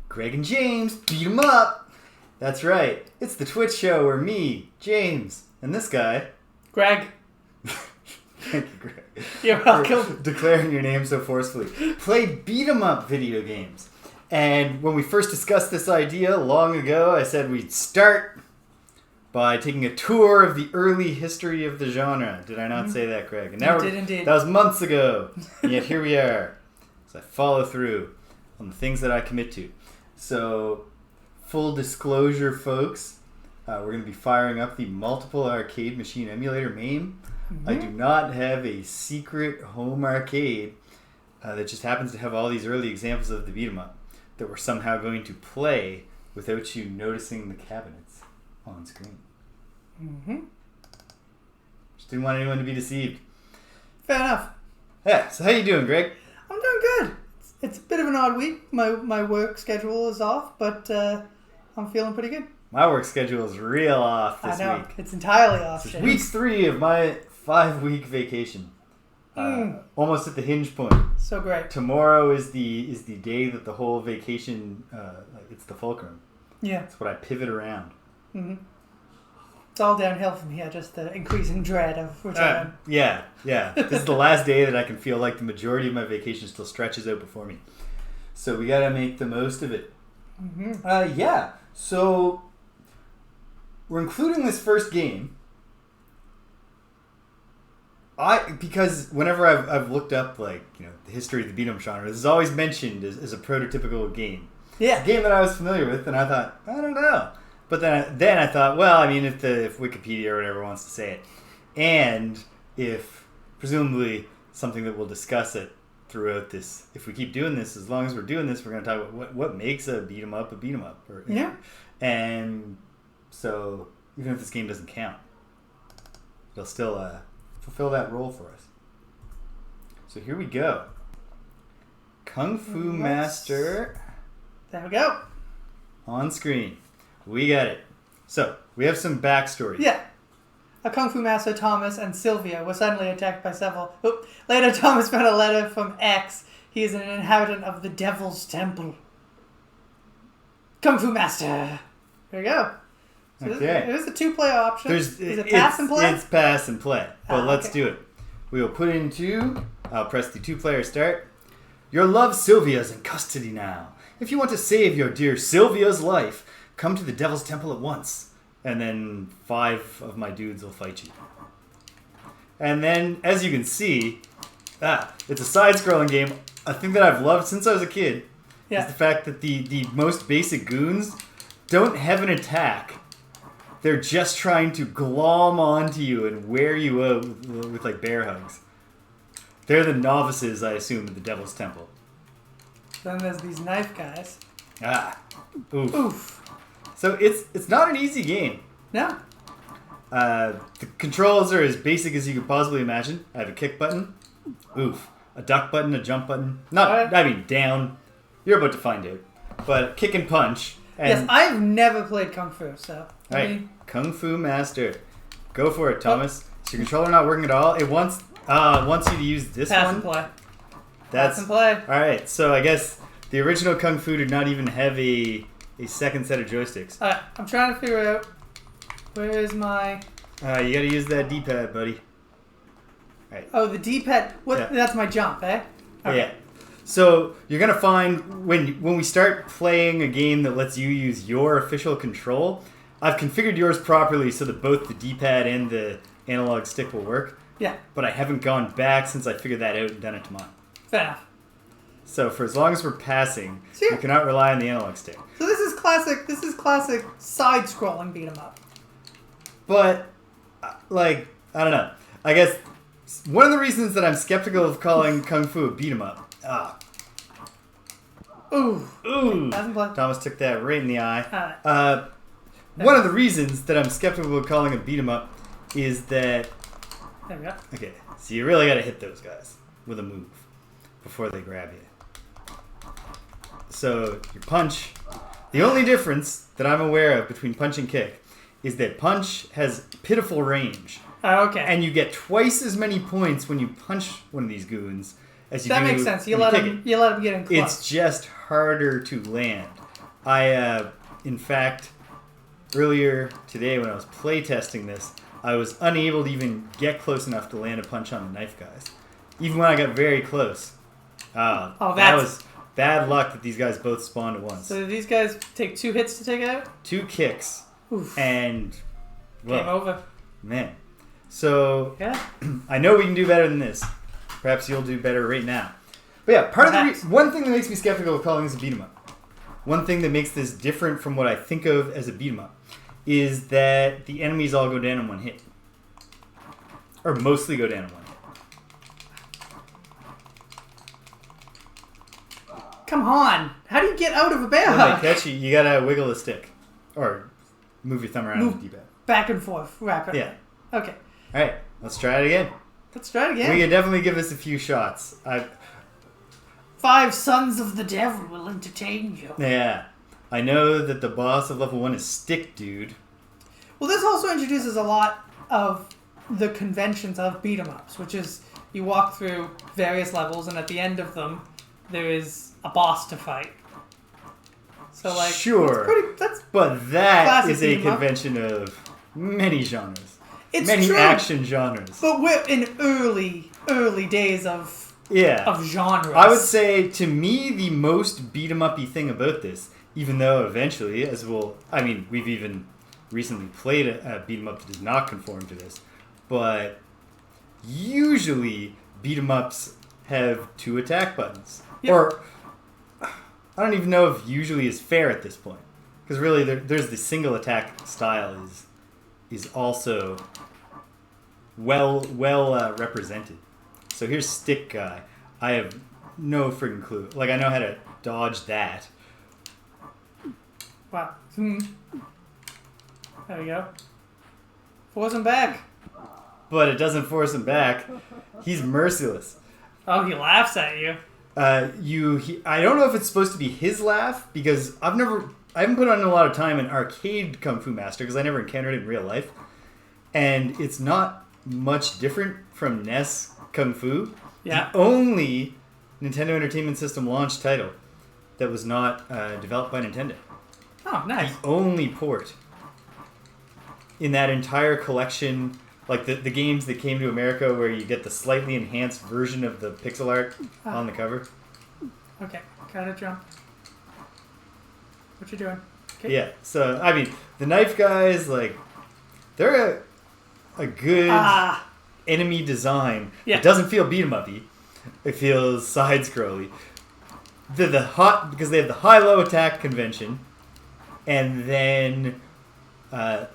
Greg and James beat 'em up. That's right. It's the Twitch show where me, James, and this guy, Greg. Thank you, Greg. You're welcome. Declaring your name so forcefully. Played beat 'em up video games. And when we first discussed this idea long ago, I said we'd start by taking a tour of the early history of the genre. Did I not say that, Greg? And now You did indeed. That was months ago. And yet here we are. So I follow through on the things that I commit to. So, full disclosure, folks, we're going to be firing up the multiple arcade machine emulator MAME. I do not have a secret home arcade that just happens to have all these early examples of the beat 'em up that we're somehow going to play without you noticing the cabinets on screen. Just didn't want anyone to be deceived. Fair enough. Yeah, so how you doing, Greg? I'm doing good. It's a bit of an odd week. My work schedule is off, but I'm feeling pretty good. My work schedule is real off this I know. week. It's entirely off. This is week 3 of my 5-week vacation. Almost at the hinge point. So great. Tomorrow is the day that the whole vacation, it's the fulcrum. Yeah. It's what I pivot around. It's all downhill from here, just the increasing dread of return. Yeah. This is the last day that I can feel like the majority of my vacation still stretches out before me. So we gotta make the most of it. So we're including this first game. Because whenever I've looked up the history of the beat 'em genre, this is always mentioned as a prototypical game. Yeah. It's a game that I was familiar with, and I thought, I don't know. But then I thought, well, I mean, if Wikipedia or whatever wants to say it, and if presumably something that we'll discuss it throughout this, if we keep doing this, as long as we're doing this, we're going to talk about what makes a beat 'em up. Yeah. And so even if this game doesn't count, it'll still fulfill that role for us. So here we go. Kung Fu Master. There we go. On screen. We got it. So, we have some backstory. Yeah. A Kung Fu Master, Thomas, and Sylvia were suddenly attacked by several... Later, Thomas found a letter from X. He is an inhabitant of the Devil's Temple. Kung Fu Master. There you go. So Okay. There's a 2-player option. Is it pass and play? It's pass and play. But let's okay. do it. We will put in 2. I'll press the 2-player start. Your love Sylvia's in custody now. If you want to save your dear Sylvia's life, come to the Devil's Temple at once. And then 5 of my dudes will fight you. And then, as you can see, it's a side-scrolling game. A thing that I've loved since I was a kid is the fact that the most basic goons don't have an attack. They're just trying to glom onto you and wear you out with like bear hugs. They're the novices, I assume, at the Devil's Temple. Then there's these knife guys. Oof. So it's not an easy game. No. The controls are as basic as you could possibly imagine. I have a kick button. Oof. A duck button, a jump button. Down. You're about to find out. But kick and punch. And yes, I've never played Kung Fu, so... Right. Kung Fu Master. Go for it, Thomas. Is your controller not working at all? It wants you to use this Pass one. and play. Pass and play. Alright, so I guess the original Kung Fu did not even have a second set of joysticks. Alright, I'm trying to figure out where is my... You gotta use that D-pad, buddy. Right. Oh, the D-pad. What? Yeah. That's my jump, eh? Okay. Yeah. So you're gonna find when we start playing a game that lets you use your official control, I've configured yours properly so that both the D-pad and the analog stick will work. Yeah. But I haven't gone back since I figured that out and done it to mine. Fair enough. So for as long as we're passing, Sure. you cannot rely on the analog stick. So this is classic. This is classic side-scrolling beat 'em up. But I don't know. I guess one of the reasons that I'm skeptical of calling Kung Fu a beat 'em up. Ooh. Doesn't play. Thomas took that right in the eye. One of the reasons that I'm skeptical of calling a beat 'em up is that... There we go. Okay, so you really got to hit those guys with a move before they grab you. So your punch... The only difference that I'm aware of between punch and kick is that punch has pitiful range. Oh, okay. And you get twice as many points when you punch one of these goons as you do that makes sense. You when let kick him. it. You let him get in close. It's just harder to land. In fact, earlier today when I was playtesting this, I was unable to even get close enough to land a punch on the knife guys. Even when I got very close. That was bad luck that these guys both spawned at once. So these guys take 2 hits to take out? 2 kicks. Oof. And... well, game over. Man. So, yeah. I know we can do better than this. Perhaps you'll do better right now. But yeah, one thing that makes me skeptical of calling this a beat-em-up, one thing that makes this different from what I think of as a beat-em-up, is that the enemies all go down in one hit. Or mostly go down in one hit. Come on! How do you get out of a bear When hug? they catch you, you gotta wiggle the stick. Or move your thumb around with the D-pad. Back and forth, rapidly. Yeah. Okay. Alright, let's try it again. Let's try it again. We can definitely give this a few shots. 5 sons of the devil will entertain you. Yeah. I know that the boss of level 1 is Stick Dude. Well, this also introduces a lot of the conventions of beat-em-ups, which is you walk through various levels, and at the end of them, there is a boss to fight. So, like, sure. But that is a convention of many genres. It's many true, action genres. But we're in early days of genres. I would say, to me, the most beat-em-up-y thing about this, even though eventually, we've even recently played a beat-em-up that does not conform to this, but usually beat-em-ups have 2 attack buttons. Yep. Or, I don't even know if usually is fair at this point. Because really, there's the single attack style is also well represented. So here's Stick Guy. I have no freaking clue. Like, I know how to dodge that. Wow. There we go. Force him back. But it doesn't force him back. He's merciless. Oh, he laughs at you. I don't know if it's supposed to be his laugh, because I haven't put on a lot of time in arcade Kung Fu Master, because I never encountered it in real life. And it's not much different from NES Kung Fu. Yeah. The only Nintendo Entertainment System launch title that was not developed by Nintendo. Oh, nice. The only port in that entire collection, like the games that came to America where you get the slightly enhanced version of the pixel art on the cover. Okay, gotta jump. What you doing? Okay. Yeah, so, the knife guys, like, they're a good enemy design. Yeah. It doesn't feel beat-em-up-y. It feels side-scrolly. Because they have the high-low attack convention, and then the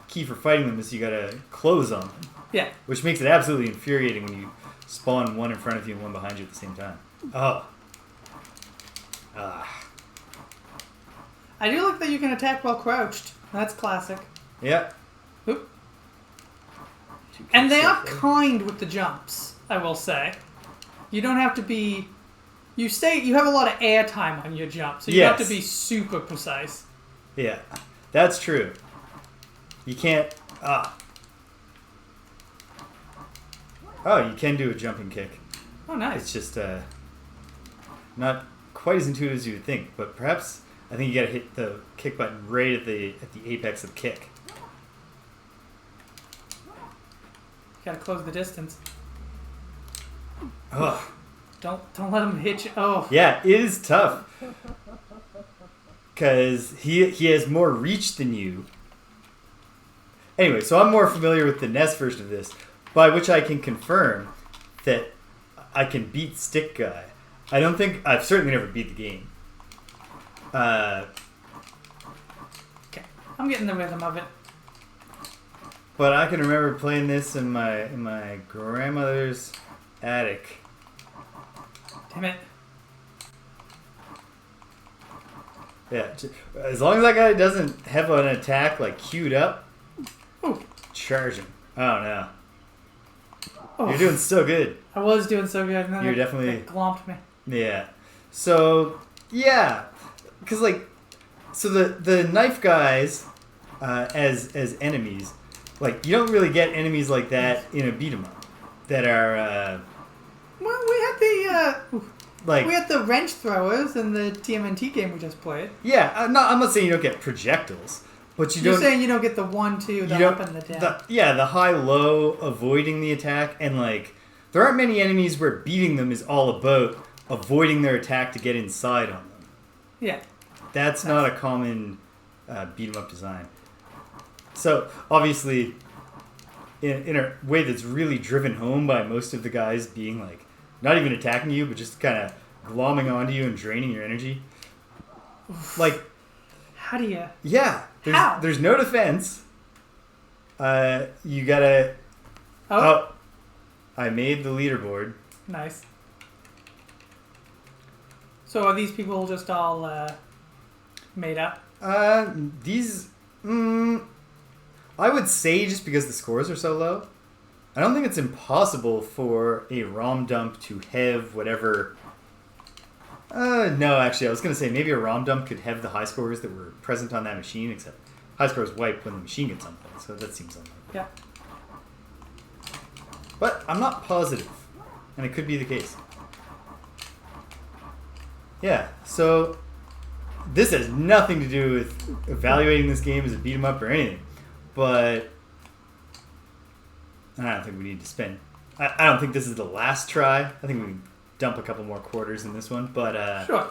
key for fighting them is you gotta close on them. Yeah. Which makes it absolutely infuriating when you spawn one in front of you and one behind you at the same time. Oh. I do like that you can attack while crouched. That's classic. Yeah. Oop. And they are kind with the jumps, I will say. You don't have to be... You have a lot of air time on your jump, so you have to be super precise. Yeah, that's true. You can't... Oh, you can do a jumping kick. Oh, nice. It's just not quite as intuitive as you would think, but perhaps I think you gotta hit the kick button right at the apex of the kick. Gotta close the distance. Ugh. Don't let him hit you. Oh. Yeah, it is tough. Because he has more reach than you. Anyway, so I'm more familiar with the NES version of this, by which I can confirm that I can beat Stick Guy. I've certainly never beat the game. Okay, I'm getting the rhythm of it. But I can remember playing this in my grandmother's attic. Damn it. Yeah, as long as that guy doesn't have an attack like queued up, charge him. Oh no. Oh. You're doing so good. I was doing so good. And then You're definitely... It glomped me. Yeah. So, yeah. Because, so the knife guys, as enemies, like, you don't really get enemies like that in a beat 'em up that are, Well, we had the, like... We had the wrench throwers in the TMNT game we just played. Yeah, I'm not saying you don't get projectiles, but You're saying you don't get the 1-2, the up and the down. The high-low, avoiding the attack, and like, there aren't many enemies where beating them is all about avoiding their attack to get inside on them. Yeah. That's not a common beat-em-up design. So, obviously, in a way that's really driven home by most of the guys being like, not even attacking you, but just kind of glomming onto you and draining your energy. Like... How do you... Yeah. How? There's no defense. You gotta... Oh. I made the leaderboard. Nice. So are these people just all made up? These... I would say just because the scores are so low, I don't think it's impossible for a ROM dump to have whatever... no, actually, I was going to say maybe a ROM dump could have the high scores that were present on that machine, except high scores wipe when the machine gets unplugged, so that seems unlikely. Yeah. But I'm not positive, and it could be the case. Yeah, so this has nothing to do with evaluating this game as a beat 'em up or anything, but I don't think we need to spend... I don't think this is the last try. I think we can dump a couple more quarters in this one, but sure.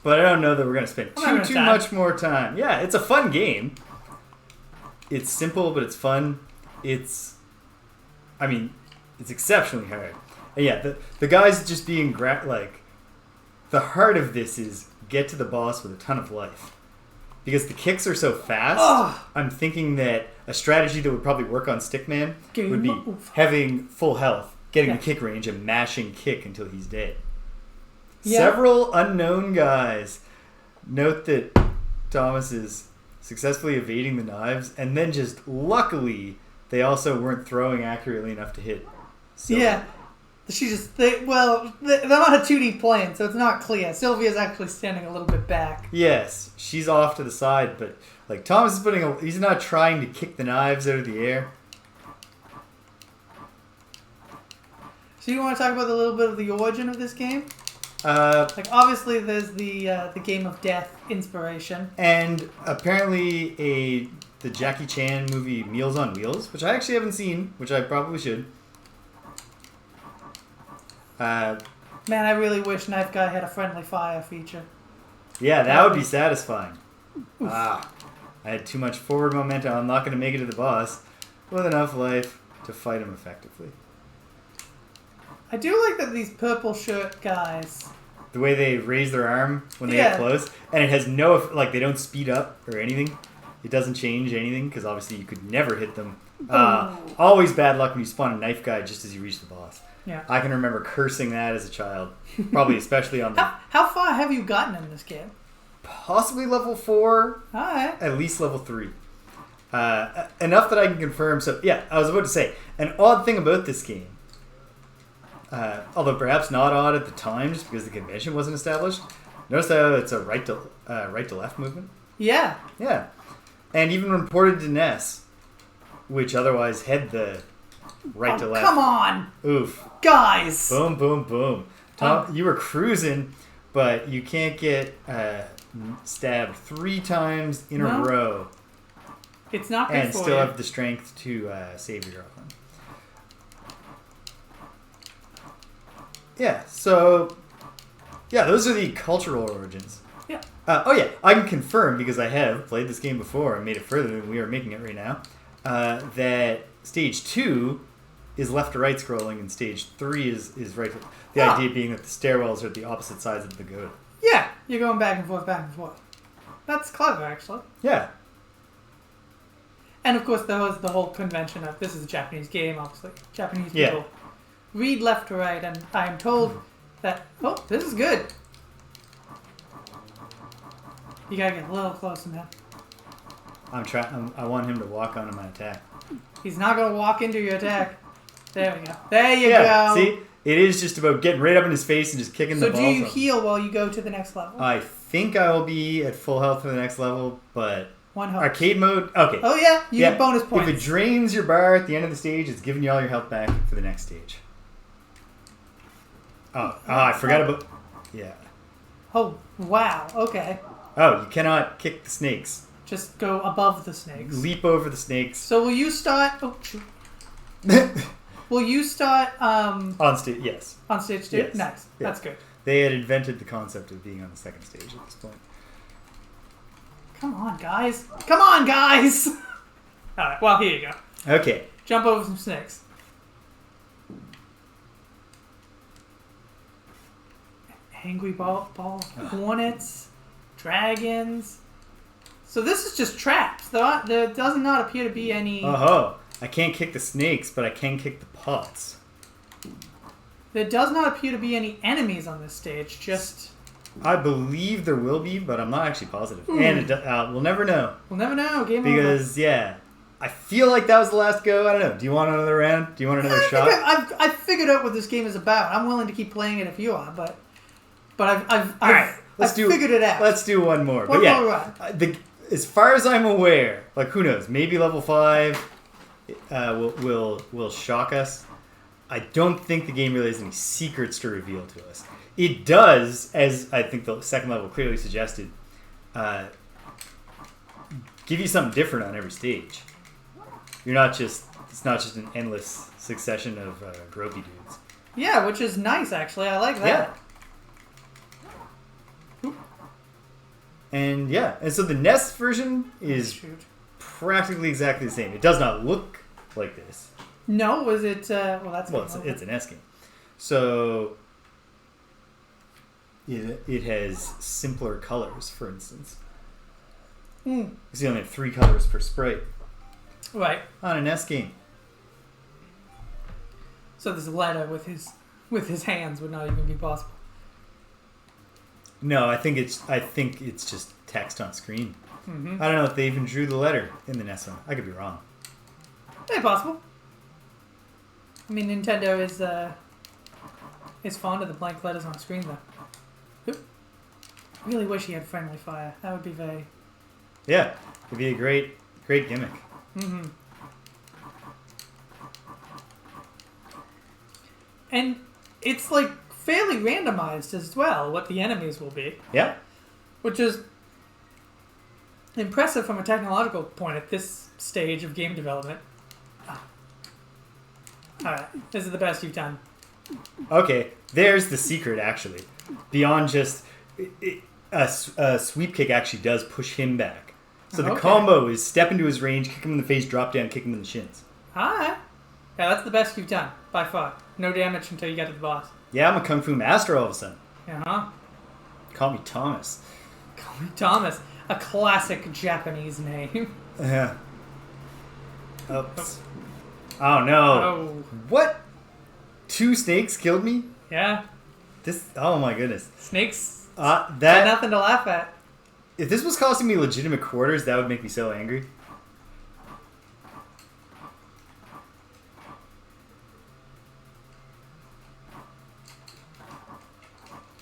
But I don't know that we're going to spend too much more time. Yeah, it's a fun game. It's simple, but it's fun. It's exceptionally hard. And yeah, the guys just being like, the heart of this is get to the boss with a ton of life. Because the kicks are so fast, I'm thinking that a strategy that would probably work on Stickman would be having full health, getting the kick range, and mashing kick until he's dead. Yeah. Several unknown guys. Note that Thomas is successfully evading the knives, and then just luckily they also weren't throwing accurately enough to hit. Yeah. They're on a 2D plane, so it's not clear. Sylvia's actually standing a little bit back. Yes, she's off to the side, but like Thomas is he's not trying to kick the knives out of the air. So you want to talk about a little bit of the origin of this game? Obviously there's the Game of Death inspiration. And apparently the Jackie Chan movie Meals on Wheels, which I actually haven't seen, which I probably should. Man, I really wish Knife Guy had a friendly fire feature. Yeah, that would be satisfying. I had too much forward momentum. I'm not going to make it to the boss with enough life to fight him effectively. I do like that these purple shirt guys... The way they raise their arm when they get close. And it has they don't speed up or anything. It doesn't change anything, because obviously you could never hit them. Always bad luck when you spawn a Knife Guy just as you reach the boss. Yeah. I can remember cursing that as a child. Probably especially on the... How far have you gotten in this game? Possibly level 4. Alright. At least level 3. Enough that I can confirm. So, yeah, I was about to say, an odd thing about this game, although perhaps not odd at the time just because the convention wasn't established, notice how it's a right to left movement? Yeah. Yeah. And even when ported to NES, which otherwise had the right to left. Come on! Oof. Guys! Boom, boom, boom. Tom, you were cruising, but you can't get stabbed 3 times in a row. It's not good and for still you. have the strength to save your girlfriend. Yeah, so... Yeah, those are the cultural origins. Yeah. I can confirm, because I have played this game before and made it further than we are making it right now, that Stage 2 is left to right scrolling and Stage 3 is right to... The idea being that the stairwells are at the opposite sides of the pagoda. Yeah, you're going back and forth. That's clever, actually. Yeah. And of course, there was the whole convention of, this is a Japanese game, obviously. Japanese people read left to right, and I'm told that, this is good. You gotta get a little closer, man. I want him to walk onto my attack. He's not gonna walk into your attack. There we go. There you go. See? It is just about getting right up in his face and just kicking the balls. So do you heal while you go to the next level? I think I will be at full health for the next level, but... One health. Arcade mode? Okay. Oh yeah? You get bonus points. If it drains your bar at the end of the stage, it's giving you all your health back for the next stage. I forgot about... Yeah. Oh, wow. Okay. Oh, you cannot kick the snakes. Just go above the snakes. Leap over the snakes. So will you start... Oh, shoot. Will you start... On stage, yes. On stage 2? Yes. Nice. Yeah. That's good. They had invented the concept of being on the second stage at this point. Come on, guys. Come on, guys! Alright, well, here you go. Okay. Jump over some snakes. Angry ball, hornets, dragons. So this is just traps. There does not appear to be any... Oh, I can't kick the snakes, but I can kick the pots. There does not appear to be any enemies on this stage, just... I believe there will be, but I'm not actually positive. And we'll never know. We'll never know. Game over. Because, yeah, I feel like that was the last go. I don't know. Do you want another round? Do you want another shot? I figured out what this game is about. I'm willing to keep playing it if you are, but I've figured it out. Let's do one more. One more round. As far as I'm aware, like who knows, maybe level 5 will shock us. I don't think the game really has any secrets to reveal to us. It does, as I think the second level clearly suggested, give you something different on every stage. It's not just an endless succession of gropey dudes. Yeah, which is nice actually. I like that. Yeah. And so the NES version is practically exactly the same. It does not look like this. No, was it? It's an NES game. So it has simpler colors, for instance. You only have 3 colors per sprite. Right. On an NES game. So this letter with his hands would not even be possible. No, I think it's just text on screen. Mm-hmm. I don't know if they even drew the letter in the NES one. I could be wrong. Very possible. I mean, Nintendo is fond of the blank letters on screen, though. Oop. I really wish he had friendly fire. That would be very... Yeah, it'd be a great gimmick. Mm-hmm. And it's like fairly randomized as well what the enemies will be. Yeah. Which is impressive from a technological point at this stage of game development. Alright, this is the best you've done. Okay, there's the secret, actually. Beyond just... a sweep kick actually does push him back. So the combo is step into his range, kick him in the face, drop down, kick him in the shins. Alright. Yeah, that's the best you've done, by far. No damage until you get to the boss. Yeah, I'm a Kung Fu master all of a sudden. Uh-huh. Call me Thomas. Call me Thomas. A classic Japanese name. Yeah. Oops. Oh, no. Oh. What? 2 snakes killed me? Yeah. Oh my goodness. Snakes That got nothing to laugh at. If this was costing me legitimate quarters, that would make me so angry.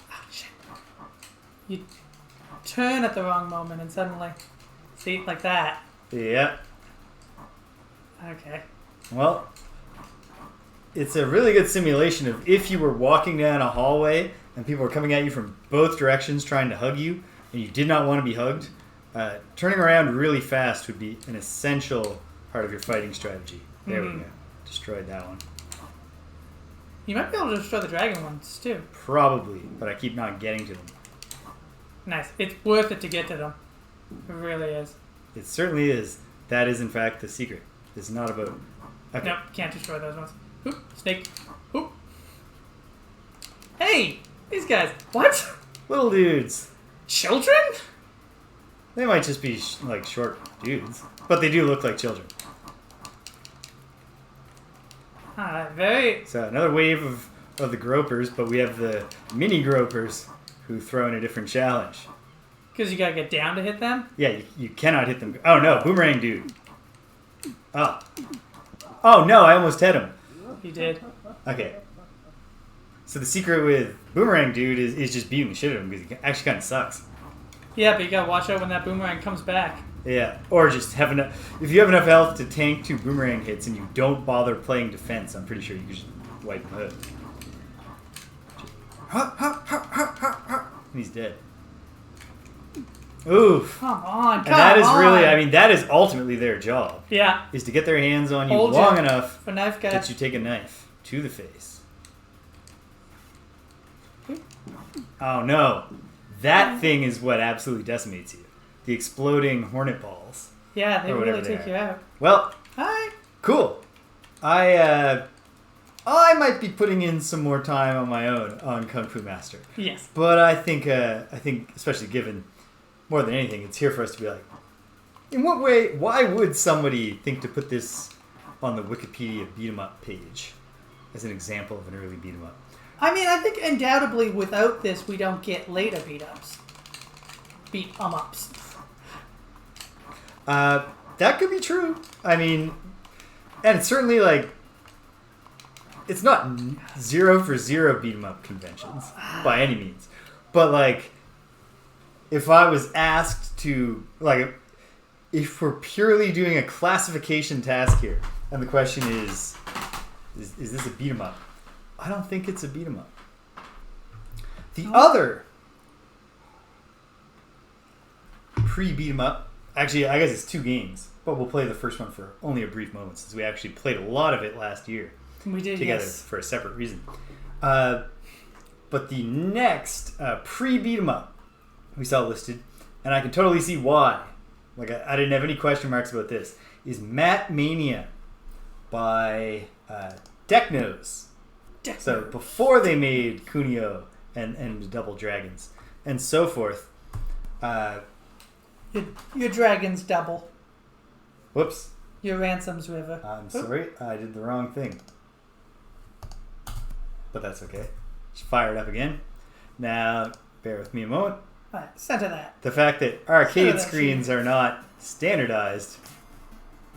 Oh, shit. You turn at the wrong moment and suddenly... See? Like that. Yeah. Okay. Well, it's a really good simulation of if you were walking down a hallway and people were coming at you from both directions trying to hug you, and you did not want to be hugged, turning around really fast would be an essential part of your fighting strategy. There we go. Destroyed that one. You might be able to destroy the dragon ones, too. Probably, but I keep not getting to them. Nice. It's worth it to get to them. It really is. It certainly is. That is, in fact, the secret. It's not about... Okay. Nope, can't destroy those ones. Oop, snake. Oop. Hey! These guys. What? Little dudes. Children? They might just be, like, short dudes. But they do look like children. Very... So, another wave of the gropers, but we have the mini gropers who throw in a different challenge. Because you gotta get down to hit them? Yeah, you cannot hit them. Oh, no. Boomerang dude. Oh. Oh, no. I almost hit him. You did. Okay. So the secret with Boomerang Dude is just beating the shit out of him because he actually kind of sucks. Yeah, but you gotta watch out when that boomerang comes back. Yeah, or just have enough... If you have enough health to tank 2 boomerang hits and you don't bother playing defense, I'm pretty sure you can just wipe him out. And he's dead. Oof. Come on, And that is really, I mean, that is ultimately their job. Yeah. Is to get their hands on you Hold long you. enough For knife guy. that you take a knife to the face. Oh no. That thing is what absolutely decimates you. The exploding hornet balls. Yeah, they Or really whatever they take are. you out. Well, Hi. cool. I might be putting in some more time on my own on Kung Fu Master. Yes. But I think especially given more than anything, it's here for us to be like, in what way, why would somebody think to put this on the Wikipedia beat 'em up page as an example of an early beat 'em up? I mean, I think undoubtedly without this, we don't get later beat-ups. Beat-em-ups. That could be true. I mean, and it's certainly like, it's not 0 for 0 beat 'em up conventions by any means. But like, if I was asked to, like, if we're purely doing a classification task here, and the question is this a beat 'em up? I don't think it's a beat 'em up. The other pre-beat 'em up, actually, I guess it's 2 games, but we'll play the first one for only a brief moment since we actually played a lot of it last year. We did, together yes. for a separate reason. But the next pre-beat 'em up we saw listed, and I can totally see why. Like I didn't have any question marks about this. Is Mania by Technos. So before they made Kunio and Double Dragons and so forth. Your dragon's double. Whoops. Your ransom's river. I'm sorry. I did the wrong thing. But that's okay. Just fire it up again. Now, bear with me a moment. Alright, center that. The fact that arcade that screens are not standardized.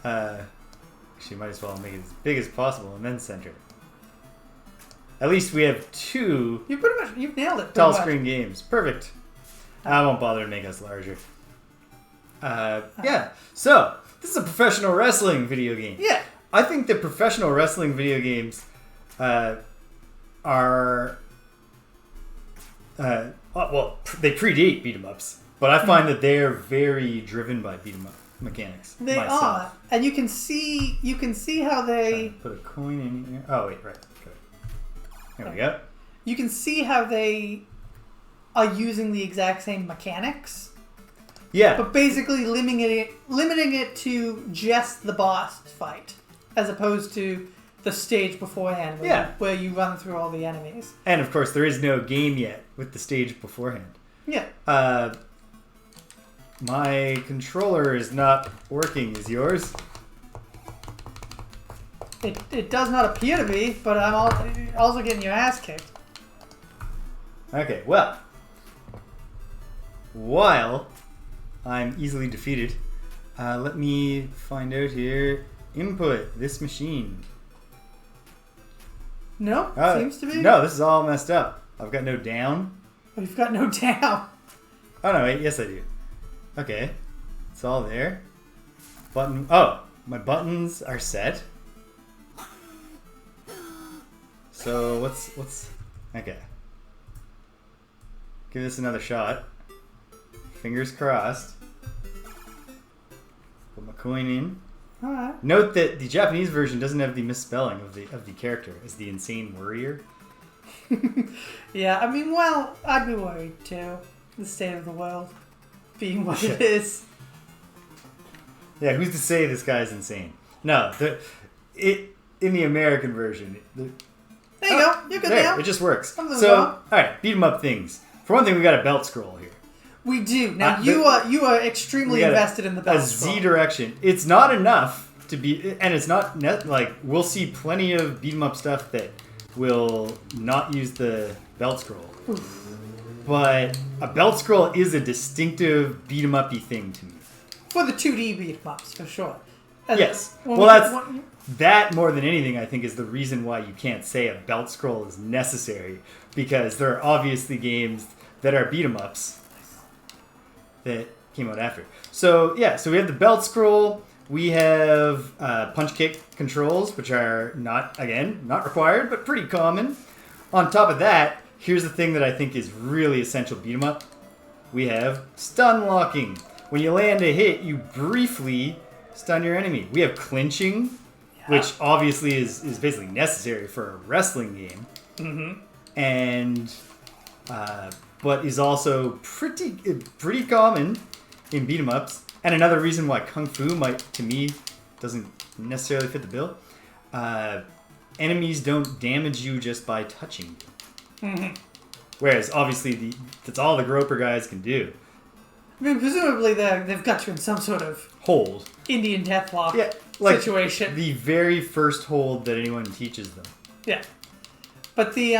Actually, might as well make it as big as possible and then center it. At least we have 2 You pretty much, you've nailed it. tall pretty much. screen games. Perfect. I won't bother to make us larger. Yeah. So, this is a professional wrestling video game. Yeah. I think that professional wrestling video games are well, they predate beat 'em ups, but I find that they're very driven by beat 'em up mechanics. They myself. are, and you can see how they. Put a coin in here. Oh wait, right. Okay. There we go. You can see how they are using the exact same mechanics, Yeah. but basically limiting it to just the boss fight, as opposed to the stage beforehand, where you run through all the enemies. And of course, there is no game yet with the stage beforehand. Yeah. My controller is not working. Is yours? It does not appear to be, but I'm also getting your ass kicked. Okay, well, while I'm easily defeated, let me find out here. Input this machine. No, seems to be. No, this is all messed up. I've got no down. We've got no down. Oh no, wait, yes I do. Okay, it's all there. Button. Oh, my buttons are set. So what's okay? Give this another shot. Fingers crossed. Put my coin in. All right. Note that the Japanese version doesn't have the misspelling of the character as the insane warrior. Yeah, I mean, well, I'd be worried too. The state of the world being what it is. Yeah, who's to say this guy's insane? No, in the American version. There you go. You're good now. It just works. Something's So, wrong. all right, beat 'em up things. For one thing, we got a belt scroll here. We do. Now, you are extremely invested in the belt A scroll. Z direction. It's not enough to be, and it's not like we'll see plenty of beat 'em up stuff that will not use the belt scroll. Oof. But a belt scroll is a distinctive beat 'em up-y thing to me. For the 2D beat-em-ups, for sure. Yes. Well, that more than anything, I think, is the reason why you can't say a belt scroll is necessary, because there are obviously games that are beat 'em ups that came out after. So yeah, so we have the belt scroll. We have punch kick controls, which are not required, but pretty common. On top of that, here's the thing that I think is really essential beat 'em up. We have stun locking. When you land a hit, you briefly stun your enemy. We have clinching, which obviously is basically necessary for a wrestling game. Mm-hmm. And but is also pretty common in beat 'em ups. And another reason why Kung Fu to me doesn't necessarily fit the bill. Enemies don't damage you just by touching you. Mm-hmm. Whereas obviously that's all the groper guys can do. I mean, presumably they've got you in some sort of Hold. Indian deathlock situation. The very first hold that anyone teaches them. Yeah. But the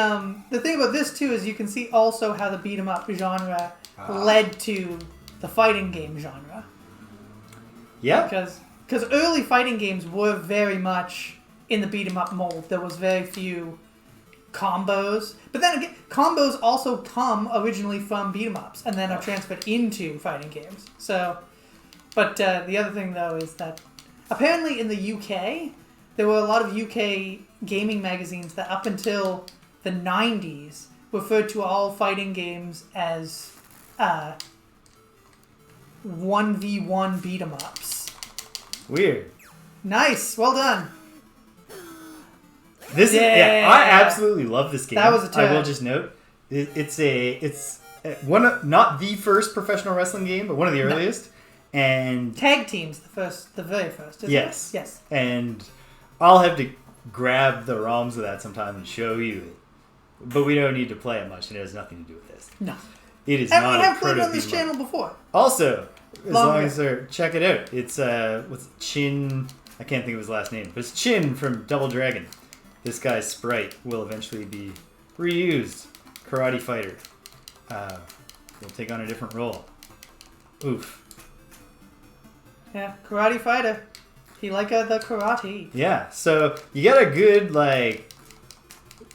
thing about this too is you can see also how the beat 'em up genre led to the fighting game genre. Yeah. Because early fighting games were very much in the beat 'em up mold. There was very few combos. But then again, combos also come originally from beat 'em ups and then are transferred into fighting games. So, but the other thing though is that apparently in the UK, there were a lot of UK gaming magazines that up until the 90s referred to all fighting games as 1v1 beat 'em ups. Weird. Nice, well done. I absolutely love this game. That was a turn. I will just note, it's one of, not the first professional wrestling game, but one of the earliest. And tag teams, the very first. Isn't yes, it? Yes. And I'll have to grab the ROMs of that sometime and show you it. But we don't need to play it much, and it has nothing to do with this. No. It is and not we have a played it on proto this beat 'em up. channel before. Also, as long as they're check it out. It's what's Chin? I can't think of his last name, but it's Chin from Double Dragon. This guy's sprite will eventually be reused. Karate fighter. Will take on a different role. Oof. Yeah, karate fighter. He like the karate. Yeah, so you get a good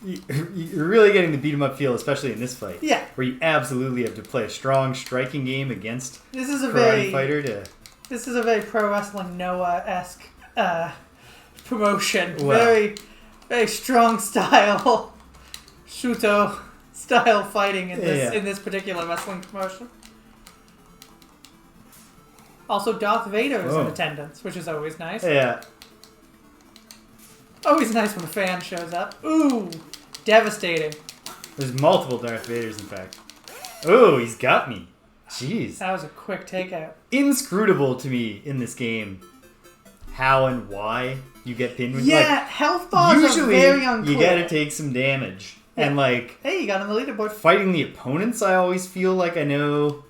you're really getting the beat 'em up feel, especially in this fight. Yeah. Where you absolutely have to play a strong striking game against this is a karate fighter to. This is a very pro wrestling Noah-esque promotion. Wow. Very, very strong style, Shuto style fighting in this particular wrestling promotion. Also, Darth Vader is in attendance, which is always nice. Yeah. Always nice when a fan shows up. Ooh, devastating. There's multiple Darth Vaders, in fact. Oh, he's got me. Jeez. That was a quick takeout. Inscrutable to me in this game how and why you get pinned with health bars are very unclear. You gotta take some damage. Yeah. And hey, you got on the leaderboard. Fighting the opponents, I always feel like I know,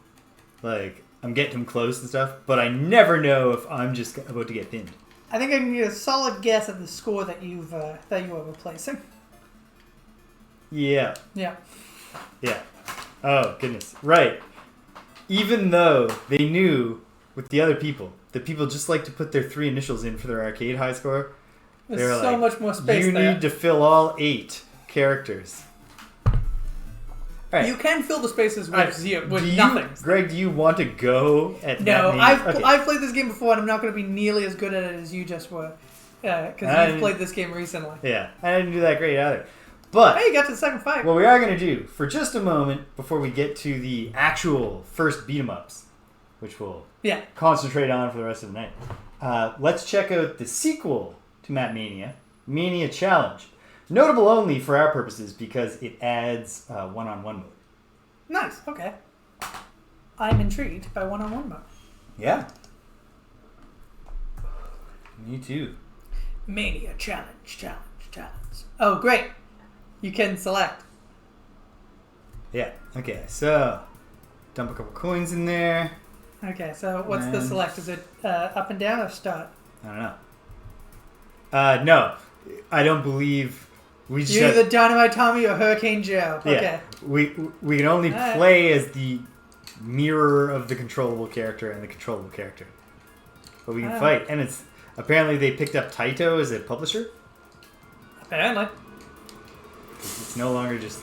I'm getting them close and stuff, but I never know if I'm just about to get pinned. I think I can get a solid guess at the score that you are replacing. Yeah. Yeah. Yeah. Oh, goodness. Right. Even though they knew with the other people, that people just like to put their 3 initials in for their arcade high score. There's so much more space there. You need to fill all 8 characters. Right. You can fill the spaces with nothing. Greg, do you want to go at that No, name? I've played this game before, and I'm not going to be nearly as good at it as you just were. Because you've played this game recently. Yeah, I didn't do that great either. But hey, you got to the second fight. What we are going to do, for just a moment, before we get to the actual first beat-em-ups, which we'll concentrate on for the rest of the night, let's check out the sequel to Mania, Mania Challenge. Notable only for our purposes because it adds one-on-one mode. Nice, okay. I'm intrigued by one-on-one mode. Yeah. Me too. Mania Challenge. Oh, great. You can select. Yeah, okay, so dump a couple coins in there. Okay, so what's the select? Is it up and down or start? I don't know. No, I don't believe... You're either Dynamite Tommy or Hurricane Joe. Okay. Yeah, we can only play as the mirror of the controllable character and the controllable character. But we can fight. And it's apparently they picked up Taito as a publisher. Apparently. It's no longer just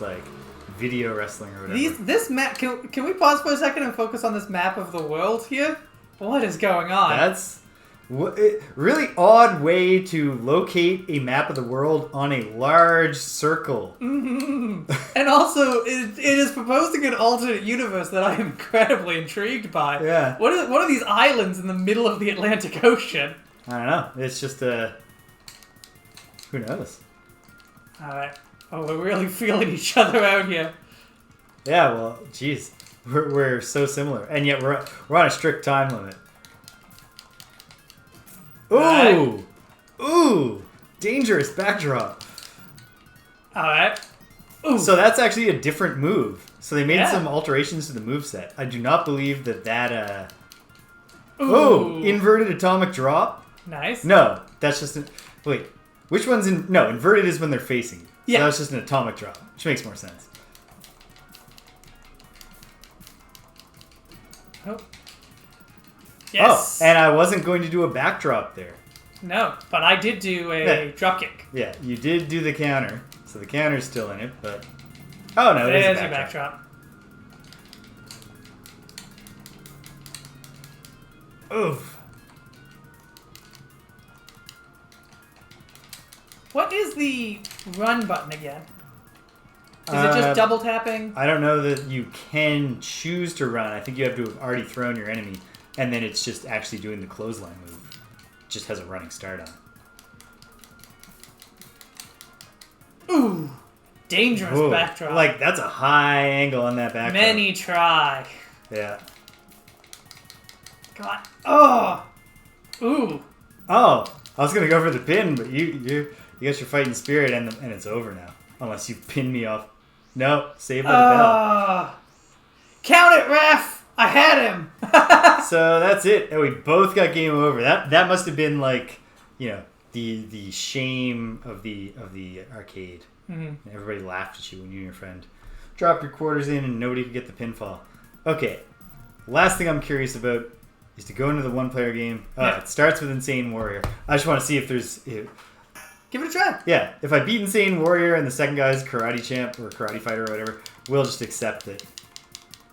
video wrestling or whatever. This map, can we pause for a second and focus on this map of the world here? What is going on? Really odd way to locate a map of the world on a large circle. Mm-hmm. And also, it is proposing an alternate universe that I am incredibly intrigued by. Yeah. What are these islands in the middle of the Atlantic Ocean? I don't know. It's just who knows? Alright. Oh, we're really feeling each other out here. Yeah, well, geez. We're so similar. And yet we're on a strict time limit. Ooh! Right. Ooh! Dangerous backdrop. Alright. Ooh. So that's actually a different move. So they made Yeah. some alterations to the moveset. I do not believe that Ooh. Oh! Inverted atomic drop? Nice. No, that's just wait. Which one's no, inverted is when they're facing. So Yeah. that's just an atomic drop, which makes more sense. Oh. Yes. Oh, and I wasn't going to do a backdrop there. No, but I did do a dropkick. Yeah, you did do the counter, so the counter's still in it, but... Oh, no, it is There's a your backdrop. backdrop. Oof. What is the run button again? Is it just double tapping? I don't know that you can choose to run. I think you have to have already thrown your enemy, and then it's just actually doing the clothesline move. It just has a running start on it. Ooh. Dangerous Whoa. backdrop. Like, that's a high angle on that backdrop. Many try. Yeah. God. Oh. Ooh. Oh, I was going to go for the pin, but you got your fighting spirit, and it's over now. Unless you pin me off. No, saved by the bell. Count it, ref! I had him! So that's it. And we both got game over. That must have been like, the shame of the arcade. Mm-hmm. Everybody laughed at you when you and your friend dropped your quarters in and nobody could get the pinfall. Okay, last thing I'm curious about is to go into the one-player game. It starts with Insane Warrior. I just want to see if there's... Give it a try. Yeah, if I beat Insane Warrior and the second guy's Karate Champ or Karate Fighter or whatever, we'll just accept it.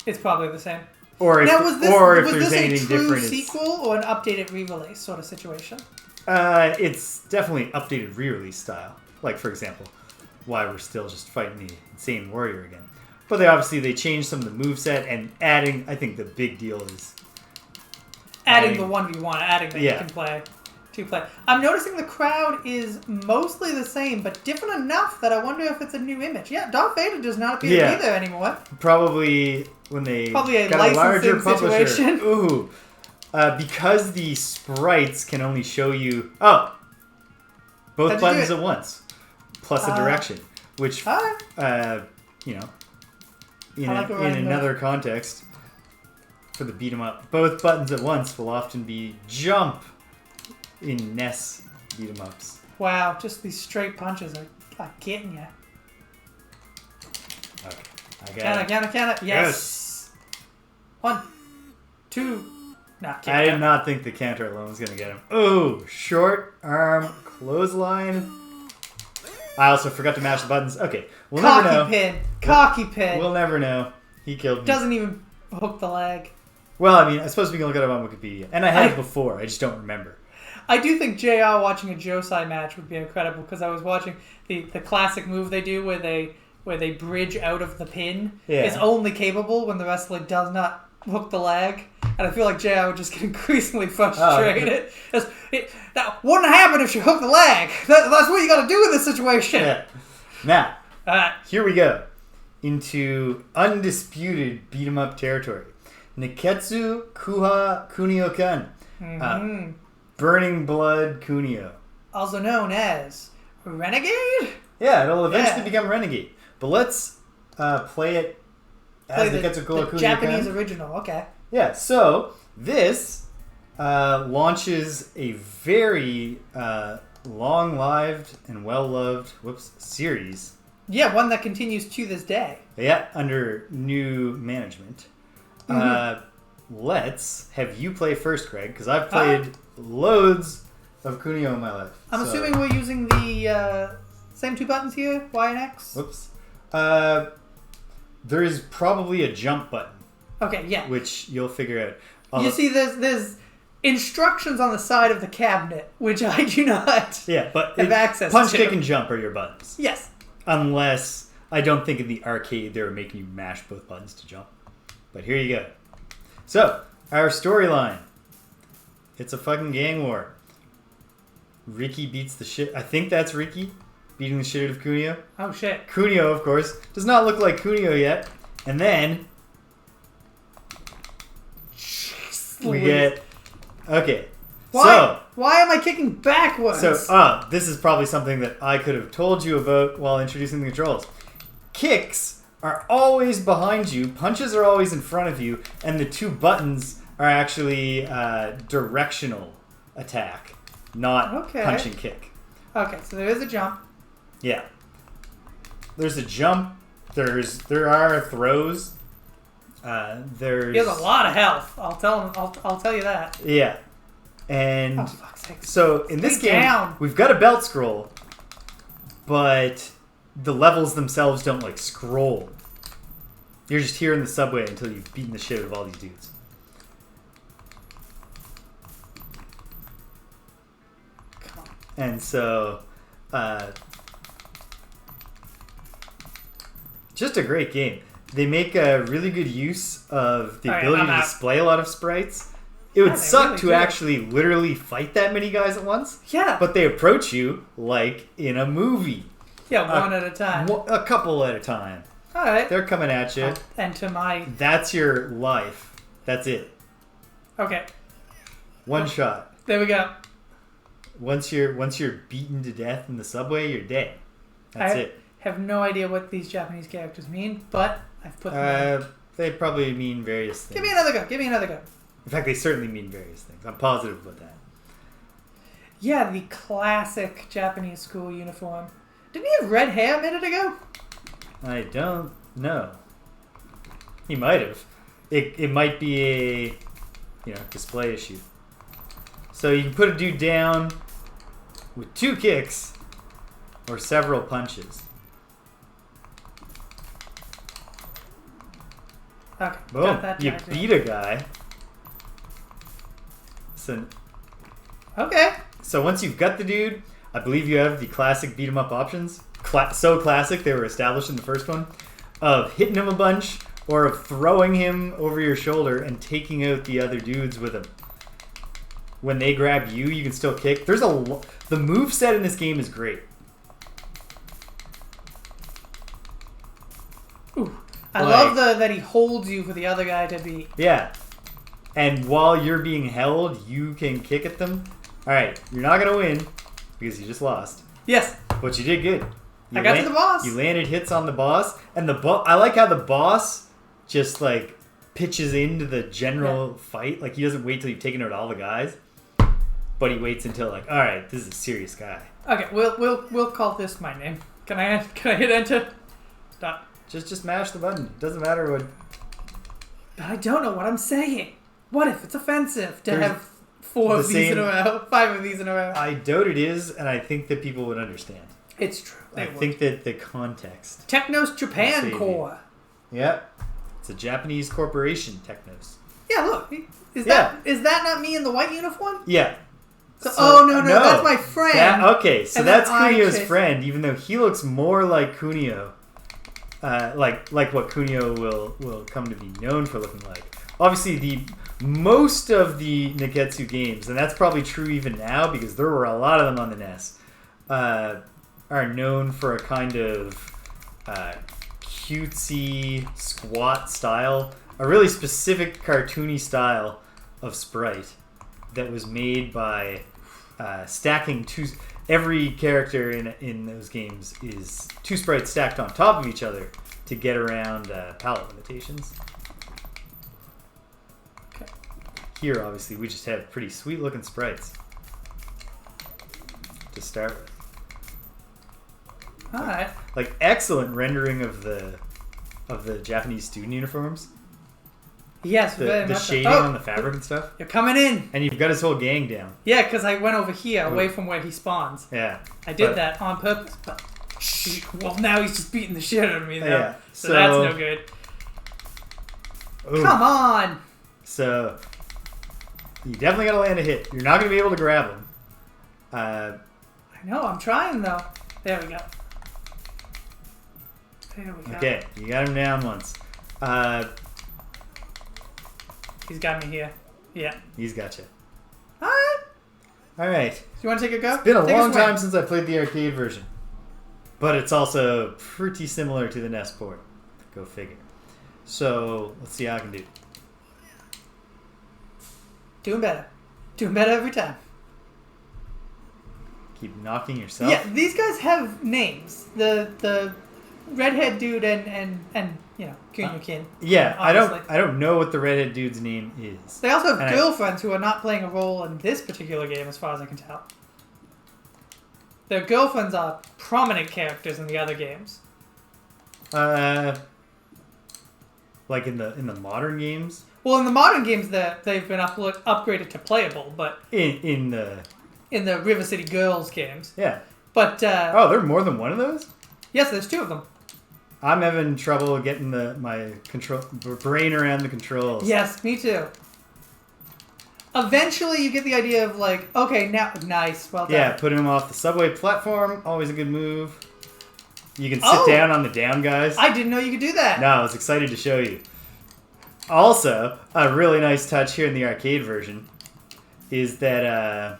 It's probably the same. Or if, Now, was there's this anything a true different, sequel or an updated re-release sort of situation? it's definitely updated re-release style. Like, for example, why we're still just fighting the Insane Warrior again. But they changed some of the moveset and adding, I think the big deal is... Adding the 1v1, adding that you Yeah. can play. I'm noticing the crowd is mostly the same, but different enough that I wonder if it's a new image. Yeah, Darth Vader does not appear to be there anymore. Probably when they got a larger licensing publisher. situation. Ooh. Because the sprites can only show you... Oh! Both buttons at once. Plus a direction. Which, in another context, for the beat 'em up, both buttons at once will often be jump in NES beat 'em ups. Wow, just these straight punches are getting you. Okay, I got it. Can it? Yes. 1, 2. I did not think the counter alone was going to get him. Ooh, short arm clothesline. I also forgot to mash the buttons. Okay, we'll never know. Cocky pin. We'll never know. He killed me. Doesn't even hook the leg. Well, I mean, I suppose we can look it up on Wikipedia. And I had it before. I just don't remember. I do think JR watching a Josai match would be incredible because I was watching the classic move they do where they bridge out of the pin. Yeah. Is only capable when the wrestler does not hook the leg. And I feel like JR would just get increasingly frustrated. That wouldn't happen if she hooked the leg. That's what you got to do in this situation. Yeah. Now, here we go. Into undisputed beat-em-up territory. Nekketsu Kouha Kunio Kun. Mm-hmm. Burning Blood Kunio. Also known as Renegade? Yeah, it'll eventually become Renegade. But let's play it as Nekketsu Kouha Kunio Kun. Japanese original, okay. Yeah, so this launches a very long-lived and well-loved series. Yeah, one that continues to this day. Yeah, under new management. Mm-hmm. Let's have you play first, Craig, because I've played loads of Kunio in my life. I'm assuming we're using the same two buttons here, Y and X? Whoops. There is probably a jump button. Okay, yeah. Which you'll figure out. You see, there's instructions on the side of the cabinet, which I do not Yeah, but have access punch, to. kick, and jump are your buttons. Yes. Unless, I don't think in the arcade they were making you mash both buttons to jump. But here you go. So, our storyline. It's a fucking gang war. Riki beats the shit. I think that's Riki beating the shit out of Kunio. Oh shit. Kunio, of course, does not look like Kunio yet. And then we get... Okay. Why am I kicking backwards? So, this is probably something that I could have told you about while introducing the controls. Kicks are always behind you, punches are always in front of you, and the two buttons are actually directional attack, not punch and kick. Okay, so there is a jump. Yeah. There's a jump. There are throws. There's... He has a lot of health. I'll tell you that. Yeah. And oh, fuck's sake. So in this game, we've got a belt scroll, but the levels themselves don't like scroll. You're just here in the subway until you've beaten the shit out of all these dudes. Come on. And so, just a great game. They make a really good use of the ability to display a lot of sprites. It would suck really to actually literally fight that many guys at once. Yeah. But they approach you like in a movie. Yeah, one at a time. A couple at a time. All right. They're coming at you. And to my... That's your life. That's it. Okay. One shot. There we go. Once you're beaten to death in the subway, you're dead. That's it. I have no idea what these Japanese characters mean, but I've put them in. They probably mean various things. Give me another go. Give me another go. In fact, they certainly mean various things. I'm positive about that. Yeah, the classic Japanese school uniform. Didn't he have red hair a minute ago? I don't know. He might have. It might be a display issue. So you can put a dude down with 2 kicks or several punches. Okay. Boom. Got that You beat a guy. Okay. So once you've got the dude, I believe you have the classic beat 'em up options. So classic, they were established in the first one, of hitting him a bunch or of throwing him over your shoulder and taking out the other dudes with him. When they grab you, you can still kick. The moveset in this game is great. Ooh. I love that he holds you for the other guy to beat. Yeah. And while you're being held, you can kick at them. Alright, you're not going to win because you just lost. Yes. But you did good. I got to the boss. You landed hits on the boss. And I like how the boss just like pitches into the general fight. Like he doesn't wait till you've taken out all the guys. But he waits until like, alright, this is a serious guy. Okay, we'll call this my name. Can I hit enter? Stop. Just mash the button. It doesn't matter what... But I don't know what I'm saying. What if it's offensive to have 5 of these in a row? I doubt it is, and I think that people would understand. It's true. I think that the context... Technos Japan Core. Yeah. It's a Japanese corporation, Technos. Yeah, look. Is that not me in the white uniform? Yeah. So, no, that's my friend. So that's Kunio's friend, even though he looks more like Kunio. Like what Kunio will come to be known for looking like. Obviously, most of the Nekketsu games, and that's probably true even now because there were a lot of them on the NES, are known for a kind of cutesy squat style, a really specific cartoony style of sprite that was made by stacking two. Every character in those games is 2 sprites stacked on top of each other to get around palette limitations. Okay. Here, obviously, we just have pretty sweet-looking sprites to start with. All right. Like excellent rendering of the Japanese student uniforms. Yes, the shading on the fabric and stuff. You're coming in. And you've got his whole gang down. Yeah, because I went over here, away from where he spawns. Yeah. I did that on purpose, but... Well, now he's just beating the shit out of me, though. Yeah. So that's no good. Ooh. Come on! So, You definitely got to land a hit. You're not going to be able to grab him. I know, I'm trying though. There we go. There we go. Okay, you got him down once. He's got me here. Yeah. He's got you. Alright. Do you want to take a go? It's been a long time since I played the arcade version. But it's also pretty similar to the NES port. Go figure. So, let's see how I can do. Doing better. Doing better every time. Keep knocking yourself? Yeah, these guys have names. The redhead dude and Kunio Kun. Yeah, obviously. I don't know what the redhead dude's name is. They also have girlfriends who are not playing a role in this particular game, as far as I can tell. Their girlfriends are prominent characters in the other games. Like in the modern games? Well, in the modern games, they've been upgraded to playable, but in the River City Girls games. Yeah. But there are more than one of those? Yes, there's two of them. I'm having trouble getting my brain around the controls. Yes, me too. Eventually, you get the idea of like, okay, now nice, well done. Yeah, putting him off the subway platform, always a good move. You can sit down on the down guys. I didn't know you could do that. No, I was excited to show you. Also, a really nice touch here in the arcade version is that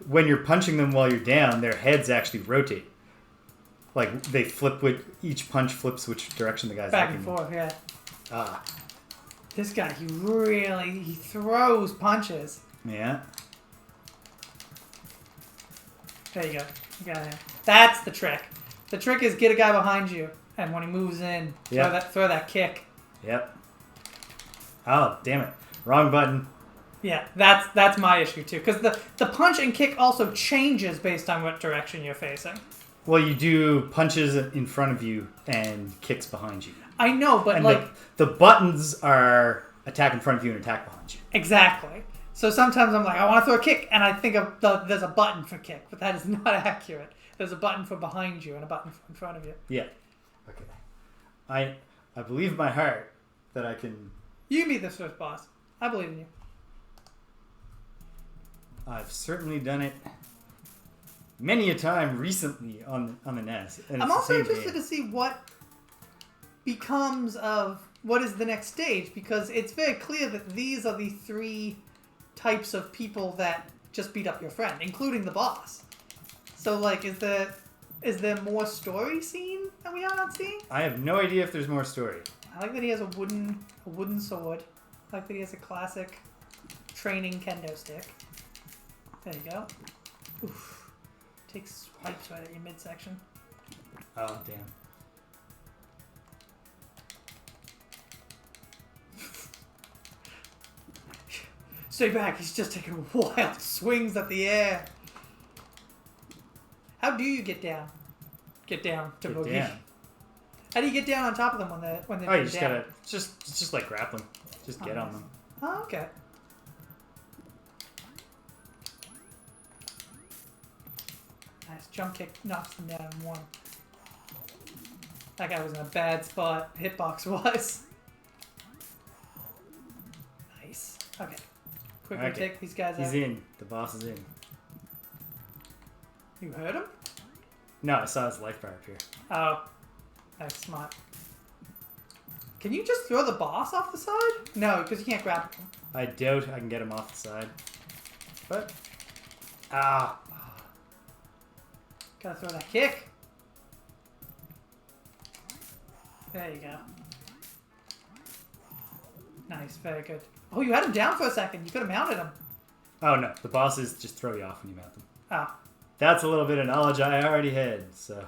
when you're punching them while you're down, their heads actually rotate. Like they flip each punch flips which direction the guy's back looking. And forth. Yeah. Ah. This guy, he throws punches. Yeah. There you go. You got him. That's the trick. The trick is get a guy behind you, and when he moves in, throw that kick. Yep. Oh, damn it. Wrong button. Yeah, that's my issue too. Because the punch and kick also changes based on what direction you're facing. Well, you do punches in front of you and kicks behind you. I know, but and like... The buttons are attack in front of you and attack behind you. Exactly. So sometimes I'm like, I want to throw a kick, and I think there's a button for kick, but that is not accurate. There's a button for behind you and a button for in front of you. Yeah. Okay. I believe in my heart that I can... You can beat this first boss. I believe in you. I've certainly done it many a time recently on the NES. And I'm also interested to see what becomes of what is the next stage, because it's very clear that these are the three types of people that just beat up your friend, including the boss. So, like, is there more story scene that we are not seeing? I have no idea if there's more story. I like that he has a wooden sword. I like that he has a classic training kendo stick. There you go. Oof. Takes swipes right at your midsection. Oh, damn. Stay back, he's just taking wild swings at the air. How do you get down? Get down to boogie. Down. How do you get down on top of them when they're you just down? It's just like grappling. Just get on them. Oh, okay. Nice jump kick knocks them down in one. That guy was in a bad spot, hitbox wise. Nice. Okay. Quickly take these guys out. He's in. The boss is in. You heard him? No, I saw his life bar appear. Oh. That's smart. Can you just throw the boss off the side? No, because you can't grab him. I doubt I can get him off the side. But... Ah. Gotta throw that kick. There you go. Nice, very good. Oh, you had him down for a second. You could have mounted him. Oh, no. The bosses just throw you off when you mount them. Ah. That's a little bit of knowledge I already had, so...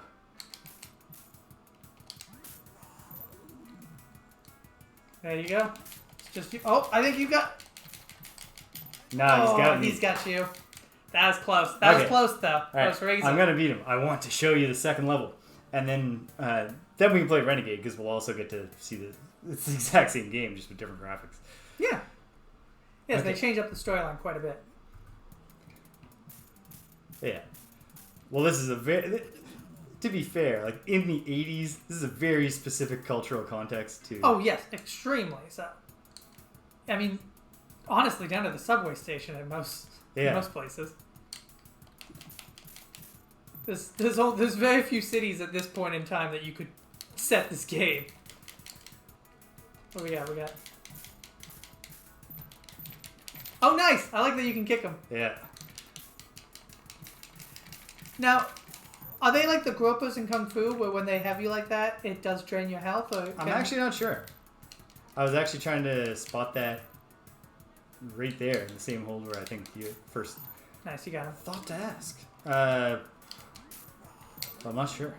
There you go. It's just you. Oh, I think you got... No, he's got me. He's got you. That was close. That was close, though. All that was crazy. I'm going to beat him. I want to show you the second level. And then we can play Renegade, because we'll also get to see it's the exact same game, just with different graphics. Yeah. Yes, they change up the storyline quite a bit. Yeah. Well, this is a very... to be fair, like in the 80s, this is a very specific cultural context too. Oh yes, extremely so. I mean, honestly, down to the subway station in most places. There's very few cities at this point in time that you could set this game. What we got? Oh, nice! I like that you can kick them. Yeah. Now, are they like the gropers in Kung Fu, where when they have you like that, it does drain your health? Or I'm actually not sure. I was actually trying to spot that right there in the same hold where I think you first... Nice, you got him. Thought to ask. I'm not sure.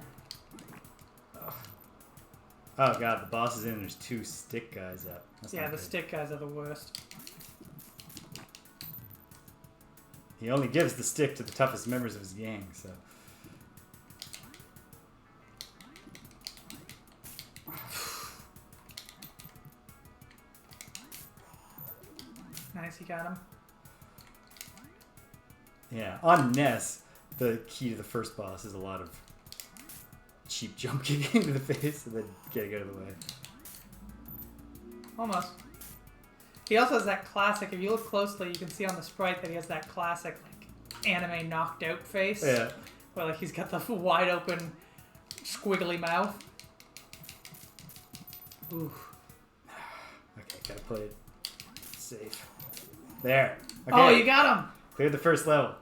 Oh god, the boss is in. There's 2 stick guys up. That's yeah, not the good. stick guys are the worst. He only gives the stick to the toughest members of his gang, so... Nice, you got him. Yeah, on Ness, the key to the first boss is a lot of cheap jump kicking to the face and then getting out of the way. Almost. He also has that classic, if you look closely, you can see on the sprite that he has that classic, like, anime knocked out face. Yeah. Where, like, he's got the wide open, squiggly mouth. Ooh. Okay, gotta play it safe. There. Okay. Oh, you got him! Cleared the first level.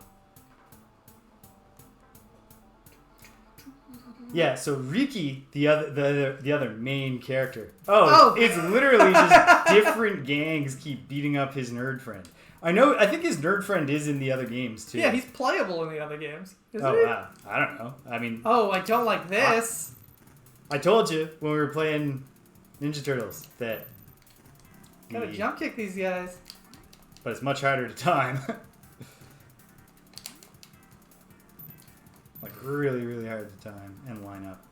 Yeah, so Riki, the other main character. Oh, it's literally just different gangs keep beating up his nerd friend. I think his nerd friend is in the other games too. Yeah, he's playable in the other games. Isn't Oh he? wow, I don't know. I mean, oh, I don't like this. I told you when we were playing Ninja Turtles that. Gotta jump kick these guys. But it's much harder to time. Like really, really hard to time and line up.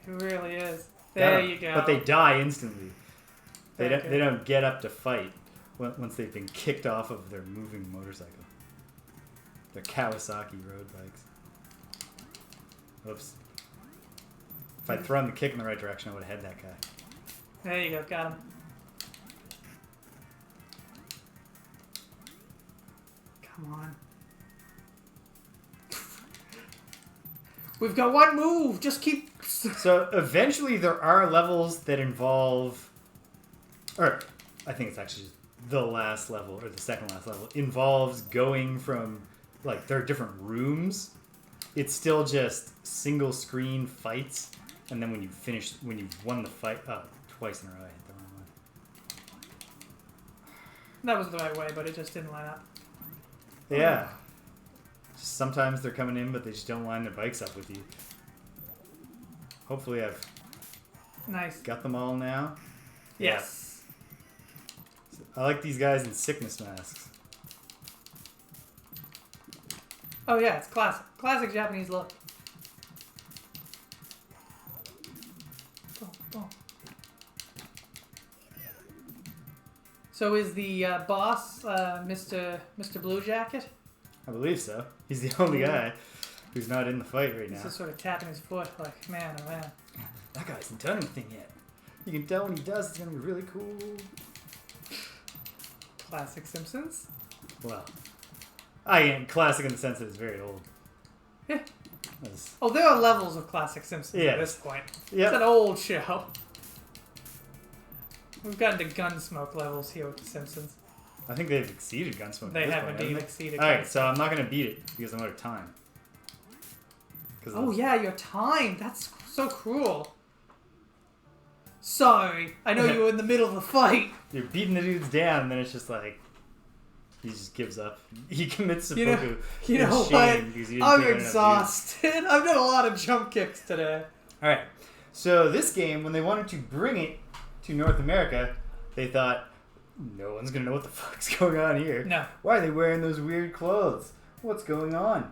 It really is. There you go. But they die instantly. They Okay. don't get up to fight once they've been kicked off of their moving motorcycle. Their Kawasaki road bikes. Oops. If I'd thrown the kick in the right direction, I would have had that guy. There you go, got him. Come on. We've got one move. Just keep... So eventually there are levels that involve... Or I think it's actually just the last level, or the second last level, involves going from... Like, there are different rooms. It's still just single screen fights. And then when you've won the fight... Oh, twice in a row I hit the wrong one. That was the right way, but it just didn't line up. Yeah. Just sometimes they're coming in, but they just don't line their bikes up with you. Hopefully I've Nice. got them all now. Yes. Yeah. I like these guys in sickness masks. Oh yeah, it's classic. Classic Japanese look. Boom, boom. So is the boss Mr. Blue Jacket? I believe so. He's the only guy who's not in the fight right He's now. just sort of tapping his foot like, man, oh man. That guy hasn't done anything yet. You can tell when he does, it's going to be really cool. Classic Simpsons? Well, I am classic in the sense that it's very old. Yeah. That's- Oh, there are levels of Classic Simpsons Yeah. at this point. Yep. It's an old show. We've gotten to Gunsmoke levels here with The Simpsons. I think they've exceeded Gunsmoke. They at this have point, indeed haven't exceeded they? Alright, Gunsmoke. so I'm not going to beat it because I'm out of time. Oh yeah, your time. That's so cruel. Sorry. I know you were in the middle of a fight. You're beating the dudes down, and then it's just like he just gives up. He commits You know- seppuku. You know in what? shame because he didn't I'm kill enough dudes. exhausted. I've done a lot of jump kicks today. All right. So this game, when they wanted to bring it to North America, they thought no one's gonna know what the fuck's going on here. No. Why are they wearing those weird clothes? What's going on?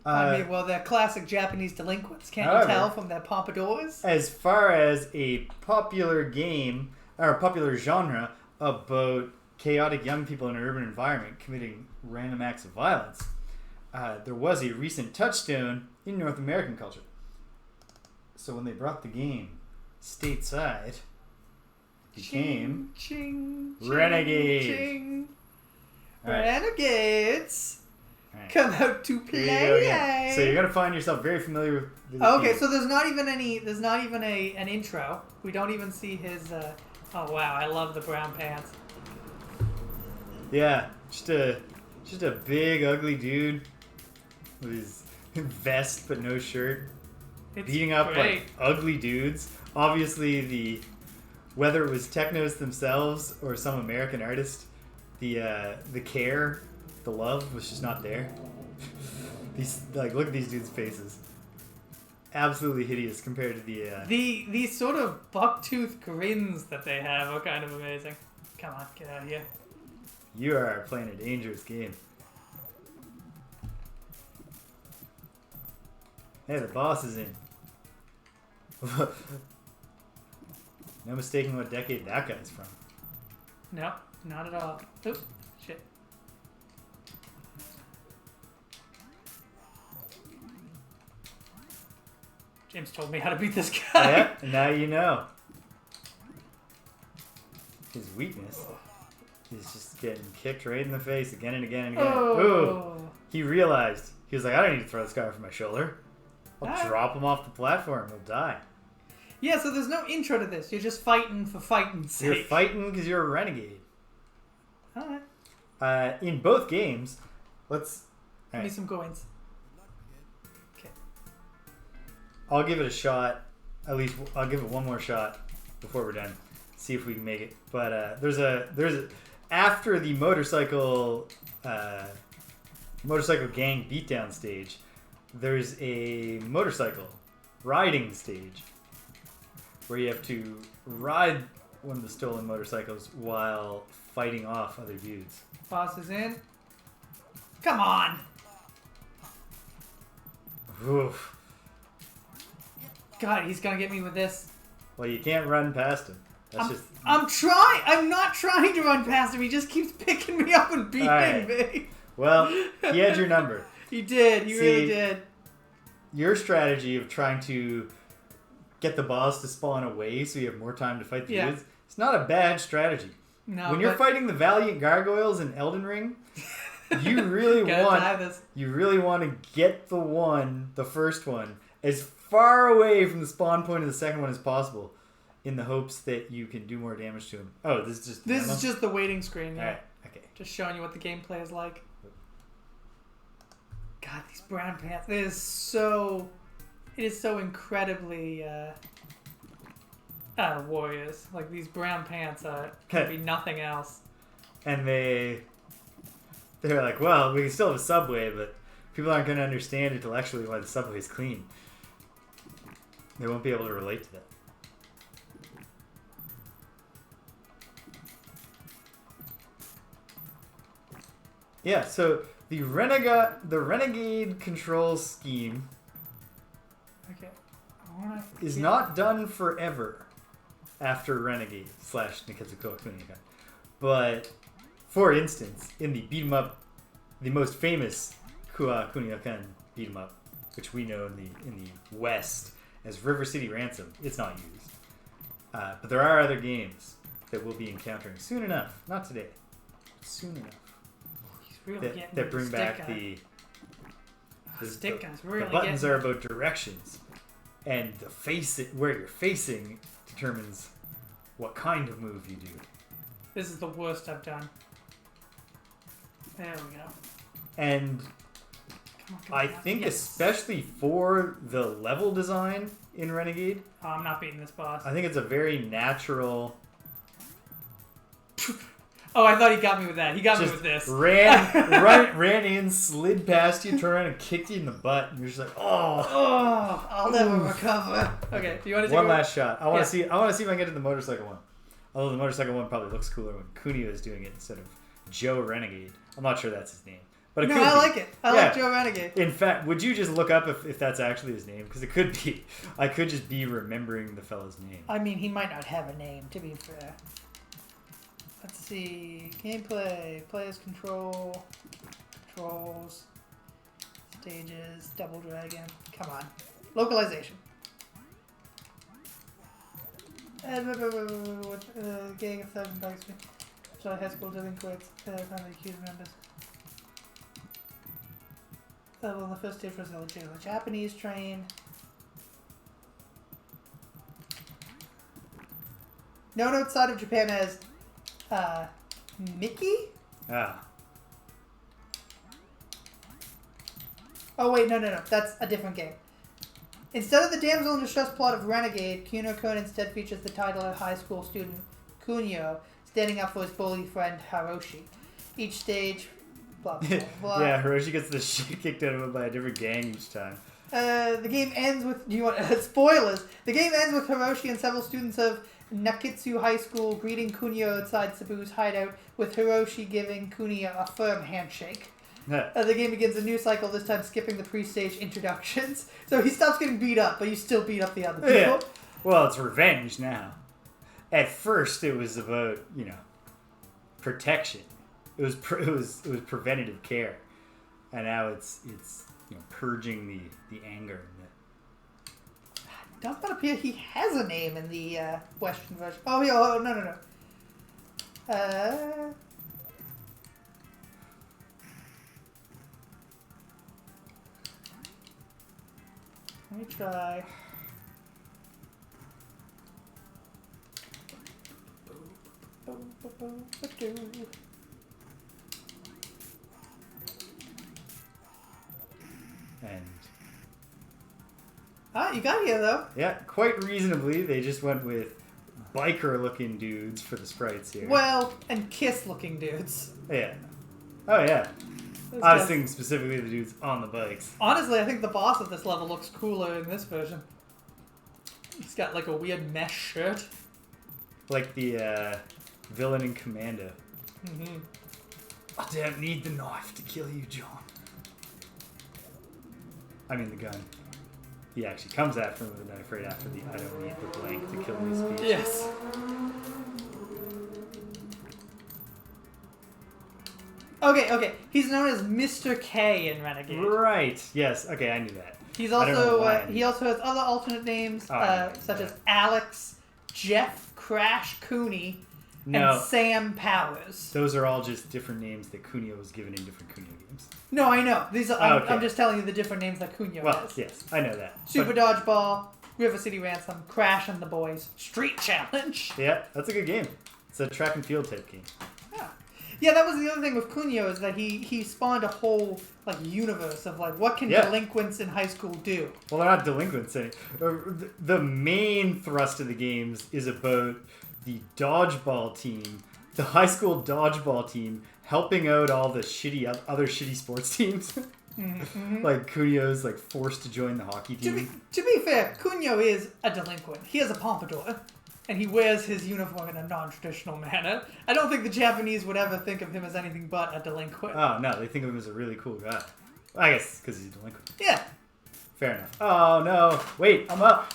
I mean, well, they're classic Japanese delinquents. Can't however, you tell from their pompadours? As far as a popular game or a popular genre about chaotic young people in an urban environment committing random acts of violence, there was a recent touchstone in North American culture. So when they brought the game stateside, it became Renegade. Ching. Right. Renegades Right. come out to There you go again. play. So you're gonna find yourself very familiar with this Okay, game. so there's not even an intro. We don't even see his. Oh wow, I love the brown pants. Yeah, just a big ugly dude with his vest but no shirt, It's beating up great. like ugly dudes. Obviously, whether it was technos themselves or some American artist, the care, the love was just not there. Look at these dudes' faces. Absolutely hideous compared to These sort of bucktooth grins that they have are kind of amazing. Come on, get out of here. You are playing a dangerous game. Hey, the boss is in. No mistaking what decade that guy's from. No, not at all. Oop, shit. James told me how to beat this guy. Yeah, and now you know. His weakness is just getting kicked right in the face again and again and again. Oh. Ooh! He realized. He was like, I don't need to throw this guy off my shoulder. I'll Ah. drop him off the platform. He'll die. Yeah, so there's no intro to this. You're just fighting for fighting's sake. You're fighting because you're a renegade. Alright. In both games, let's... Give me some coins. Okay. I'll give it a shot. At least I'll give it one more shot before we're done. See if we can make it. But there's a after the motorcycle gang beatdown stage, there's a motorcycle riding stage where you have to ride one of the stolen motorcycles while fighting off other dudes. Boss is in. Come on! Oof. God, he's gonna get me with this. Well, you can't run past him. That's I'm trying. I'm not trying to run past him. He just keeps picking me up and beating Alright. me. Well, he had your number. He did. He really did. Your strategy of trying to get the boss to spawn away so you have more time to fight the dudes, it's not a bad strategy. No, when you're fighting the Valiant Gargoyles in Elden Ring, you really want to get the first one, as far away from the spawn point of the second one as possible, in the hopes that you can do more damage to him. Oh, this is just the waiting screen. Yeah. Alright, okay. Just showing you what the gameplay is like. God, these brown pants. It is so incredibly warriors. Like, these brown pants can be nothing else. And they're like, well, we can still have a subway, but people aren't going to understand intellectually why the subway's clean. They won't be able to relate to that. Yeah, so the Renegade control scheme is not done forever after Renegade / Nekketsu Kouha Kunio Kun. But, for instance, in the beat 'em up, the most famous Kouha Kunio Kun beat 'em up, which we know in the West as River City Ransom, it's not used. But there are other games that we'll be encountering soon enough. Not today. Soon enough. Really that bring back the buttons are about directions, and where you're facing determines what kind of move you do. This is the worst I've done. There we go. And I think especially for the level design in Renegade, oh, I'm not beating this boss. I think it's a very natural. Oh, I thought he got me with that. He got me with this. Ran in, slid past you, turned around and kicked you in the butt, and you're just like, oh, I'll never recover. Okay, do you want to take one last shot? I want to see if I can get to the motorcycle one. Although the motorcycle one probably looks cooler when Kunio is doing it instead of Joe Renegade. I'm not sure that's his name, but no, I like it. I like Joe Renegade. In fact, would you just look up if that's actually his name? Because it could be. I could just be remembering the fellow's name. I mean, he might not have a name, to be fair. Let's see. Gameplay. Players control. Controls. Stages. Double Dragon. Come on. Localization. Gang of 1,000 bucks. Sorry, high school delinquents. Family accused members. Level on the first stage was the Japanese train. Known outside of Japan as Mickey? Ah. Oh wait, no. That's a different game. Instead of the damsel in distress plot of Renegade, Kunio Kun instead features the title of high school student Kunio standing up for his bully friend Hiroshi. Each stage, blah blah blah. Yeah, Hiroshi gets the shit kicked out of him by a different gang each time. The game ends with spoilers. The game ends with Hiroshi and several students of Nekketsu High School greeting Kunio outside Sabu's hideout, with Hiroshi giving Kunio a firm handshake. The game begins a new cycle, this time skipping the pre-stage introductions. So he stops getting beat up, but you still beat up the other people. Yeah. Well, it's revenge now. At first, it was about protection. It was preventative care, and now it's purging the anger. Does not appear he has a name in the Western version. Oh yeah, oh, no. Let me try. And you got here though. yeah, quite reasonably, they just went with biker-looking dudes for the sprites here. Well, and kiss-looking dudes. Yeah. Oh yeah. I was thinking specifically the dudes on the bikes. Honestly, I think the boss of this level looks cooler in this version. He's got like a weird mesh shirt. Like the villain in Commando. Mm-hmm. I don't need the knife to kill you, John. I mean the gun. He actually comes after him with a knife right after the I don't need the blank to kill me speech. Yes. Okay. He's known as Mr. K in Renegade. Right. Yes. Okay, I knew that. He's also he also has other alternate names such as Alex, Jeff, Crash Cooney, and Sam Powers. Those are all just different names that Kunio was given in different Kunio games. No, I know. These are. I'm just telling you the different names that Kunio has. Yes, I know that. Super Dodgeball, River City Ransom, Crash and the Boys, Street Challenge. Yeah, that's a good game. It's a track and field type game. Yeah, that was the other thing with Kunio is that he spawned a whole universe of what can delinquents in high school do. Well, they're not delinquents. The main thrust of the games is about the dodgeball team, the high school dodgeball team, helping out all the other shitty sports teams. Mm-hmm. Like Kunio's forced to join the hockey team. To be fair, Kunio is a delinquent. He has a pompadour. And he wears his uniform in a non-traditional manner. I don't think the Japanese would ever think of him as anything but a delinquent. Oh, no. They think of him as a really cool guy. I guess because he's a delinquent. Yeah. Fair enough. Oh, no. Wait, I'm up.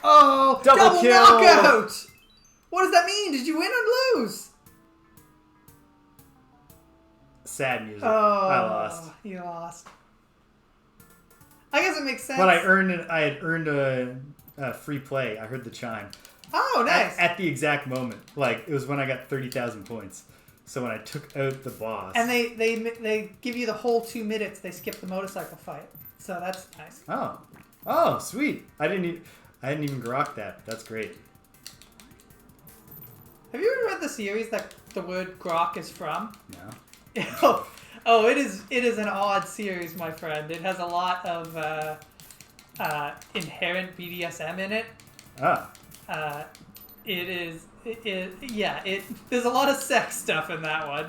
Oh, double kill. Knockout! What does that mean? Did you win or lose? Sad music. Oh, I lost. You lost. I guess it makes sense. But I had earned a free play. I heard the chime. Oh, nice. At the exact moment. It was when I got 30,000 points. So when I took out the boss. And they give you the whole 2 minutes. They skip the motorcycle fight. So that's nice. Oh, sweet. I hadn't even grokked that. That's great. Have you ever read the series that the word grok is from? No. Oh, it is an odd series, my friend. It has a lot of inherent BDSM in it. There's a lot of sex stuff in that one.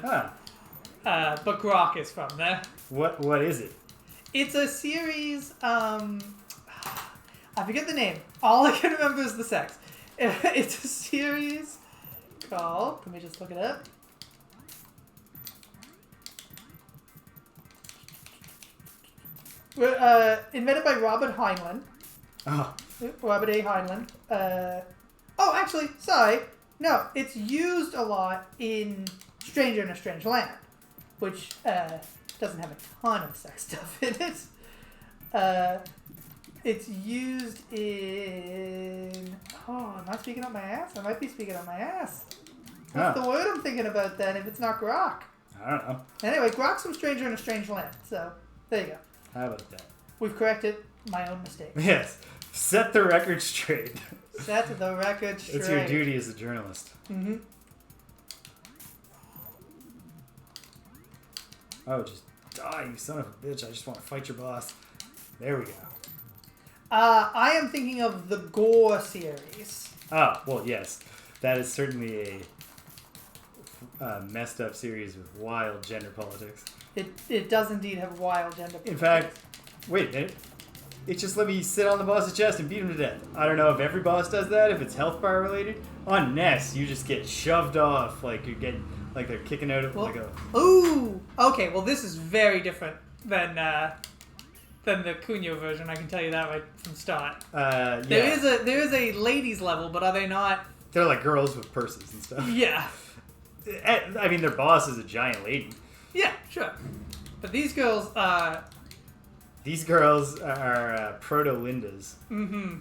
But grok is from there. What is it? It's a series, I forget the name. All I can remember is the sex. It's a series called, let me just look it up. Invented by Robert Heinlein. Oh. Robert A. Heinlein. Actually, sorry. No, it's used a lot in Stranger in a Strange Land, which doesn't have a ton of sex stuff in it. It's used in... Oh, am I speaking on my ass? I might be speaking on my ass. What's the word I'm thinking about then if it's not grok? I don't know. Anyway, grok's from Stranger in a Strange Land, so there you go. How about that? We've corrected my own mistake. Yes. Set the record straight. Set the record straight. It's your duty as a journalist. Mm-hmm. Oh, just die, you son of a bitch. I just want to fight your boss. There we go. I am thinking of the Gore series. Oh, well, yes. That is certainly a messed up series with wild gender politics. It does indeed have wild gender politics. In fact, wait a minute. It just let me sit on the boss's chest and beat him to death. I don't know if every boss does that, if it's health bar related. On Ness, you just get shoved off like you're getting, like they're kicking out of like a... Ooh! Okay, well this is very different than the Kunio version, I can tell you that right from the start. Yeah. There is a ladies level, but are they not? They're like girls with purses and stuff. Yeah. I mean, their boss is a giant lady. Yeah, sure. But these girls are... These girls are proto-Lindas. Mm-hmm.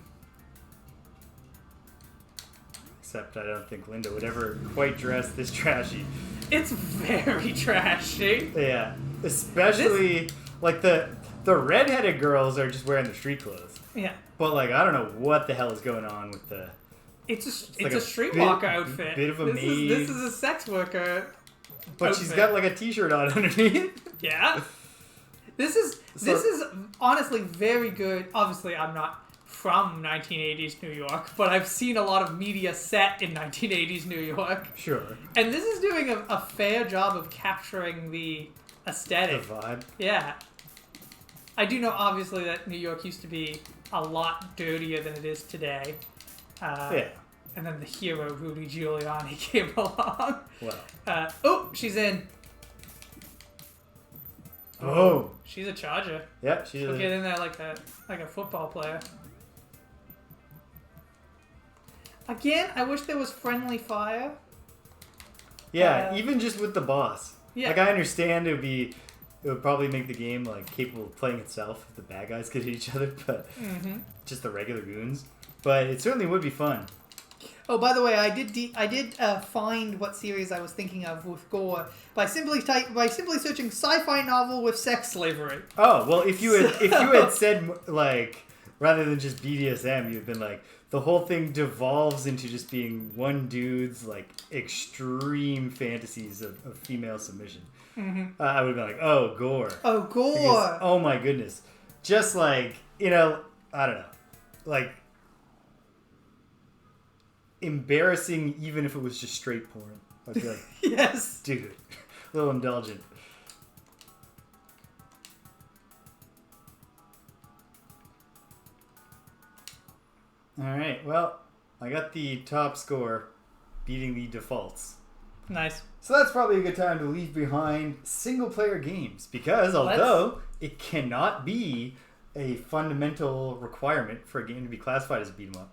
Except I don't think Linda would ever quite dress this trashy. It's very trashy. Yeah. Especially, like, the redheaded girls are just wearing the street clothes. Yeah. But, like, I don't know what the hell is going on with the... It's like a streetwalker outfit. Bit of a maid. This is a sex worker But outfit. she's got, like, a t-shirt on underneath. Yeah. This is honestly very good. Obviously, I'm not from 1980s New York, but I've seen a lot of media set in 1980s New York. Sure. And this is doing a fair job of capturing the aesthetic. The vibe. Yeah. I do know, obviously, that New York used to be a lot dirtier than it is today. Yeah. And then the hero, Rudy Giuliani, came along. Well. Oh, she's in. Oh. She's a charger. Yep, she's She'll get in there like a football player. Again, I wish there was friendly fire. Yeah, even just with the boss. Yeah. Like, I understand it would probably make the game, like, capable of playing itself if the bad guys could hit each other, but just the regular goons. But it certainly would be fun. Oh, by the way, I did find what series I was thinking of with Gore by simply searching sci-fi novel with sex slavery. Oh, well, if you had said, like, rather than just BDSM, you'd been like, the whole thing devolves into just being one dude's, like, extreme fantasies of female submission. I would have been like, oh, Gore. Oh, Gore. Because, oh my goodness. Just like, I don't know. Like, embarrassing even if it was just straight porn. I'd be like, yes. Dude, a little indulgent. Alright, well, I got the top score, beating the defaults. Nice. So that's probably a good time to leave behind single-player games, because although it cannot be a fundamental requirement for a game to be classified as a beat-em-up,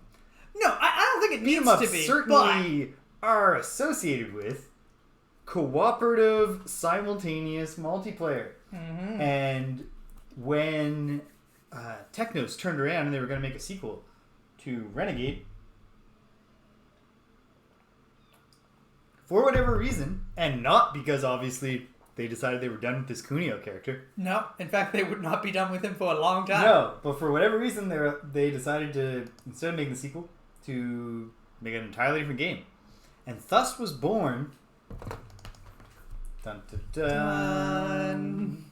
no, I don't think it needs to be. Certainly are associated with cooperative, simultaneous multiplayer. And when Technos turned around and they were going to make a sequel to Renegade, for whatever reason, and not because obviously they decided they were done with this Kunio character. No, in fact, they would not be done with him for a long time. No, but for whatever reason, they decided to, instead of making the sequel, to make an entirely different game. And thus was born... Dun, dun, dun.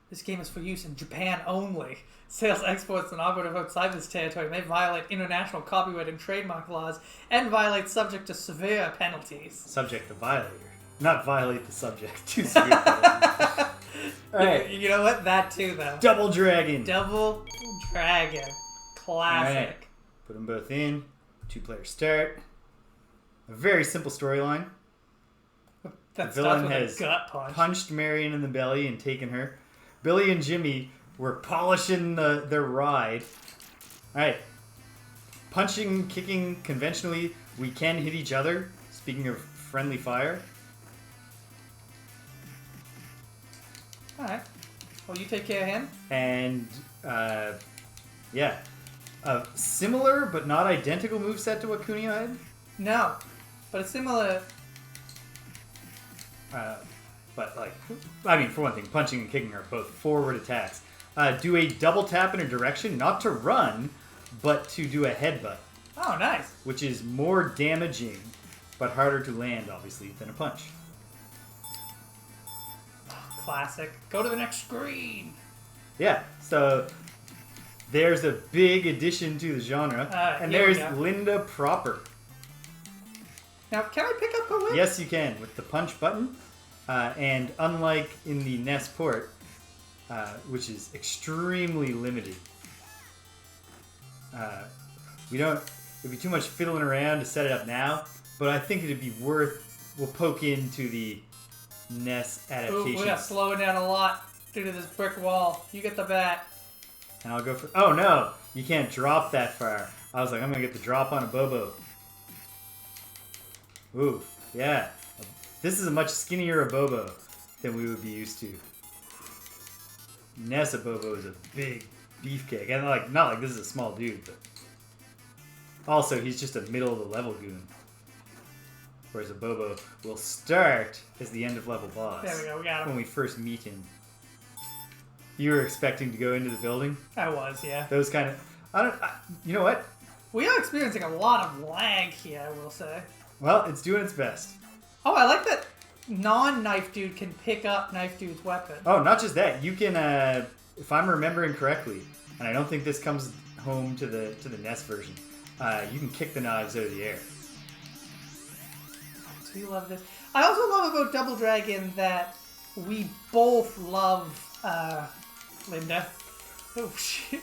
This game is for use in Japan only. Sales, exports, and operative outside this territory may violate international copyright and trademark laws and violate subject to severe penalties. Subject to violator. Not violate the subject to severe penalties. Alright. You know what? That too, though. Double Dragon. Double Dragon. Classic. All right. Put them both in. 2-player start. A very simple storyline. That the villain starts with has a gut punch. punched Marion in the belly and taken her. Billy and Jimmy were polishing their ride. Alright. punching, kicking, conventionally, we can hit each other. Speaking of friendly fire. Alright. Well, you take care of him. And, yeah. A similar but not identical moveset to what Kunio had. No. But it's similar. But, like, I mean, for one thing, punching and kicking are both forward attacks. Do a double tap in a direction, not to run, but to do a headbutt. Oh, nice. Which is more damaging, but harder to land, obviously, than a punch. Classic. Go to the next screen. Yeah, so there's a big addition to the genre. And there's Linda proper. Now, can I pick up her whip? Yes, you can, with the punch button. And unlike in the NES port, which is extremely limited, it'd be too much fiddling around to set it up now, but I think it'd be worth, we'll poke into the NES adaptation. Ooh, we got slowing down a lot due to this brick wall. You get the bat. And I'll go for, oh no, you can't drop that far. I was like, I'm gonna get the drop on a Bobo. Ooh, yeah. This is a much skinnier Abobo than we would be used to. NES Abobo is a big beefcake. And like, not like this is a small dude, but also he's just a middle of the level goon. Whereas Abobo will start as the end of level boss. There we go, we got him. When we first meet him. You were expecting to go into the building? I was, yeah. Those kind of, you know what? We are experiencing a lot of lag here, I will say. Well, it's doing its best. Oh, I like that non-knife dude can pick up knife dude's weapon. Oh, not just that. You can, if I'm remembering correctly, and I don't think this comes home to the NES version, you can kick the knives out of the air. I do love this. I also love about Double Dragon that we both love Linda. Oh shit.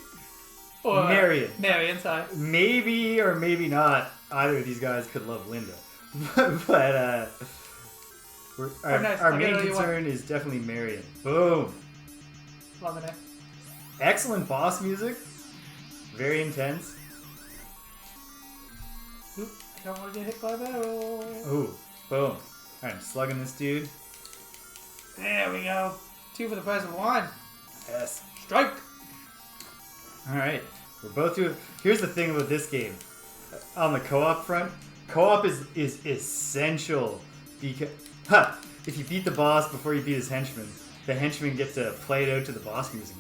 Or Marion. Marion, sorry. Maybe or maybe not either of these guys could love Linda. But our main concern is definitely Marion. Boom. Loving it. Excellent boss music. Very intense. Oop, I don't want to get hit by a barrel. Ooh, boom. Alright, I'm slugging this dude. There we go. 2 for the price of 1. Yes. Strike! Alright. We're both doing... Here's the thing about this game. On the co-op front, co-op is essential because... If you beat the boss before you beat his henchman, the henchman gets to play it out to the boss music.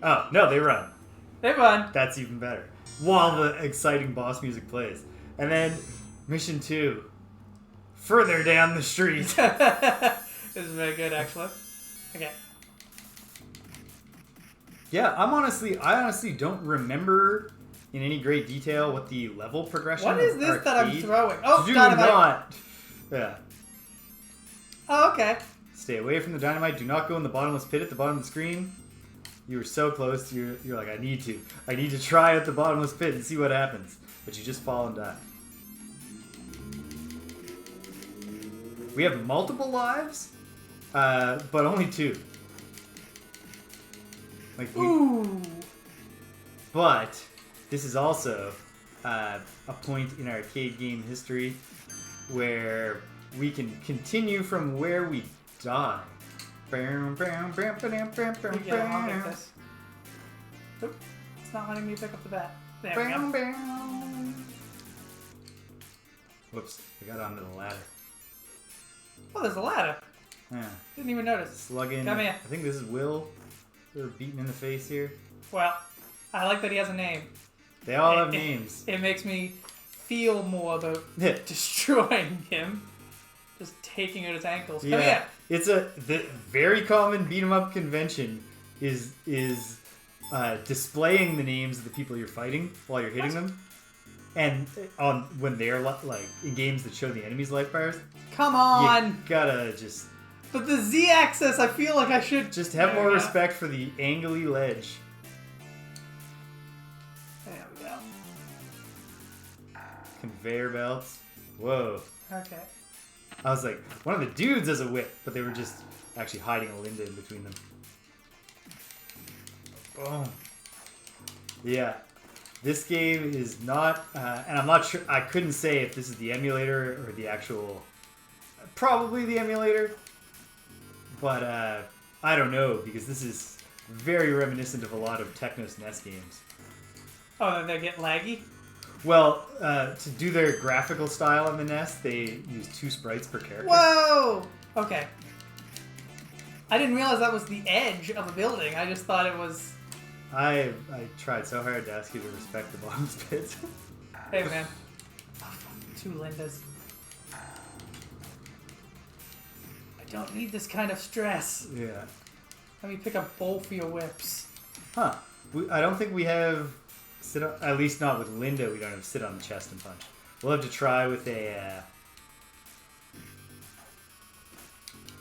Oh, no, they run. They run. That's even better. While the exciting boss music plays. And then, mission 2. Further down the street. This is very good, actually. Okay. Yeah, I honestly don't remember in any great detail what the level progression What is this that I'm throwing? Oh, do dynamite. not. Yeah. Oh, okay. Stay away from the dynamite. Do not go in the bottomless pit at the bottom of the screen. You were so close. You're like, I need to try at the bottomless pit and see what happens. But you just fall and die. We have multiple lives, but only 2. Like Ooh. But this is also a point in arcade game history where we can continue from where we die. Yeah, I'll get this. Oop, it's not letting me pick up the bat. There we go. Whoops, I got onto the ladder. Oh, there's a ladder. Yeah. Didn't even notice. Slugging. Come here. I think this is Will. They're beaten in the face here. Well, I like that he has a name. They all have names. It makes me feel more about destroying him. Just taking out his ankles. Come here. It's the very common beat 'em up convention is displaying the names of the people you're fighting while you're hitting them, and when they're like in games that show the enemy's life bars. Come on. You gotta just. But the Z-axis, I feel like I should just have more respect for the angly ledge. There we go. Conveyor belts. Whoa. Okay. I was like, one of the dudes has a whip, but they were just actually hiding a Linda in between them. Boom. Yeah. This game is not, and I'm not sure, I couldn't say if this is the emulator or the actual, probably the emulator, but I don't know, because this is very reminiscent of a lot of Technos NES games. Oh, then they get laggy? Well, to do their graphical style in the NES, they use 2 sprites per character. Whoa! Okay. I didn't realize that was the edge of a building. I just thought it was... I tried so hard to ask you to respect the bottom spits. Hey, man. 2 Lindas. I don't need this kind of stress. Yeah. Let me pick up both of your whips. Huh. I don't think we have... at least not with Linda, we don't have sit on the chest and punch. We'll have to try with a...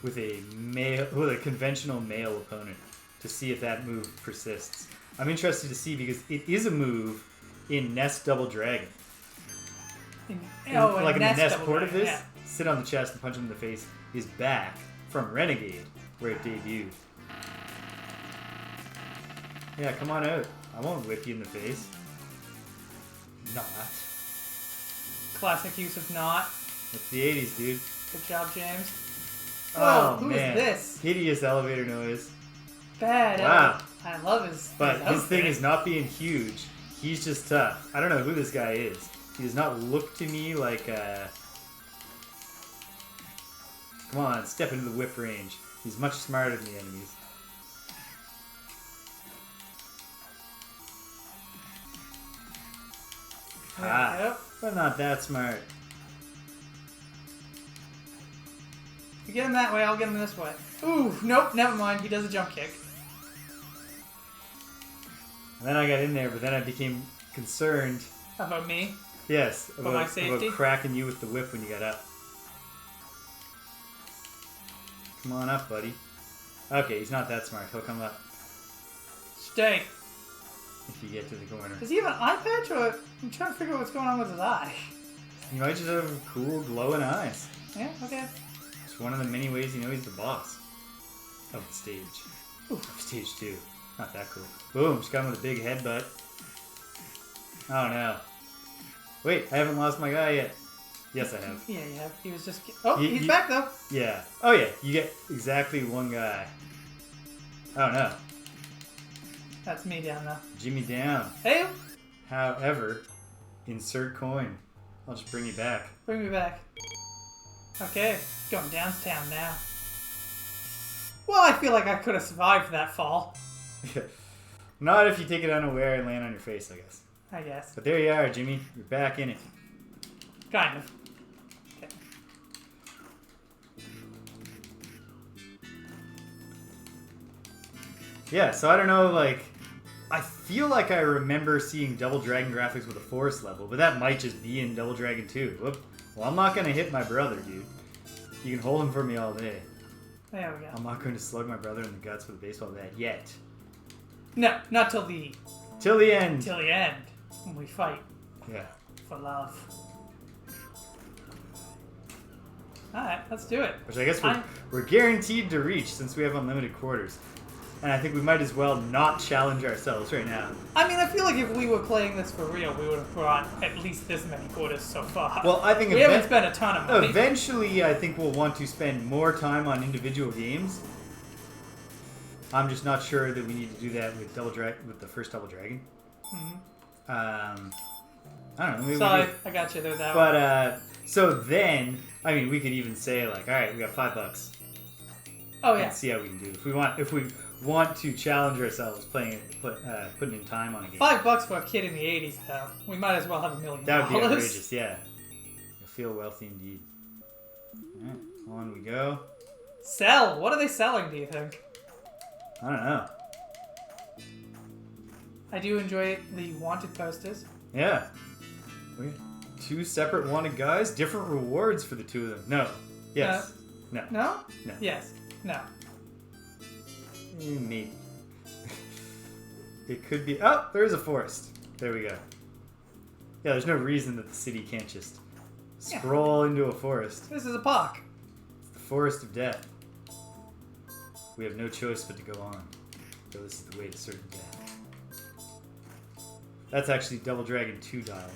with a conventional male opponent to see if that move persists. I'm interested to see because it is a move in NES Double Dragon. Like in the NES port of this, sit on the chest and punch him in the face is back from Renegade, where it debuted. Yeah, come on out. I won't whip you in the face. Not. Classic use of not. It's the 80s, dude. Good job, James. Oh, who man. is this? Hideous elevator noise. Bad. Wow. I love his. But his outfit. thing is not being huge. He's just tough. I don't know who this guy is. He does not look to me like Come on, step into the whip range. He's much smarter than the enemies. Yep. But not that smart. If you get him that way, I'll get him this way. Ooh, nope, never mind. He does a jump kick. And then I got in there, but then I became concerned. About me? Yes, my safety? about cracking you with the whip when you got up. Come on up, buddy. Okay, he's not that smart. He'll come up Stay. if you get to the corner. Does he have an eye patch, or I'm trying to figure out what's going on with his eye? You might just have cool, glowing eyes. Yeah, okay. It's one of the many ways you know he's the boss of the stage. Ooh. Of stage 2. Not that cool. Boom, just got him with a big headbutt. Oh no. Wait, I haven't lost my guy yet. Yes, I have. Yeah, you have. He was just... Oh, he's back, though. Yeah. Oh yeah, you get exactly one guy. Oh no. That's me down, though. Jimmy down. Hey! However, insert coin. I'll just bring you back. Bring me back. Okay, going downtown now. Well, I feel like I could have survived that fall. Not if you take it unaware and land on your face, I guess. I guess. But there you are, Jimmy. You're back in it. Kind of. Okay. Yeah, so I don't know, like... I feel like I remember seeing Double Dragon graphics with a forest level, but that might just be in Double Dragon 2. Whoop. Well, I'm not going to hit my brother, dude. You can hold him for me all day. There we go. I'm not going to slug my brother in the guts with a baseball bat yet. No, not till the... Till the end. Till the end. When we fight. Yeah. For love. Alright, let's do it. Which I guess we're guaranteed to reach since we have unlimited quarters. And I think we might as well not challenge ourselves right now. I mean, I feel like if we were playing this for real, we would have brought at least this many quarters so far. Well, I think we haven't spent a ton of money. Eventually, I think we'll want to spend more time on individual games. I'm just not sure that we need to do that with with the first Double Dragon. Mm-hmm. I don't know. Maybe Sorry, I got you there. But so then, I mean, we could even say like, all right, we got $5. Oh yeah. And see how we can do. If we want to challenge ourselves putting in time on a game. $5 for a kid in the '80s, though. We might as well have $1 million. That would be outrageous. Yeah, you'll feel wealthy indeed. All right, on we go. Sell. What are they selling? Do you think? I don't know. I do enjoy the wanted posters. Yeah. We got 2 separate wanted guys, different rewards for the 2 of them. No. Yes. No. No? No. Yes. No. Maybe. It could be... Oh, there is a forest. There we go. Yeah, there's no reason that the city can't just scroll into a forest. This is a park. It's the forest of death. We have no choice but to go on. So this is the way to certain death. That's actually Double Dragon 2 dialogue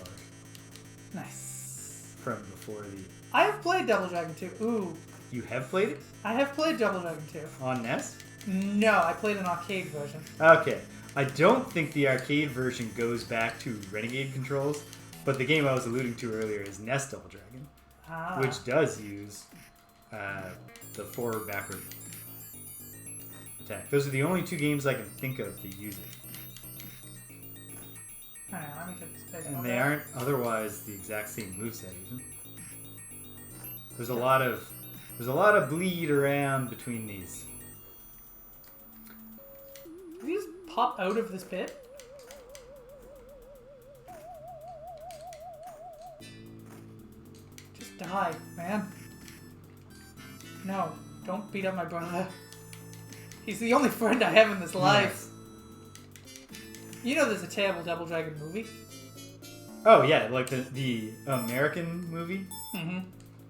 Nice. from before the... I have played Double Dragon 2. Ooh. You have played it? I have played Double Dragon 2. On NES? No, I played an arcade version. Okay. I don't think the arcade version goes back to Renegade controls, but the game I was alluding to earlier is NES Double Dragon, which does use the forward-backward attack. Those are the only 2 games I can think of that use it. Hang on, let me get this page. And they aren't otherwise the exact same moveset even. There's a lot of bleed around between these. Did you just pop out of this pit? Just die, man. No, don't beat up my brother. He's the only friend I have in this life. You know there's a terrible Double Dragon movie? Oh yeah, like the American movie? Mm-hmm.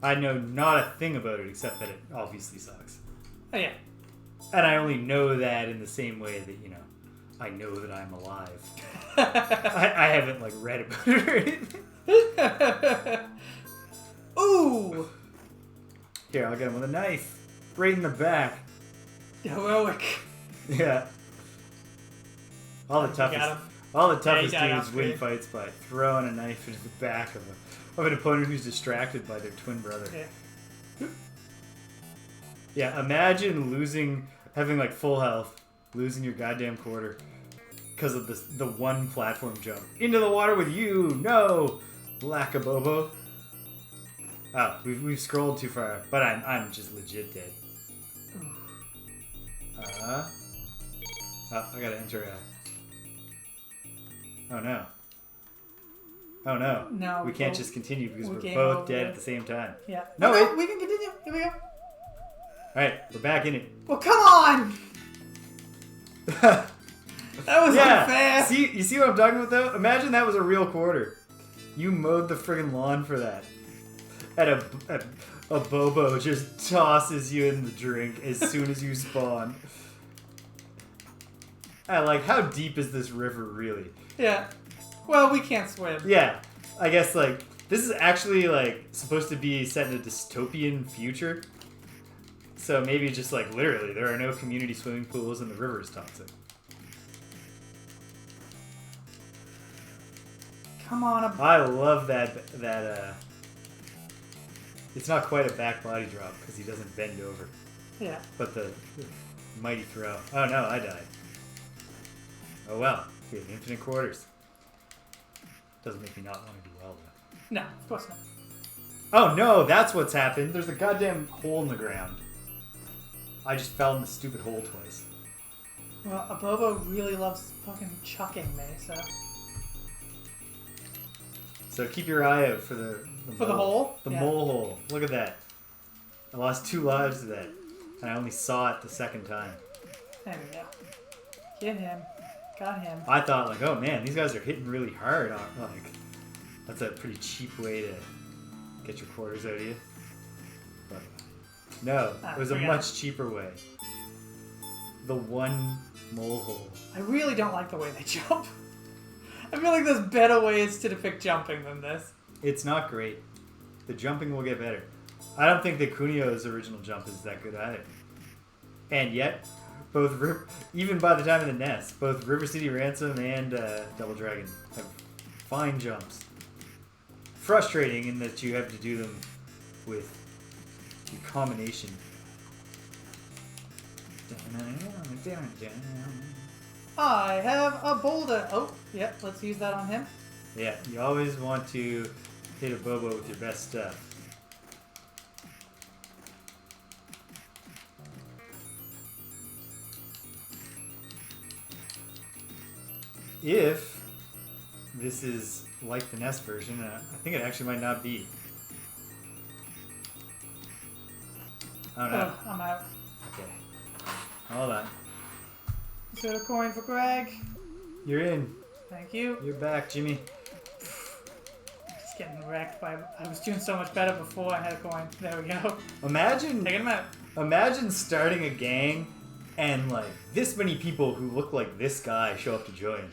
I know not a thing about it except that it obviously sucks. Oh yeah. And I only know that in the same way that, I know that I'm alive. I haven't, read about it or anything. Ooh! Here, I'll get him with a knife. Right in the back. Heroic. Yeah. All the toughest dudes win fights by throwing a knife into the back of an opponent who's distracted by their twin brother. Yeah. Yeah, imagine having full health, losing your goddamn quarter because of the one platform jump. Into the water with you! No! Lackabobo. Oh, we've scrolled too far, but I'm just legit dead. Oh, I gotta enter a... Oh no. Oh no. No. We can't just continue because we're game both over. dead at the same time. Yeah. No, no, we can continue. Here we go. Alright, we're back in it. Well, come on! That was unfair. You see what I'm talking about though? Imagine that was a real quarter. You mowed the friggin' lawn for that. And a Bobo just tosses you in the drink as soon as you spawn. How deep is this river really? Yeah. Well, we can't swim. Yeah. I guess, this is actually, supposed to be set in a dystopian future. So maybe just, literally, there are no community swimming pools and the river is toxic. Come on. I love that, it's not quite a back body drop because he doesn't bend over. Yeah. But the mighty throw. Oh no, I died. Oh well, we have infinite quarters. Doesn't make me not want to do well though. No, of course not. Oh no, that's what's happened. There's a goddamn hole in the ground. I just fell in the stupid hole twice. Well, a Bobo really loves fucking chucking me, so... So keep your eye out for the hole? The mole hole. Look at that. I lost 2 lives to that. And I only saw it the second time. There we go. Get him. Got him. I thought, oh man, these guys are hitting really hard. That's a pretty cheap way to get your quarters out of you. But no, it was a much cheaper way. The one mole hole. I really don't like the way they jump. I feel like there's better ways to depict jumping than this. It's not great. The jumping will get better. I don't think that Kunio's original jump is that good either. And yet, even by the time of the NES, both River City Ransom and Double Dragon have fine jumps. Frustrating in that you have to do them with the combination. I have a boulder. Oh, yeah, let's use that on him. Yeah, you always want to hit a Bobo with your best stuff. If this is like the NES version, I think it actually might not be. Oh no. Oh, I'm out. Okay. Hold on. Is there a coin for Greg? You're in. Thank you. You're back, Jimmy. Just getting wrecked by... I was doing so much better before I had a coin. There we go. Imagine... Taking him out. Imagine starting a gang and, this many people who look like this guy show up to join.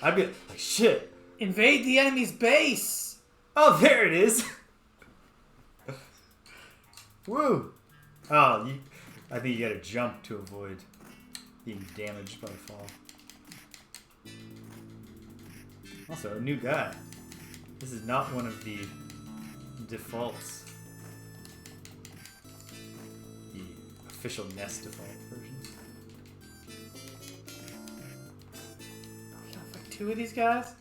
I'd be like, shit. Invade the enemy's base. Oh, there it is. Woo. Oh, I think you gotta jump to avoid being damaged by fall. Also, a new guy. This is not one of the defaults. The official NES default versions. You got like 2 of these guys?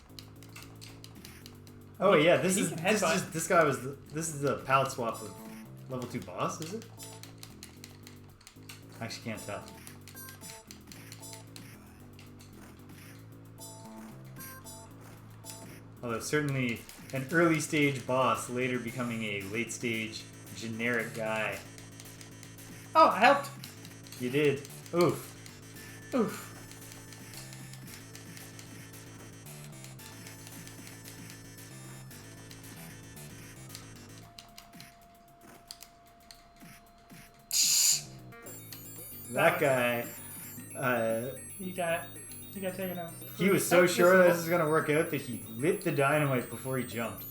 Oh yeah, this He is can this, headbutt. just, this guy was this is the palette swap of level 2 boss, is it? I actually can't tell. Although certainly an early stage boss, later becoming a late stage generic guy. Oh, I helped. You did. Oof. Oof. That guy, You got taken out. he was so sure that this was going to work out that he lit the dynamite before he jumped.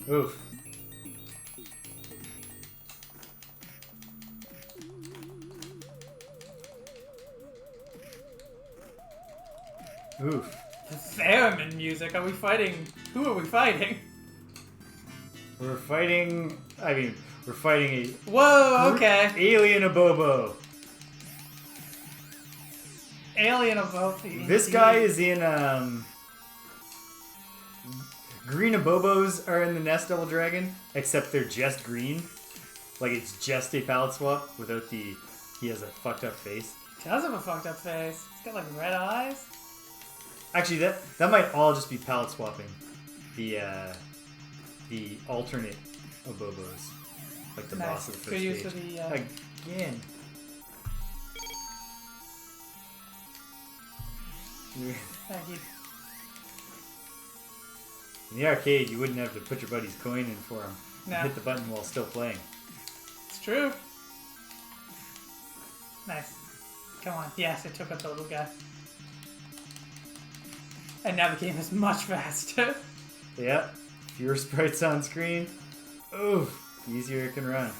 Oof. Oof. Theremin music. Are we fighting? Who are we fighting? We're fighting, we're fighting a Whoa, okay. alien abobo. Alien of both. This guy is in, green abobos are in the NES Double Dragon, except they're just green. Like, it's just a palette swap without the, he has a fucked up face. He does have a fucked up face. He's got like red eyes. Actually, that might all just be palette swapping. The alternate abobos. Like the boss of the Good use first of stage. the, Again. Thank you. In the arcade, you wouldn't have to put your buddy's coin in for him. No. Hit the button while still playing. It's true. Nice. Come on. Yes, it took out the little guy. And now the game is much faster. Yep. Fewer sprites on screen. Oof. The easier it can run.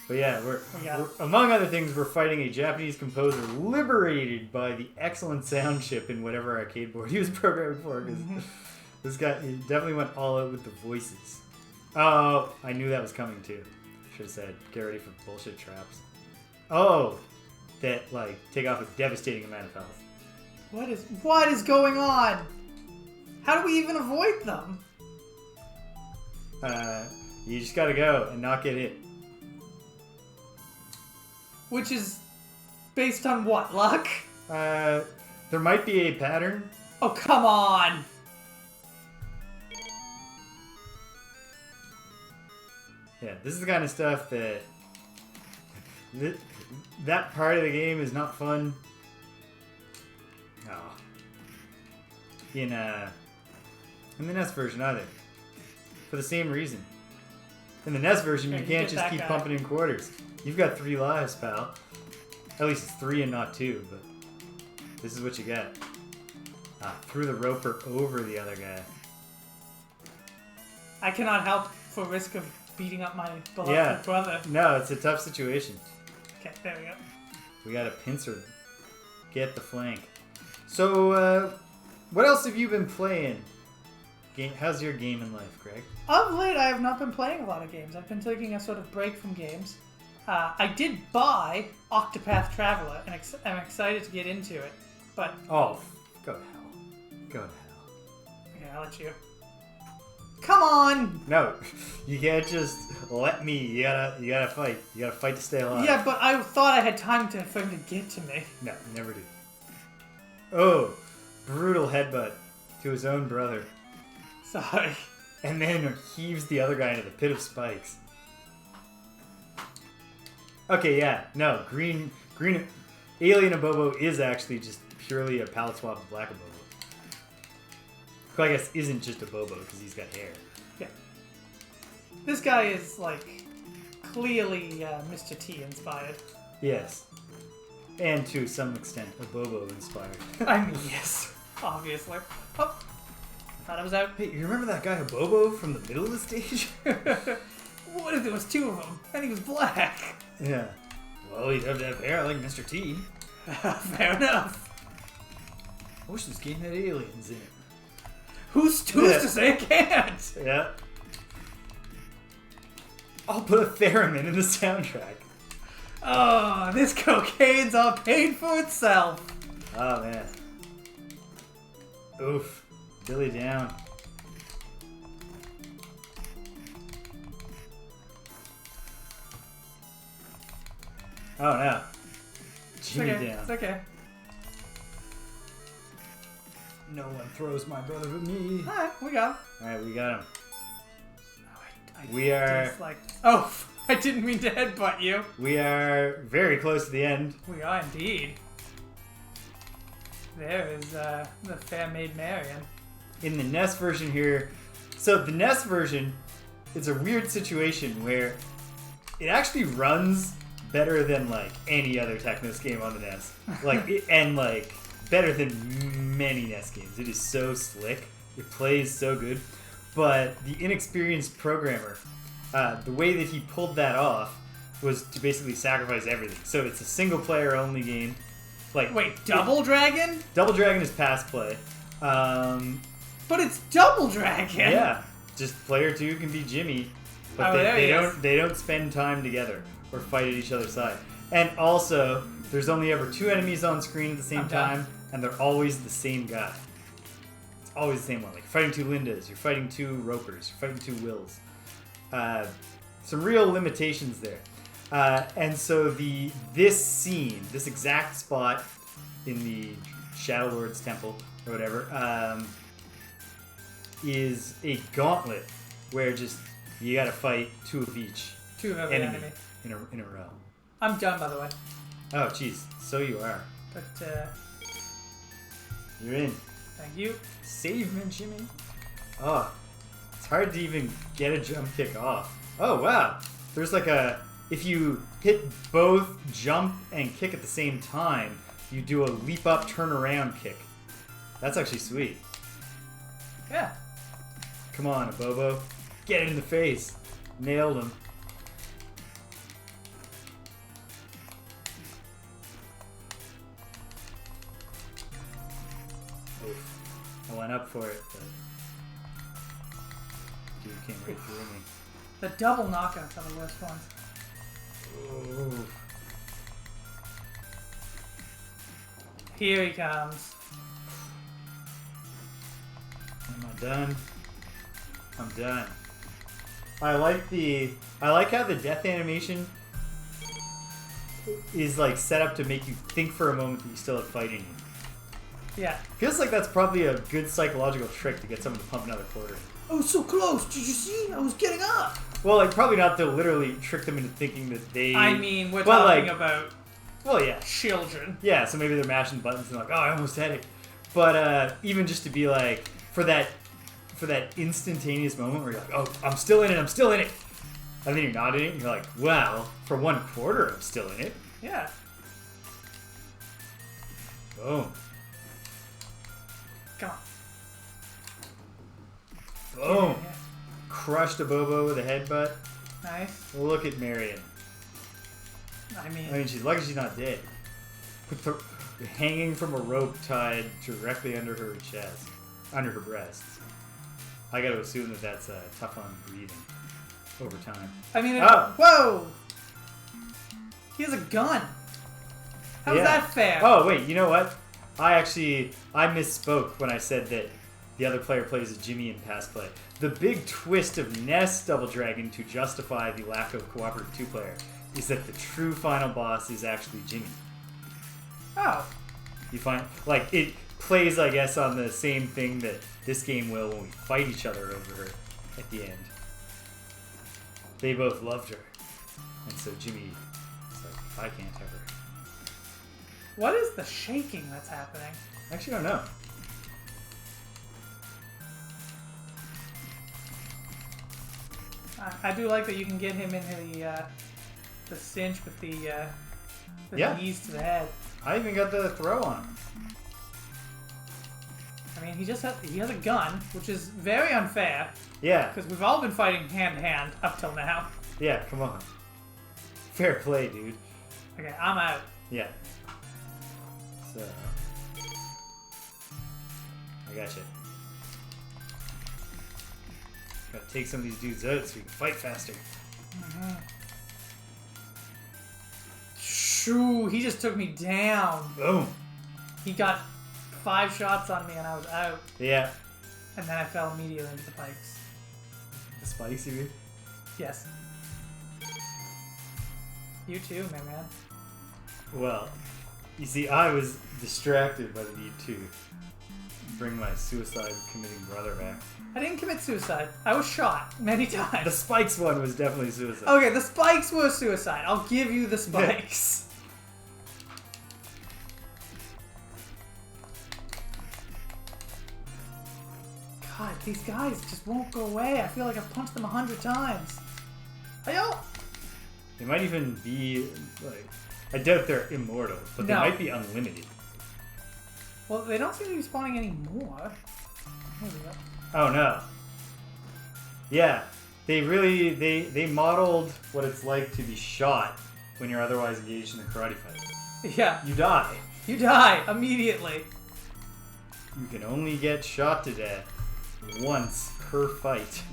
But yeah, we're among other things, we're fighting a Japanese composer liberated by the excellent sound chip in whatever arcade board he was programmed for. Because this guy, he definitely went all out with the voices. Oh, I knew that was coming too. Should have said, get ready for bullshit traps. Oh, that like take off a devastating amount of health. What is going on? How do we even avoid them? You just gotta go and not get hit. Which is based on what? Luck? There might be a pattern. Oh, come on! Yeah, this is the kind of stuff that that part of the game is not fun. Oh. In the NES version either. For the same reason. In the NES version, Yeah, you you can't get just that keep guy. pumping in quarters. You've got 3 lives, pal. At least it's 3 and not 2, but this is what you get. Threw the roper over the other guy. I cannot help for risk of beating up my beloved brother. No, it's a tough situation. Okay, there we go. We got a pincer. Get the flank. So, what else have you been playing? How's your gaming life, Greg? Of late, I have not been playing a lot of games. I've been taking a sort of break from games. I did buy Octopath Traveler, and I'm excited to get into it. But Oh, go to hell. Go to hell. okay, I'll let you. Come on! No, you can't just let me. You gotta fight. You gotta fight to stay alive. Yeah, but I thought I had time for him to get to me. No, you never do. Oh, brutal headbutt to his own brother. Sorry. And then heaves the other guy into the pit of spikes. Okay, yeah, no, green alien abobo is actually just purely a palette swap of black abobo. Who I guess isn't just a bobo because he's got hair. Yeah. This guy is like clearly Mr. T inspired. Yes. And to some extent, a Bobo inspired. I mean, yes, obviously. Oh, thought I was out. Hey, you remember that guy Bobo from the middle of the stage? What if there was two of them and he was black? Yeah. Well, he'd have to have hair like Mr. T. Fair enough. I wish this game had aliens in it. Who's to say it can't? Yeah. I'll put a theremin in the soundtrack. Oh, this cocaine's all paid for itself. Oh, man. Oof. Billy down. Oh, no. Jimmy down. It's okay. No one throws my brother but me. Alright, we got him. Alright, we got him. Oh, I We are- dislike this. Oh, I didn't mean to headbutt you. We are very close to the end. We are indeed. There is the fair maid Marion. In the NES version here, so the NES version, it's a weird situation where it actually runs better than like any other Technos game on the NES. And better than many NES games. It is so slick. It plays so good. But the inexperienced programmer, the way that he pulled that off was to basically sacrifice everything. So it's a single player only game. Wait, Double Dragon? Double Dragon is pass play. But it's Double Dragon. Yeah, just player 2 can be Jimmy, but Oh, there they don't spend time together or fight at each other's side. And also, there's only ever 2 enemies on screen at the same time, and they're always the same guy. It's always the same one. Like you're fighting 2 Lindas, you're fighting 2 Ropers, you're fighting 2 Wills. Some real limitations there. And so this scene, this exact spot in the Shadow Lord's temple or whatever, is a gauntlet where just you gotta fight 2 of each 2 of every enemy. in a row. I'm done, by the way. Oh, jeez. So you are. But, You're in. thank you. Save me, Jimmy. Oh, it's hard to even get a jump kick off. Oh, wow. There's like if you hit both jump and kick at the same time, you do a leap up, turn around kick. That's actually sweet. Yeah. Come on, Abobo. Get it in the face. Nailed him. Oof. I went up for it, but dude came right through me. The double knockouts are the worst ones. Oof. Here he comes. Am I done? I'm done. I like how the death animation is like set up to make you think for a moment that you still have fighting. Yeah. Feels like that's probably a good psychological trick to get someone to pump another quarter. I was so close. Did you see? I was getting up. Well, like probably not to literally trick them into thinking that they. I mean, we're But, talking like- about Well, yeah, children. yeah. So maybe they're mashing buttons and like, oh, I almost had it. But even just to be like for that instantaneous moment where you're like, oh, I'm still in it, I'm still in it, and then you're not in it, and you're like, wow, for 1/4, I'm still in it. Yeah. Boom. Come on. Boom. Yeah. Crushed a Bobo with a headbutt. Nice. Look at Marion. I mean, I mean, she's lucky she's not dead. Hanging from a rope tied directly under her chest, under her breasts. I got to assume that that's tough on breathing over time. I mean, Oh. whoa! He has a gun. How's Yeah. that fair? Oh wait, you know what? I misspoke when I said that the other player plays as Jimmy in pass play. The big twist of NES Double Dragon to justify the lack of cooperative 2-player is that the true final boss is actually Jimmy. Oh. You find like it plays, I guess, on the same thing that this game will when we fight each other over her at the end. They both loved her, and so Jimmy is like, if I can't have her. What is the shaking that's happening? I actually don't know. I do like that you can get him in the cinch with the knees to the head. I even got the throw on him. I mean, he has a gun, which is very unfair. Yeah. Because we've all been fighting hand to hand up till now. Yeah, come on. Fair play, dude. Okay, I'm out. Yeah. So... I gotcha. Gotta take some of these dudes out so we can fight faster. Shoo, he just took me down. Boom. He got 5 shots on me and I was out. Yeah. And then I fell immediately into the pikes. The spikes, you mean? Yes. You too, my man. Well, you see, I was distracted by the need to bring my suicide-committing brother back. I didn't commit suicide. I was shot many times. The spikes one was definitely suicide. Okay, the spikes were suicide. I'll give you the spikes. God, these guys just won't go away. I feel like I've punched them 100 times. Hey-yo! They might even be, like... I doubt they're immortal, but they might be unlimited. Well, they don't seem to be spawning anymore. There we go. Oh, no. Yeah. They really... They modeled what it's like to be shot when you're otherwise engaged in a karate fight. Yeah. You die. You die immediately. You can only get shot to death once per fight.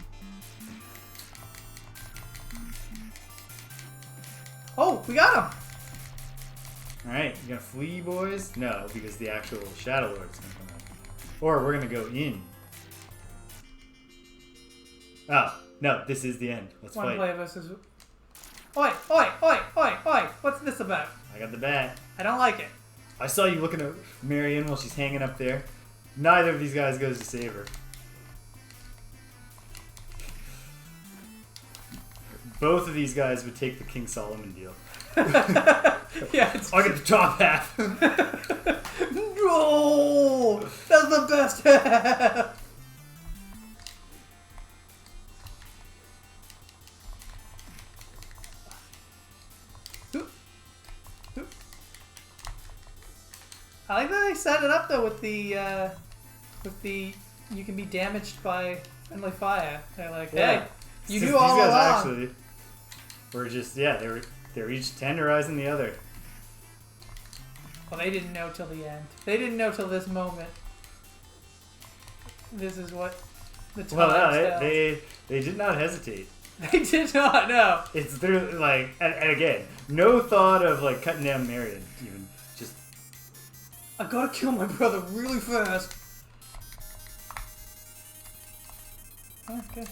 Oh, we got him! Alright, you gonna flee, boys? No, because the actual Shadow Lord's gonna come out. Or we're gonna go in. Oh, no, this is the end. Let's One fight. player versus... Oi, oi, oi, oi, oi! What's this about? I got the bat. I don't like it. I saw you looking at Marion while she's hanging up there. Neither of these guys goes to save her. Both of these guys would take the King Solomon deal. Yeah, I'll get the top half. No! That's the best half! I like that they set it up though with the you can be damaged by friendly fire. They're like, hey, you knew all along. These guys actually were just they're each tenderizing the other. Well, they didn't know till the end. They didn't know till this moment. This is what the time tells. They did not hesitate. They did not know. It's through like and again, no thought of like cutting down Marion even. Just I gotta kill my brother really fast. Okay.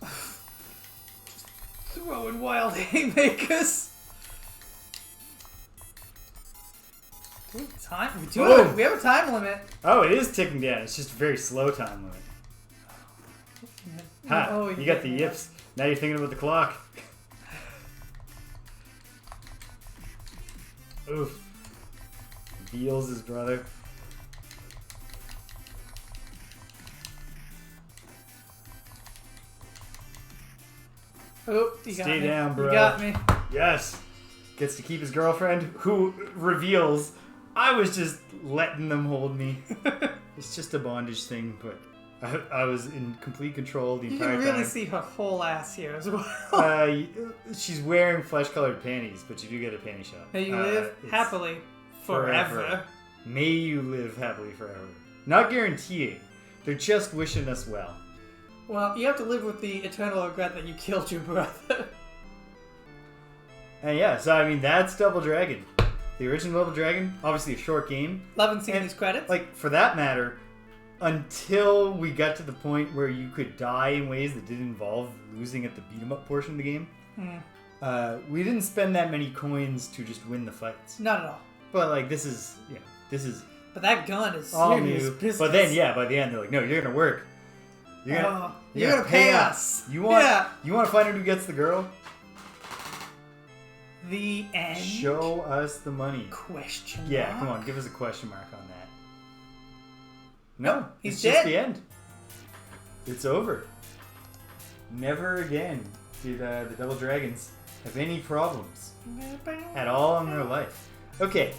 Just throwing wild haymakers. Do we have time? We do. We have a time limit. Oh, it is ticking down. It's just a very slow time limit. Ha! Oh, you got the yips. Now you're thinking about the clock. Oof. Beals his brother. Oh, you got me. Stay down, bro. You got me. Yes. Gets to keep his girlfriend, who reveals I was just letting them hold me. It's just a bondage thing, but I was in complete control the entire time. You can really see her whole ass here as well. She's wearing flesh-colored panties, but you do get a panty shot. May you live happily forever. May you live happily forever. Not guaranteeing. They're just wishing us well. Well, you have to live with the eternal regret that you killed your brother. And yeah, so I mean, that's Double Dragon. The original Double Dragon, obviously a short game. Haven't seen these credits. Like, for that matter, until we got to the point where you could die in ways that didn't involve losing at the beat-em-up portion of the game, we didn't spend that many coins to just win the fights. Not at all. But, like, this is... But that gun is all serious new. business. But then, yeah, by the end, they're like, no, you're gonna work. You're gonna pay us. You want to find out who gets the girl? The end? Show us the money. Question Yeah, mark? come on, give us a question mark on that. No, he's it's dead. just the end. It's over. Never again did the Double Dragons have any problems at all in their life. Okay,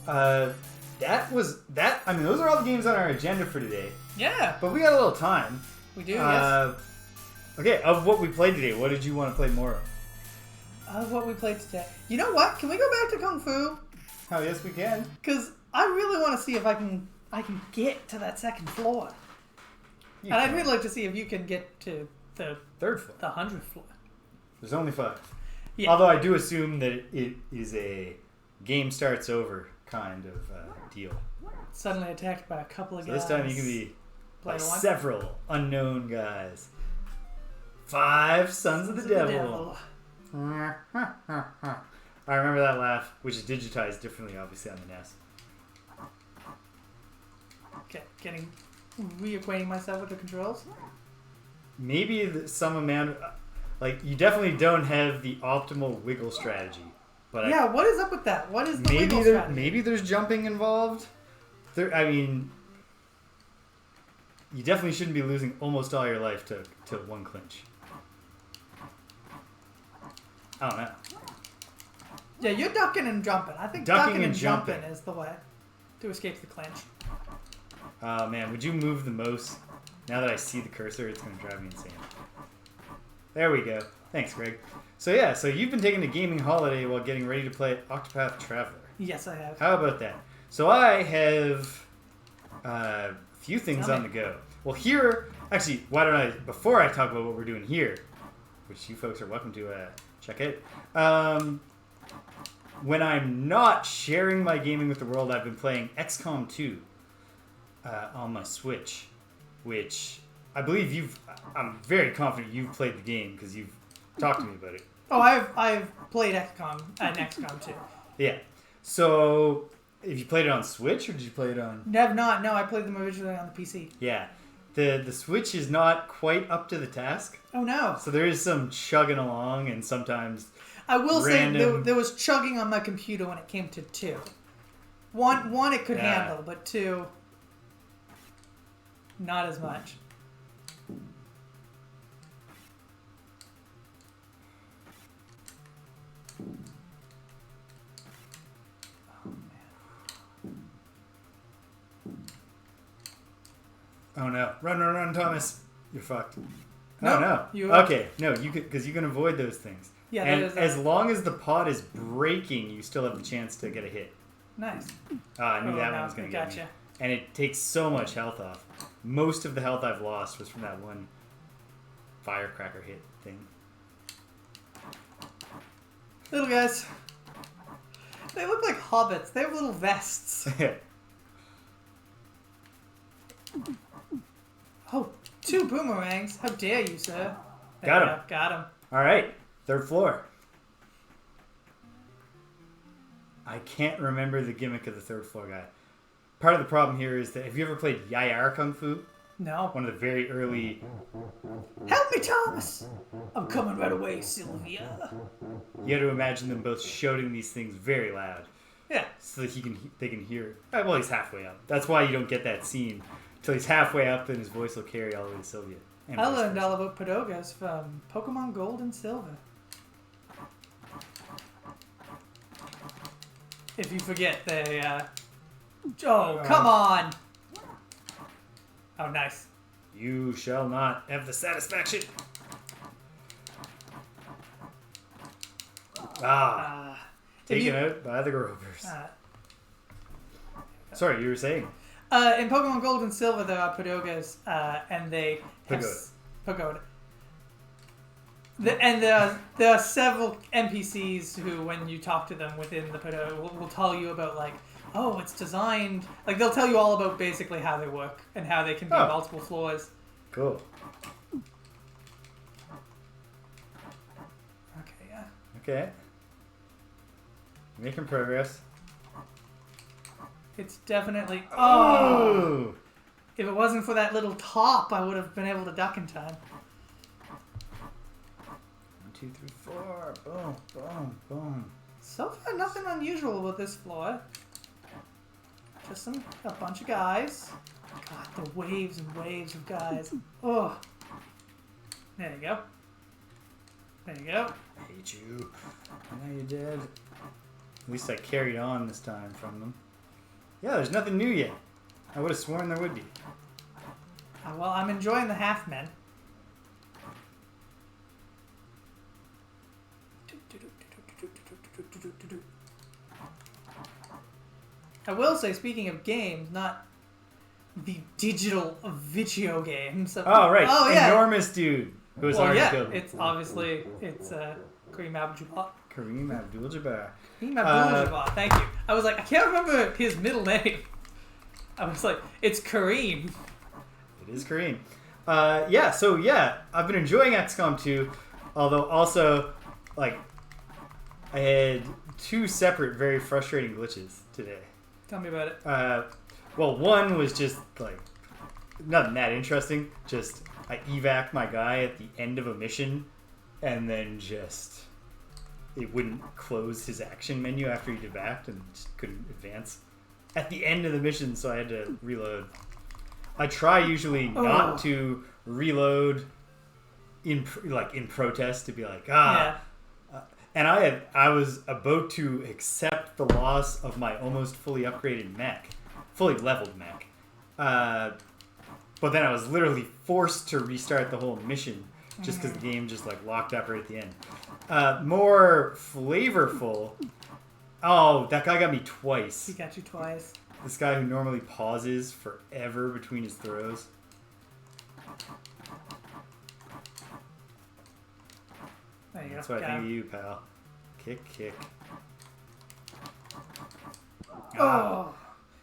that was that. I mean, those are all the games on our agenda for today. Yeah, But we got a little time. we do. Yes. Okay, of what we played today, what did you want to play more of? What we played today. You know what? Can we go back to Kung Fu? Oh, yes, we can. Because I really want to see if I can get to that second floor. You And I'd can. really like to see if you can get to the Third floor. 100th floor. There's only 5. Yeah. Although I do assume that it is a game starts over kind of deal. Suddenly attacked by a couple of So guys. this time you can be Player by one. several unknown guys. 5 Sons of the Devil. I remember that laugh, which is digitized differently, obviously, on the NES. Okay, reacquainting myself with the controls. Maybe some amount of, like, you definitely don't have the optimal wiggle strategy. But Yeah, what is up with that? What is the wiggle strategy? maybe there's jumping involved. I mean, you definitely shouldn't be losing almost all your life to one clinch. I don't know. Yeah, you're ducking and jumping. I think ducking and jumping is the way to escape the clinch. Oh man, would you move the most? Now that I see the cursor, it's going to drive me insane. There we go. Thanks, Greg. So yeah, so you've been taking a gaming holiday while getting ready to play Octopath Traveler. Yes, I have. How about that? So I have a few things Tell on me. the go. Well, here, actually, why don't I, before I talk about what we're doing here, which you folks are welcome to check out, when I'm not sharing my gaming with the world, I've been playing XCOM 2 on my Switch, which I believe I'm very confident you've played the game because you've talked to me about it. Oh, I've played XCOM and XCOM 2. Yeah. So, have you played it on Switch or did you play it on... Have not. No, I played them originally on the PC. Yeah. The Switch is not quite up to the task. Oh, no. So there is some chugging along and sometimes... I will say Random. there was chugging on my computer when it came to 2. One it could Yeah. handle, but 2, not as much. Oh no. Run, Thomas. You're fucked. No, Oh no. you- Okay. No, you can, because you can avoid those things. Yeah, and that is as long as the pod is breaking, you still have the chance to get a hit. nice. I knew that no, one was going to get me. gotcha. And it takes so much health off. Most of the health I've lost was from that one firecracker hit thing. Little guys. They look like hobbits. They have little vests. Oh, 2 boomerangs. How dare you, sir? There Got we 'em. go. Got him. All right, 3rd floor. I can't remember the gimmick of the 3rd floor guy. Part of the problem here is that, have you ever played Yayar Kung Fu? No. One of the very early... Help me, Thomas! I'm coming right away, Sylvia. You had to imagine them both shouting these things very loud Yeah. so that they can hear... Well, he's halfway up. That's why you don't get that scene until he's halfway up and his voice will carry all the way to Sylvia. And I vice learned versa. all about Podogas from Pokemon Gold and Silver. If you forget, they, Oh, come on! Oh, nice. You shall not have the satisfaction. Taken out by the Grovers. Sorry, you were saying? In Pokemon Gold and Silver, there are Podogas, and they have Pagoda. Pagoda. And there are several NPCs who, when you talk to them within the Pagoda, will tell you about, like, oh, it's designed... Like, they'll tell you all about basically how they work and how they can be multiple floors. Cool. Okay, yeah. Okay. Making progress. It's definitely... Oh! If it wasn't for that little top, I would have been able to duck in time. 1, 2, 3, 4. Boom, boom, boom. So far, nothing unusual about this floor. Just a bunch of guys. God, the waves and waves of guys. Oh. There you go. There you go. I hate you. Now you're dead. At least I carried on this time from them. Yeah, there's nothing new yet. I would have sworn there would be. Well, I'm enjoying the half-men. I will say, speaking of games, not the digital video games. Oh, right. Oh, yeah. Enormous dude who was already killed. It's obviously, Kareem Abdul-Jabbar. Kareem Abdul-Jabbar. Kareem Abdul-Jabbar, thank you. I was like, I can't remember his middle name. I was like, it's Kareem. It is Kareem. I've been enjoying XCOM 2, although also, like, I had 2 separate, very frustrating glitches today. Tell me about it. Well, one was just, like, nothing that interesting. Just, I evac'd my guy at the end of a mission, and then just, it wouldn't close his action menu after he'd evac'd, and just couldn't advance at the end of the mission, so I had to reload. I try usually not to reload in protest to be like, and I was about to accept the loss of my almost fully upgraded mech, fully leveled mech, but then I was literally forced to restart the whole mission just because the game just like locked up right at the end. More flavorful. Oh, that guy got me twice. He got you twice. This guy who normally pauses forever between his throws. There you That's go. what I think of you, pal. Kick. Oh.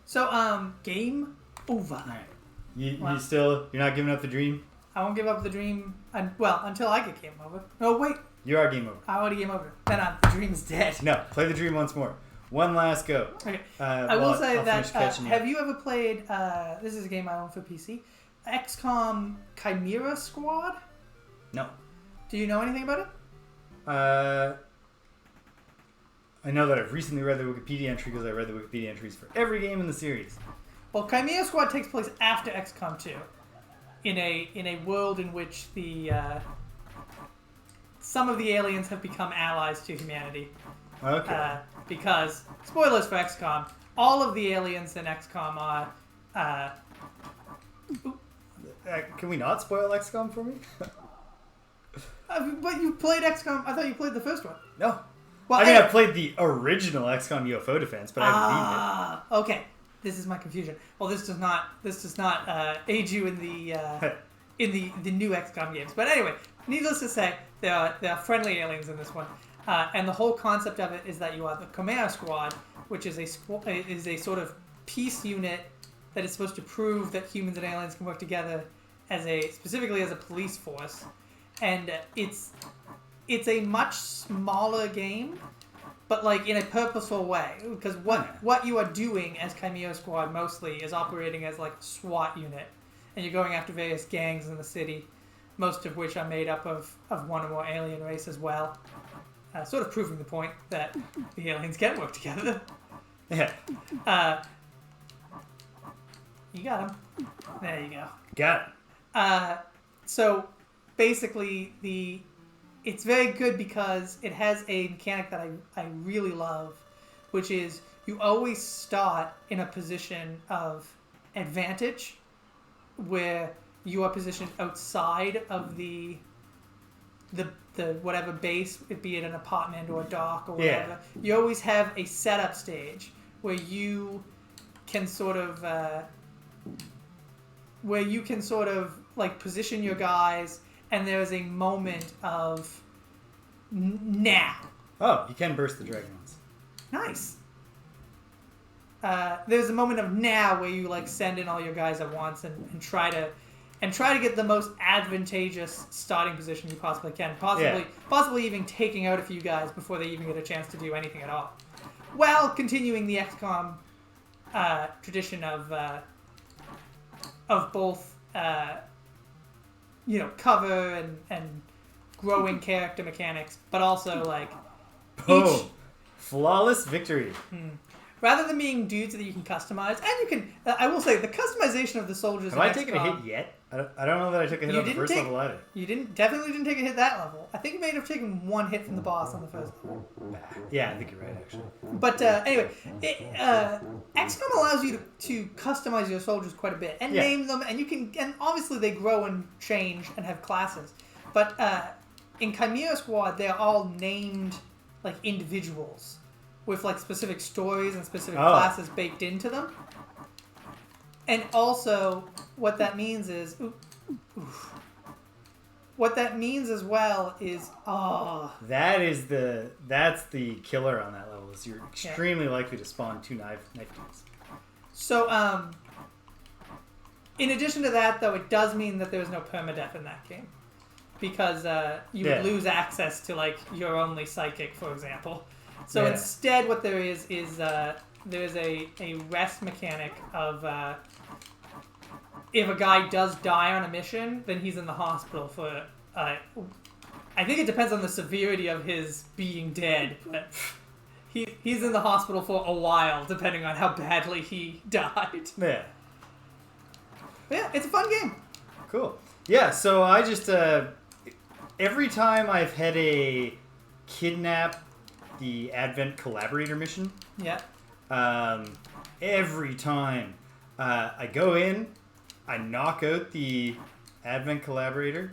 So, game over. All right. You're not giving up the dream? I won't give up the dream, until I get game over. Oh, wait. You are game over. I already game over. Then the dream's dead. No, play the dream once more. One last go. Okay. I will say I'll that, finish catching have you ever played, this is a game I own for PC, XCOM Chimera Squad? No. Do you know anything about it? I know that I've recently read the Wikipedia entry because I read the Wikipedia entries for every game in the series. Well, Chimera Squad takes place after XCOM 2, in a world in which some of the aliens have become allies to humanity. Okay. Because, spoilers for XCOM, all of the aliens in XCOM are... Can we not spoil XCOM for me? But you played XCOM, I thought you played the first one. No. Well, I played the original XCOM UFO Defense, but I haven't beaten it. Okay. This is my confusion. Well, this does not aid you in the new XCOM games. But anyway, needless to say, there are friendly aliens in this one, and the whole concept of it is that you are the Chimera Squad, which is a sort of peace unit that is supposed to prove that humans and aliens can work together specifically as a police force, and it's a much smaller game, but like in a purposeful way, because what you are doing as Chimera Squad mostly is operating as like a SWAT unit, and you're going after various gangs in the city, most of which are made up of one or more alien race as well, sort of proving the point that the aliens can work together. Yeah. You got him. There you go. Got it. So basically it's very good because it has a mechanic that I really love, which is you always start in a position of advantage where you are positioned outside of the whatever base, be it an apartment or a dock or whatever. Yeah. You always have a setup stage where you can sort of like position your guys, and there's a moment of now. Oh, you can burst the dragons. Nice. There's a moment of now where you like send in all your guys at once and try to get the most advantageous starting position you possibly can. Possibly even taking out a few guys before they even get a chance to do anything at all. While continuing the XCOM tradition of both cover and growing character mechanics, but also like boom, flawless victory. rather than being dudes that you can customize, and you can, I will say, the customization of the soldiers. Have I taken a hit yet? I don't know that I took a hit on the first level either. You definitely didn't take a hit that level. I think you may have taken one hit from the boss on the first level. Yeah, I think you're right, actually. But anyway, XCOM allows you to customize your soldiers quite a bit and name them, and you can, and obviously they grow and change and have classes. But in Chimera Squad, they're all named like individuals with like specific stories and specific classes baked into them. And also, what that means is, what that means as well is, that's the killer on that level. Is you're extremely likely to spawn 2 knife dudes. So, in addition to that, though, it does mean that there's no permadeath in that game, because you would lose access to like your only psychic, for example. So instead, what there is there's a rest mechanic of if a guy does die on a mission, then he's in the hospital for I think it depends on the severity of his being dead, but he's in the hospital for a while depending on how badly he died. Yeah. But yeah, it's a fun game. Cool. Yeah, so I just every time I've had a kidnap the Advent Collaborator mission. Yeah. Every time I go in, I knock out the Advent Collaborator.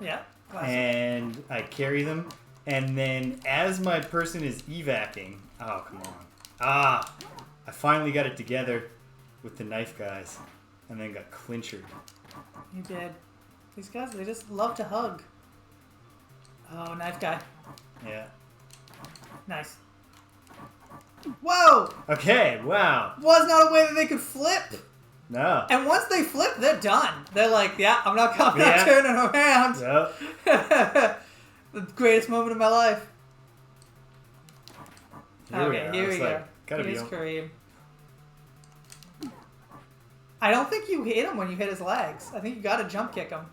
Yeah. Classic. And I carry them. And then as my person is evacing, oh, come on. I finally got it together with the knife guys. And then got clinchered. You did. These guys, they just love to hug. Oh, knife guy. Yeah. Nice. Whoa! Okay, wow. Was not a way that they could flip. No. And once they flip, they're done. They're like, yeah, I'm not turning around. Yep. The greatest moment of my life. Here we go. Here's Kareem. I don't think you hit him when you hit his legs. I think you got to jump kick him.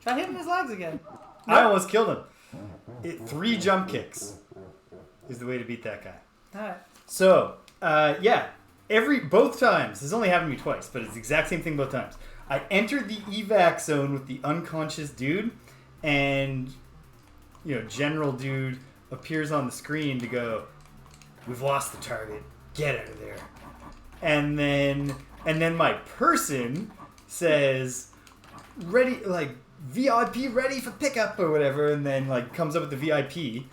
Try hitting his legs again. I almost killed him. 3 jump kicks is the way to beat that guy. All right. So, both times, this only happened to me twice, but it's the exact same thing both times. I entered the evac zone with the unconscious dude, and, General Dude appears on the screen to go, "We've lost the target. Get out of there." And then my person says, "Ready, like, VIP ready for pickup," or whatever, and then, like, comes up with the VIP.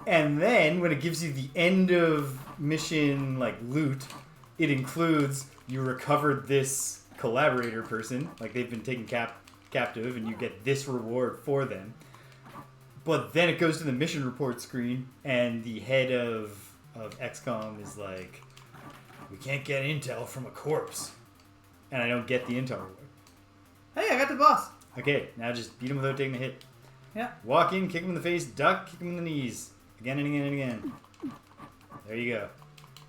And then, when it gives you the end of mission, like, loot, it includes you recovered this collaborator person, like, they've been taken captive, and you get this reward for them. But then it goes to the mission report screen, and the head of XCOM is like, "We can't get intel from a corpse." And I don't get the intel reward. Hey, I got the boss. Okay, now just beat him without taking a hit. Yeah. Walk in, kick him in the face, duck, kick him in the knees. Again and again and again. There you go.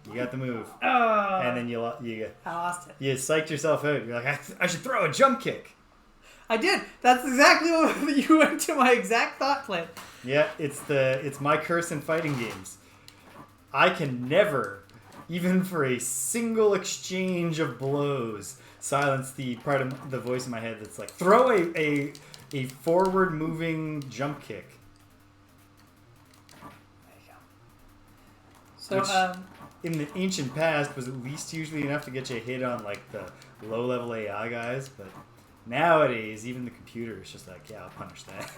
You got the move. Oh. And then you I lost it. You psyched yourself out. You're like, I should throw a jump kick. I did. That's exactly what you went to my exact thought plan. Yeah, it's my curse in fighting games. I can never, even for a single exchange of blows, silence the part of the voice in my head that's like, throw a forward moving jump kick. There you go. So, in the ancient past was at least usually enough to get you a hit on like the low level AI guys, but nowadays even the computer is just like, yeah, I'll punish that.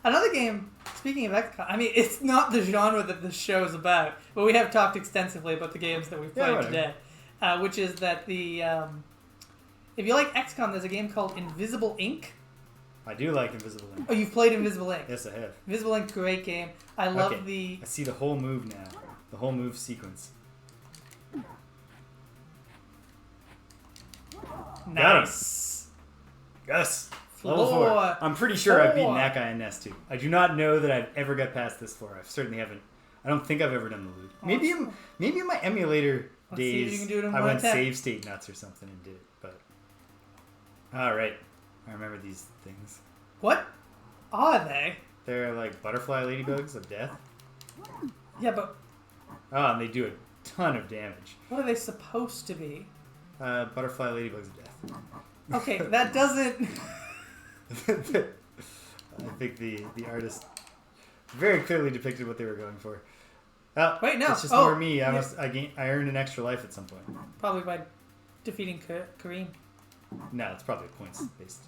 Another game, speaking of XCOM, I mean, it's not the genre that this show is about, but we have talked extensively about the games that we've played today, which is that if you like XCOM, there's a game called Invisible Ink. I do like Invisible Ink. Oh, you've played Invisible Ink? Yes, I have. Invisible Ink, great game. I love I see the whole move now. The whole move sequence. Nice. Got him. Yes. Level 4. I'm pretty sure I've beaten that guy in Nest too. I do not know that I've ever got past this floor. I certainly haven't. I don't think I've ever done the loot. Maybe in my emulator days, I went save state nuts or something and did it. But all right, I remember these things. What are they? They're like butterfly ladybugs of death. Yeah, but Oh, and they do a ton of damage. what are they supposed to be? Butterfly ladybugs of death. Okay, that doesn't... I think the artist very clearly depicted what they were going for. Wait, no. It's just more me. I earned an extra life at some point. Probably by defeating Kareem. No, it's probably points based.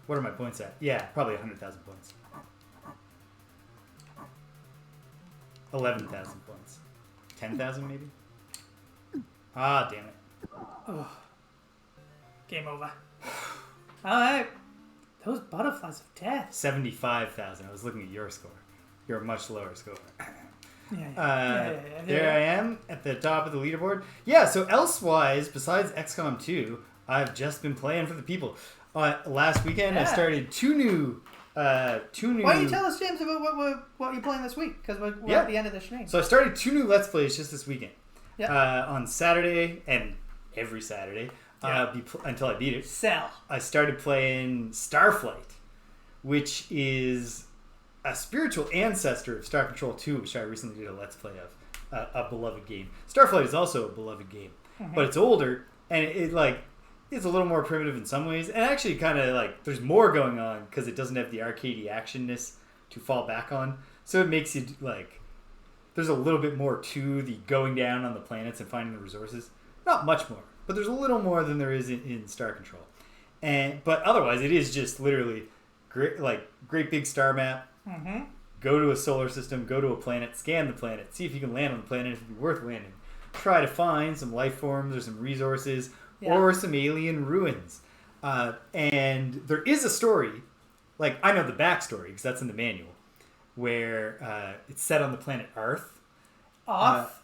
What are my points at? Yeah, probably 100,000 points. 11,000 points. 10,000 maybe? Ah, damn it. Ugh. Game over. Alright. Those butterflies of death. 75,000. I was looking at your score. You're a much lower score. Yeah. There I am at the top of the leaderboard. Yeah, so elsewise, besides XCOM 2, I've just been playing for the people. Last weekend, I started two new. Why don't you tell us, James, about what you're playing this week? Because we're at the end of the stream. So I started 2 new Let's Plays just this weekend. Yeah. On Saturday and every Saturday until I beat it. Sell. I started playing Starflight, which is a spiritual ancestor of Star Control 2, which I recently did a Let's Play of. A beloved game. Starflight is also a beloved game, but it's older and it's a little more primitive in some ways, and actually kind of like there's more going on because it doesn't have the arcadey actionness to fall back on. So it makes you like there's a little bit more to the going down on the planets and finding the resources. Not much more, but there's a little more than there is in Star Control. But otherwise, it is just literally great big star map. Mm-hmm. Go to a solar system, go to a planet, scan the planet, see if you can land on the planet, if it'd be worth landing. Try to find some life forms or some resources or some alien ruins. And there is a story, like I know the backstory because that's in the manual, where it's set on the planet Earth.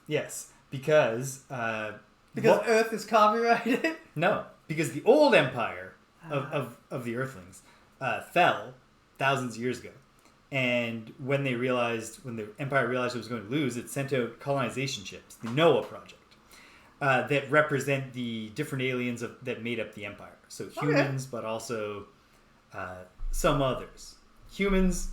Yes, because Earth is copyrighted? No, because the old empire of the Earthlings fell thousands of years ago. And when the empire realized it was going to lose, it sent out colonization ships, the Noah Project, that represent the different aliens that made up the empire. So humans, but also some others. Humans,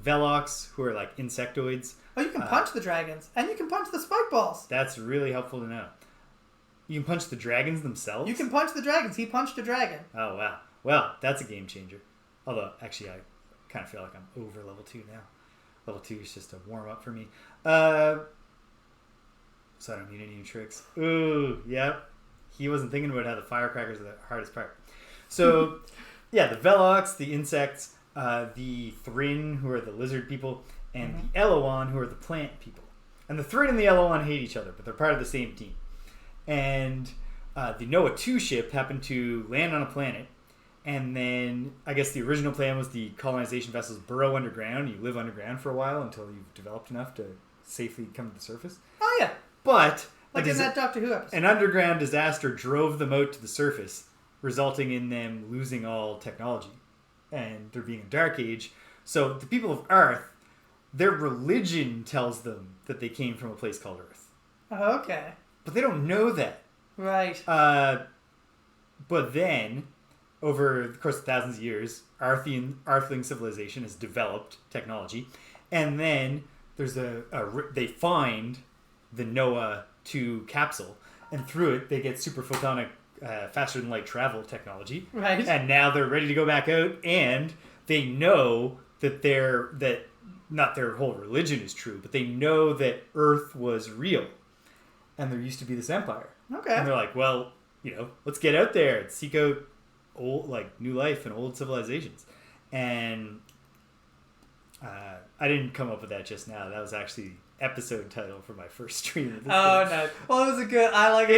Velox, who are like insectoids. Oh, you can punch the dragons, and you can punch the spike balls. That's really helpful to know. You can punch the dragons themselves? You can punch the dragons. He punched a dragon. Oh, wow. Well, that's a game changer. Although, actually, I kind of feel like I'm over level 2 now. Level 2 is just a warm-up for me. So I don't need any new tricks. Ooh, yep. He wasn't thinking about how the firecrackers are the hardest part. So, yeah, the Velox, the insects, the Thrin, who are the lizard people, and the Eloan, who are the plant people. And the Thrin and the Eloan hate each other, but they're part of the same team. And the Noah 2 ship happened to land on a planet. And then I guess the original plan was the colonization vessels burrow underground. You live underground for a while until you've developed enough to safely come to the surface. Oh, yeah. But like in that Doctor Who episode. An underground disaster drove them out to the surface, resulting in them losing all technology. And there being a dark age. So the people of Earth, their religion tells them that they came from a place called Earth. Oh, okay. But they don't know that. Right. But then, over the course of thousands of years, Earthling civilization has developed technology. And then there's they find the Noah 2 capsule. And through it, they get super photonic, faster than light travel technology. Right. And now they're ready to go back out. And they know that not their whole religion is true, but they know that Earth was real. And there used to be this empire. Okay. And they're like, well, let's get out there and seek out new life and old civilizations. And I didn't come up with that just now. That was actually episode title for my first stream. No. Well, it was It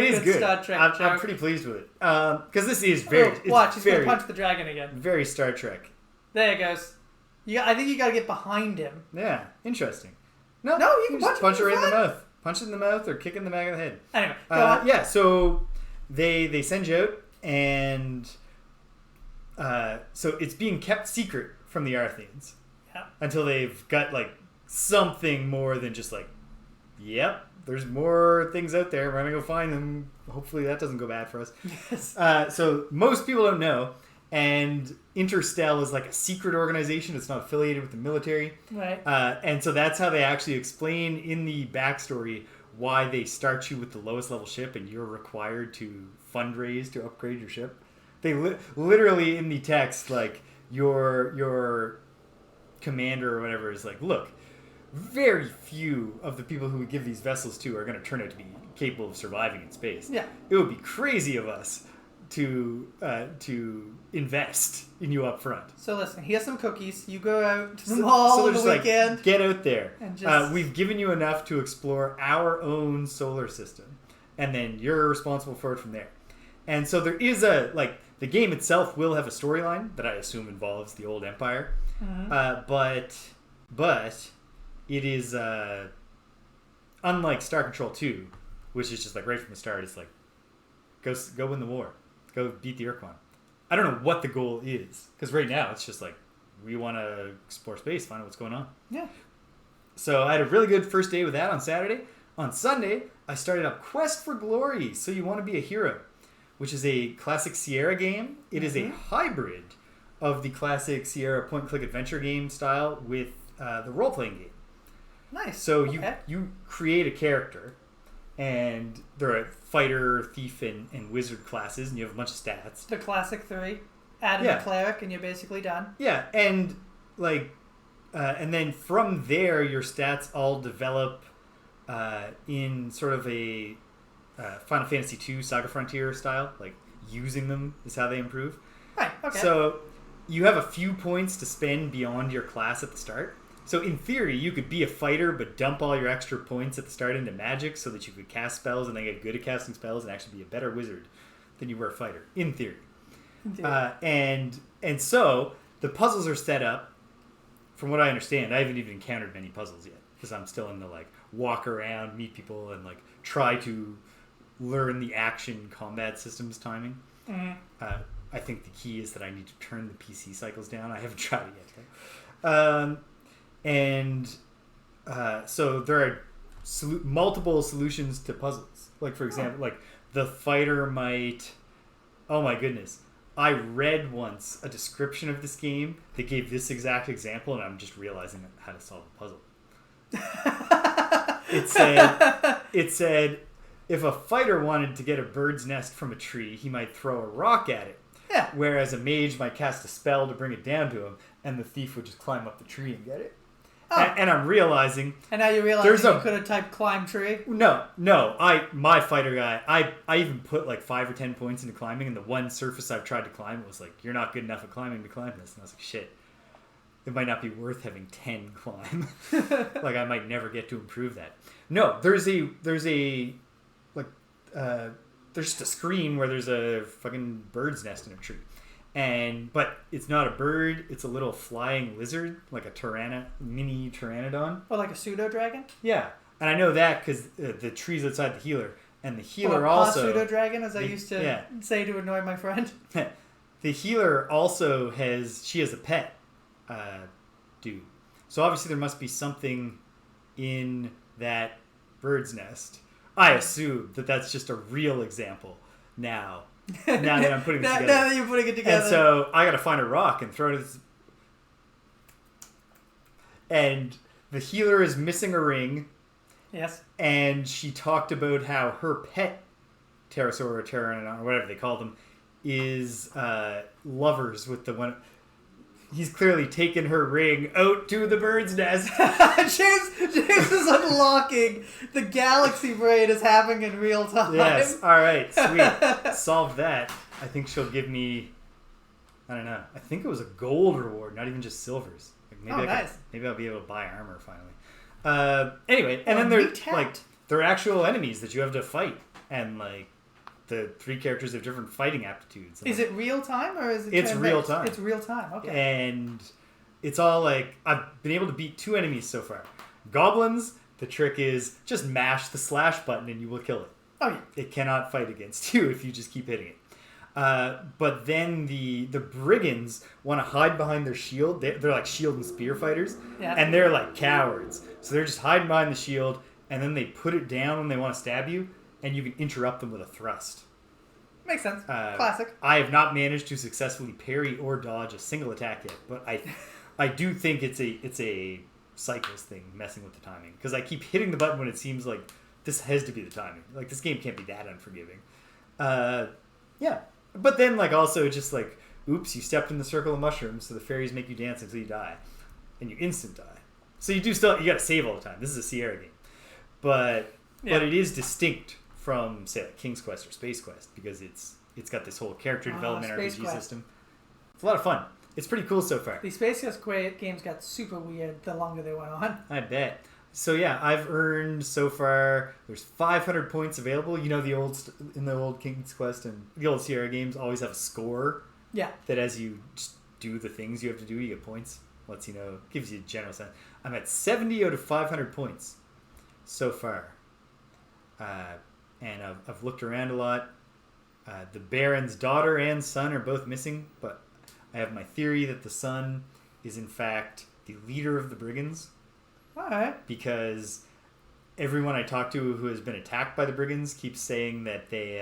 is good. Star Trek I'm pretty pleased with it. Because this is very... watch, he's going to punch the dragon again. Very Star Trek. There he goes. I think you got to get behind him. Yeah, interesting. No, you can punch her in the mouth. Punch it in the mouth or kick it in the back of the head. Anyway, go on. Yeah, so they send you out, and so it's being kept secret from the Arthians until they've got something more than just yep, there's more things out there. We're gonna go find them. Hopefully that doesn't go bad for us. Yes. So most people don't know, And Interstel is like a secret organization. It's not affiliated with the military. Right. And so that's how they actually explain in the backstory why they start you with the lowest level ship and you're required to fundraise to upgrade your ship. They literally in the text, like, your commander or whatever is like, look, very few of the people who we give these vessels to are going to turn out to be capable of surviving in space. Yeah. It would be crazy of us to invest in you up front. So listen, here's some cookies. You go out to the mall on the weekend. Like, get out there. And just... we've given you enough to explore our own solar system. And then you're responsible for it from there. And so there is the game itself will have a storyline that I assume involves the old Empire. Mm-hmm. But it is, unlike Star Control 2, which is just like right from the start, it's like, go win the war. Go beat the Urquan. I don't know what the goal is, because right now it's just like, we want to explore space, find out what's going on. Yeah. So I had a really good first day with that on Saturday. On Sunday, I started up Quest for Glory, So You Want to Be a Hero, which is a classic Sierra game. It is a hybrid of the classic Sierra point-and-click adventure game style with the role-playing game. Nice. So you create a character, and there are fighter, thief, and wizard classes, and you have a bunch of stats. The classic 3. Add in a cleric, and you're basically done. Yeah, and and then from there, your stats all develop in sort of a Final Fantasy II Saga Frontier style. Like, using them is how they improve. Right, okay. So you have a few points to spend beyond your class at the start. So in theory, you could be a fighter, but dump all your extra points at the start into magic so that you could cast spells and then get good at casting spells and actually be a better wizard than you were a fighter, in theory. And so the puzzles are set up. From what I understand, I haven't even encountered many puzzles yet because I'm still in the walk around, meet people, and try to learn the action combat systems timing. Mm-hmm. I think the key is that I need to turn the PC cycles down. I haven't tried it yet. So there are multiple solutions to puzzles. Like, for example, the fighter might... Oh my goodness. I read once a description of this game that gave this exact example, and I'm just realizing how to solve the puzzle. It said, if a fighter wanted to get a bird's nest from a tree, he might throw a rock at it. Yeah. Whereas a mage might cast a spell to bring it down to him, and the thief would just climb up the tree and get it. Oh. And I'm realizing... And now you realize you could have typed climb tree? No. My fighter guy, I even put 5 or 10 points into climbing, and the one surface I've tried to climb was you're not good enough at climbing to climb this. And I was like, shit. It might not be worth having 10 climb. I might never get to improve that. No, there's just a screen where there's a fucking bird's nest in a tree. But it's not a bird, it's a little flying lizard, like a mini pteranodon. Or like a pseudo-dragon? Yeah. And I know that because the tree's outside the healer. And the healer a pseudo-dragon, as I used to say to annoy my friend. The healer also has a pet dude. So obviously there must be something in that bird's nest. I assume that that's just a real example now. Now that I'm putting this together. Now that you're putting it together. And so I got to find a rock and throw it at this. And the healer is missing a ring. Yes. And she talked about how her pet pterosaur or pteranodon or whatever they call them is lovers with the one. He's clearly taken her ring out to the bird's nest. James is unlocking the galaxy brain is happening in real time. Yes. All right. Sweet. Solved that. I think she'll give me, I don't know. I think it was a gold reward, not even just silvers. Nice. Maybe I'll be able to buy armor finally. Anyway, and then there are actual enemies that you have to fight, and the 3 characters have different fighting aptitudes. Is it real time or is it? It's real time. It's real time. Okay. And it's all I've been able to beat 2 enemies so far. Goblins. The trick is just mash the slash button and you will kill it. Oh yeah. It cannot fight against you if you just keep hitting it. But then the brigands want to hide behind their shield. They're like shield and spear fighters, and they're like cowards. So they're just hiding behind the shield, and then they put it down when they want to stab you, and you can interrupt them with a thrust. Makes sense. Classic. I have not managed to successfully parry or dodge a single attack yet, but I do think it's a cycles thing, messing with the timing, because I keep hitting the button when it seems like this has to be the timing. Like, this game can't be that unforgiving. Yeah, but then like also just like, oops, you stepped in the circle of mushrooms, so the fairies make you dance until you die, and you instant die. So you gotta save all the time. This is a Sierra game, but it is distinct from, say, like King's Quest or Space Quest, because it's got this whole character development RPG system. It's a lot of fun. It's pretty cool so far. The Space Quest games got super weird the longer they went on. I bet. So yeah, I've earned so far. There's 500 points available. You know, in the old King's Quest and the old Sierra games always have a score. Yeah. That as you just do the things you have to do, you get points. Lets you know, gives you a general sense. I'm at 70 out of 500 points so far. And I've looked around a lot. The Baron's daughter and son are both missing, but I have my theory that the son is in fact the leader of the brigands. All right. Because everyone I talk to who has been attacked by the brigands keeps saying that they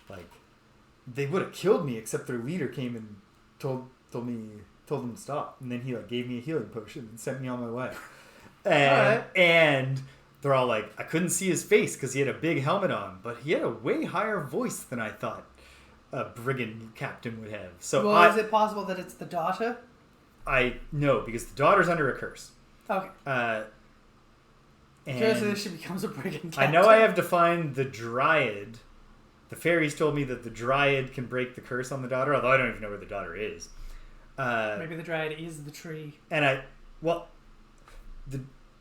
would have killed me, except their leader came and told them to stop, and then he like gave me a healing potion and sent me on my way. And they're all like, I couldn't see his face because he had a big helmet on, but he had a way higher voice than I thought a brigand captain would have. So is it possible that it's the daughter? No, because the daughter's under a curse. Okay. And she becomes a brigand captain. I know I have to find the dryad. The fairies told me that the dryad can break the curse on the daughter, although I don't even know where the daughter is. Maybe the dryad is the tree. And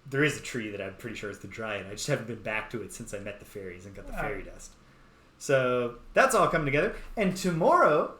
there is a tree that I'm pretty sure is the dryad. I just haven't been back to it since I met the fairies and got the fairy dust. So that's all coming together. And tomorrow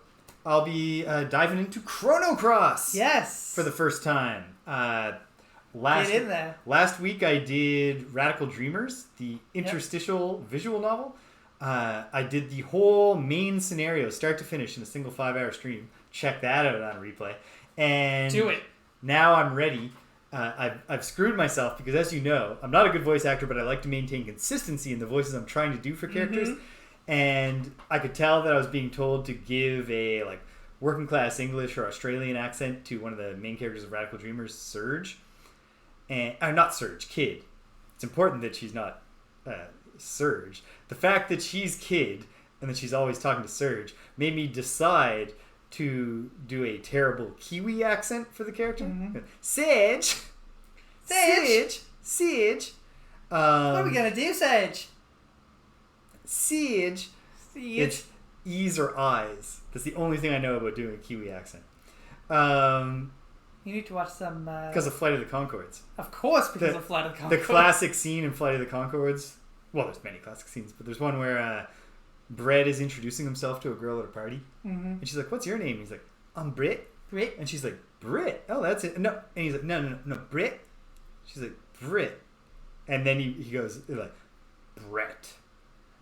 I'll be diving into Chrono Cross. Yes. For the first time. Get in there. Last week I did Radical Dreamers, the interstitial visual novel. I did the whole main scenario, start to finish, in a single 5-hour stream. Check that out on replay. And do it. Now I'm ready. I've screwed myself because, as you know, I'm not a good voice actor, but I like to maintain consistency in the voices I'm trying to do for characters. Mm-hmm. And I could tell that I was being told to give a like working class English or Australian accent to one of the main characters of Radical Dreamers, Surge. And not Surge, Kid. It's important that she's not Surge. The fact that she's Kid and that she's always talking to Surge made me decide to do a terrible Kiwi accent for the character. Mm-hmm. Sage. What are we gonna do, Sage? Siege. It's E's or I's. That's the only thing I know about doing a Kiwi accent. You need to watch some... Because of Flight of the Conchords. Of course, because of Flight of the Conchords. The classic scene in Flight of the Conchords. Well, there's many classic scenes, but there's one where Brett is introducing himself to a girl at a party. Mm-hmm. And she's like, what's your name? He's like, I'm Britt. Britt? And she's like, Britt? Oh, that's it. No. And he's like, no, Britt? She's like, Britt. And then he goes, like, Brett.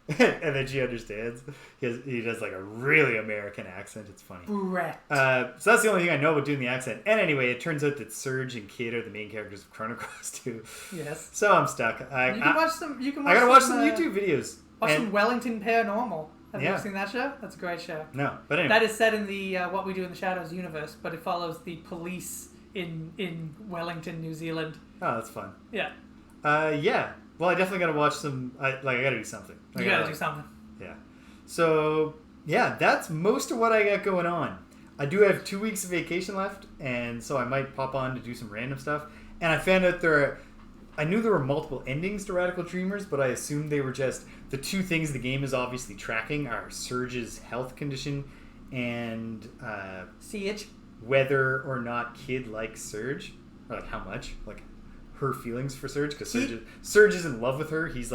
And then she understands. He does like a really American accent. It's funny. Brett. So that's the only thing I know about doing the accent. And anyway, it turns out that Surge and Kid are the main characters of Chrono Cross too. Yes. So I'm stuck. I gotta watch some YouTube videos. Watch some Wellington Paranormal. Have you ever seen that show? That's a great show. No, but anyway. That is set in the What We Do in the Shadows universe, but it follows the police in Wellington, New Zealand. Oh, that's fun. Yeah. Yeah. Well, I definitely got to watch some. I got to do something. You got to do something. Yeah. So yeah, that's most of what I got going on. I do have 2 weeks of vacation left, and so I might pop on to do some random stuff. And I found out I knew there were multiple endings to Radical Dreamers, but I assumed they were just the two things the game is obviously tracking are Surge's health condition and Siege. Whether or not Kid likes Surge, or like how much, like her feelings for Surge, because Surge is in love with her. He's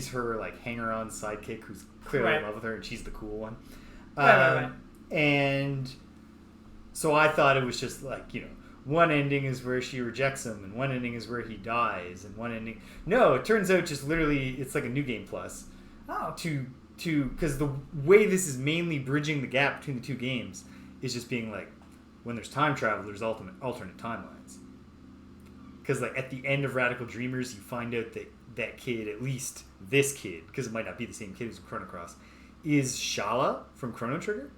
her like hanger-on sidekick who's clearly in love with her, and she's the cool one. Right. And so I thought it was just like, one ending is where she rejects him, and one ending is where he dies, and one ending... No, it turns out just literally it's like a New Game Plus. Oh. Because the way this is mainly bridging the gap between the two games is just being like, when there's time travel, there's alternate timelines. Because like at the end of Radical Dreamers, you find out that Kid, at least this Kid, because it might not be the same kid who's in Chrono Cross, is Shala from Chrono Trigger.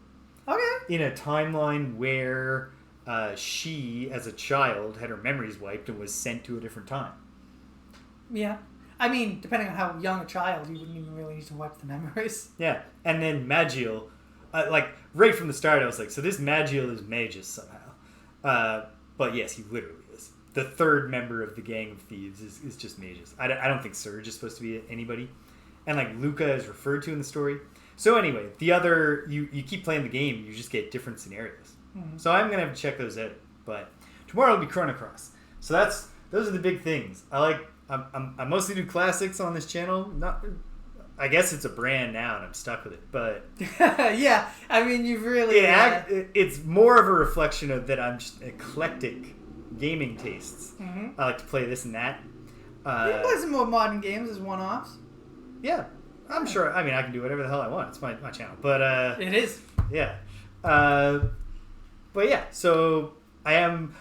Okay. In a timeline where she, as a child, had her memories wiped and was sent to a different time. Yeah. I mean, depending on how young a child, you wouldn't even really need to wipe the memories. Yeah. And then Magiel, right from the start, I was like, so this Magiel is Magus somehow. But yes, he literally is. The third member of the Gang of Thieves is just Magus. I don't think Surge is supposed to be anybody. And like Luca is referred to in the story. So anyway, the other, you keep playing the game, you just get different scenarios. Mm-hmm. So I'm going to have to check those out. But tomorrow will be Chrono Cross. So those are the big things. I mostly do classics on this channel. I guess it's a brand now and I'm stuck with it. But yeah, I mean, you've really... It's more of a reflection of that I'm just eclectic gaming tastes. Mm-hmm. I like to play this and that. You can play some more modern games as one-offs. Yeah. I'm sure. I mean, I can do whatever the hell I want. It's my channel. But it is. Yeah. But yeah, so I am...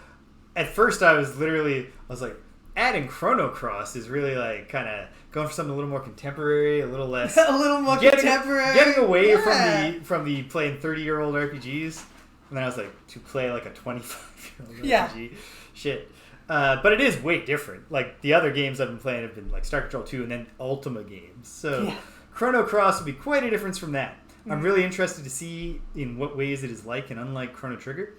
At first, I was like, adding Chrono Cross is really like kind of going for something a little more contemporary, a little less... contemporary. Getting away from the playing 30-year-old RPGs. And then I was like, to play like a 25-year-old RPG. Shit. But it is way different. Like, the other games I've been playing have been like Star Control 2 and then Ultima games. So Chrono Cross would be quite a difference from that. Mm-hmm. I'm really interested to see in what ways it is like and unlike Chrono Trigger.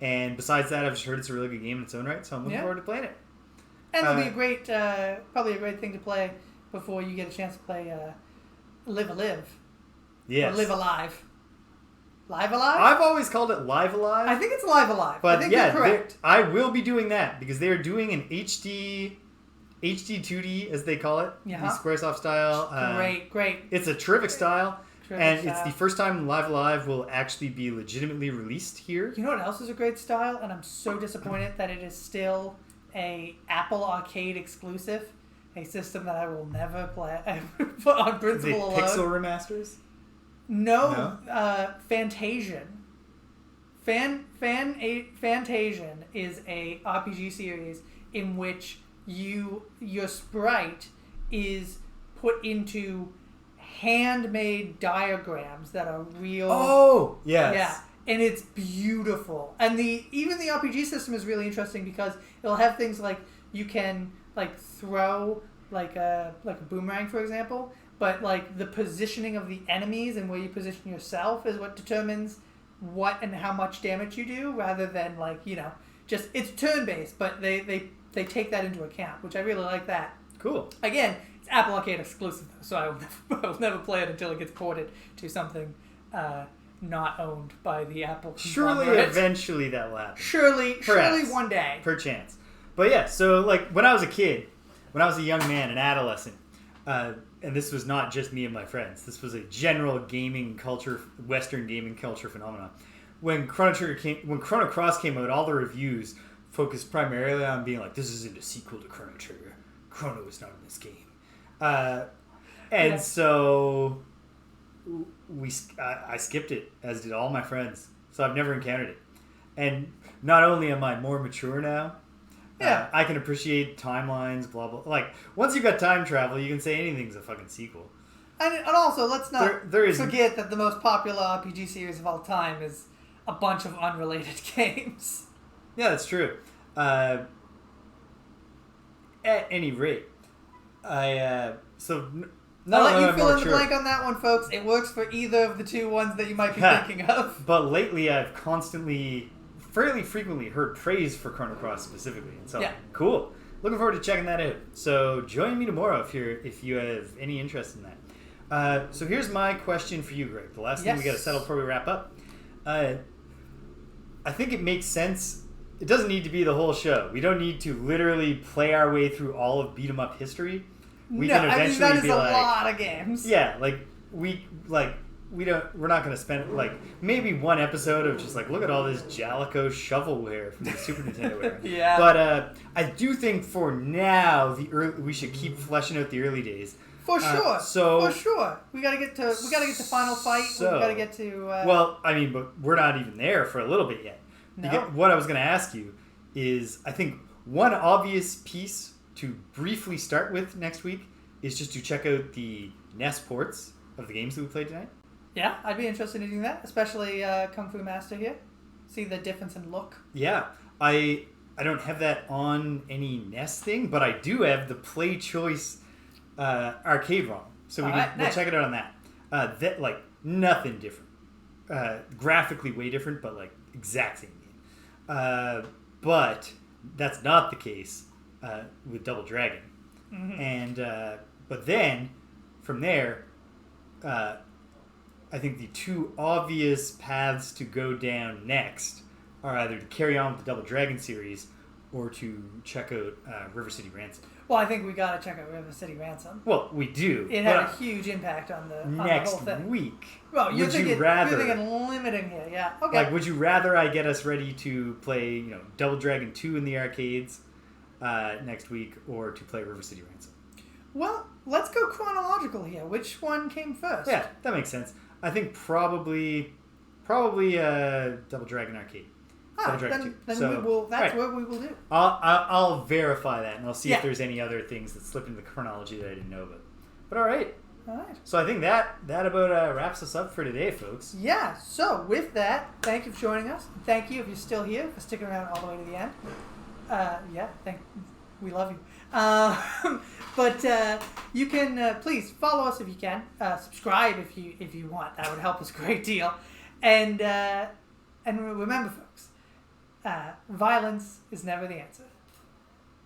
And besides that, I've just heard it's a really good game in its own right, so I'm looking forward to playing it. And it'll be probably a great thing to play before you get a chance to play Live Alive. Yes. Or Live Alive. Live Alive? I've always called it Live Alive. I think it's Live Alive. But I think you're correct. I will be doing that because they are doing an HD 2D, as they call it. The Squaresoft style. Great. It's a terrific style. It's the first time Live Alive will actually be legitimately released here. You know what else is a great style? And I'm so disappointed that it is still a Apple Arcade exclusive. A system that I will never play on principle alone. Pixel remasters? No. Fantasian. Fantasian is a RPG series in which your sprite is put into handmade diagrams that are real. Oh, yes. Yeah, and it's beautiful. And even the RPG system is really interesting because it'll have things like you can like throw like a boomerang, for example, but like the positioning of the enemies and where you position yourself is what determines what and how much damage you do, rather than like, just it's turn-based, but they take that into account, which I really like that. Cool. Again, it's Apple Arcade exclusive, so I will never play it until it gets ported to something not owned by the Apple conglomerate. Surely eventually that will happen. Surely one day. Perchance. But yeah, so like when I was a kid, when I was a young man, an adolescent, and this was not just me and my friends, this was a general gaming culture, Western gaming culture phenomenon. When Chrono Cross came out, all the reviews focused primarily on being like, this isn't a sequel to Chrono Trigger. Chrono is not in this game. So I skipped it, as did all my friends. So I've never encountered it. And not only am I more mature now, I can appreciate timelines, blah, blah. Like, once you've got time travel, you can say anything's a fucking sequel. And also, let's not forget that the most popular RPG series of all time is a bunch of unrelated games. Yeah, that's true. At any rate, I'll let you fill in the blank on that one, folks. It works for either of the two ones that you might be thinking of. But lately, I've fairly frequently heard praise for Chrono Cross specifically. And so, cool. Looking forward to checking that out. So join me tomorrow if you have any interest in that. So here's my question for you, Greg. The last thing we got to settle before we wrap up. I think it makes sense. It doesn't need to be the whole show. We don't need to literally play our way through all of beat 'em up history. We can eventually that is a lot of games. Yeah, we're not going to spend maybe one episode of just look at all this Jalico shovelware from the Super Nintendo era. Yeah. But I do think for now we should keep fleshing out the early days. For sure. For sure. We gotta get to Final Fight. We gotta get to. Well, I mean, but we're not even there for a little bit yet. No. What I was going to ask you is, I think one obvious piece to briefly start with next week is just to check out the NES ports of the games that we played tonight. Yeah, I'd be interested in doing that, especially Kung Fu Master here. See the difference in look. Yeah, I don't have that on any NES thing, but I do have the Play Choice arcade ROM. So we'll nice. check it out on that. That like nothing different. Graphically way different, but like exact same game. But that's not the case with Double Dragon. Mm-hmm. And but then from there, I think the two obvious paths to go down next are either to carry on with the Double Dragon series or to check out River City Ransom. Well, I think we got to check out River City Ransom. Well, we do. It had a huge impact on the next whole thing. week. Well, you're would thinking, you rather? You're thinking limiting here, yeah. Okay. Like, would you rather I get us ready to play, Double Dragon 2 in the arcades next week, or to play River City Ransom? Well, let's go chronological here. Which one came first? Yeah, that makes sense. I think probably Double Dragon Arcade. Double Dragon 2. Then So, we will. That's right. what we will do. I'll verify that, and I'll see Yeah. if there's any other things that slip into the chronology that I didn't know about. But all right. All right. So I think that about wraps us up for today, folks. Yeah. So with that, thank you for joining us. Thank you if you're still here for sticking around all the way to the end. We love you. But you can please follow us if you can. Subscribe if you want. That would help us a great deal. And remember, folks, violence is never the answer,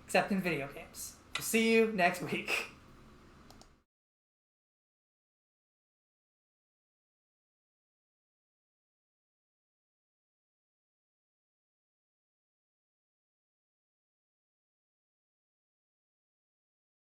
except in video games. We'll see you next week.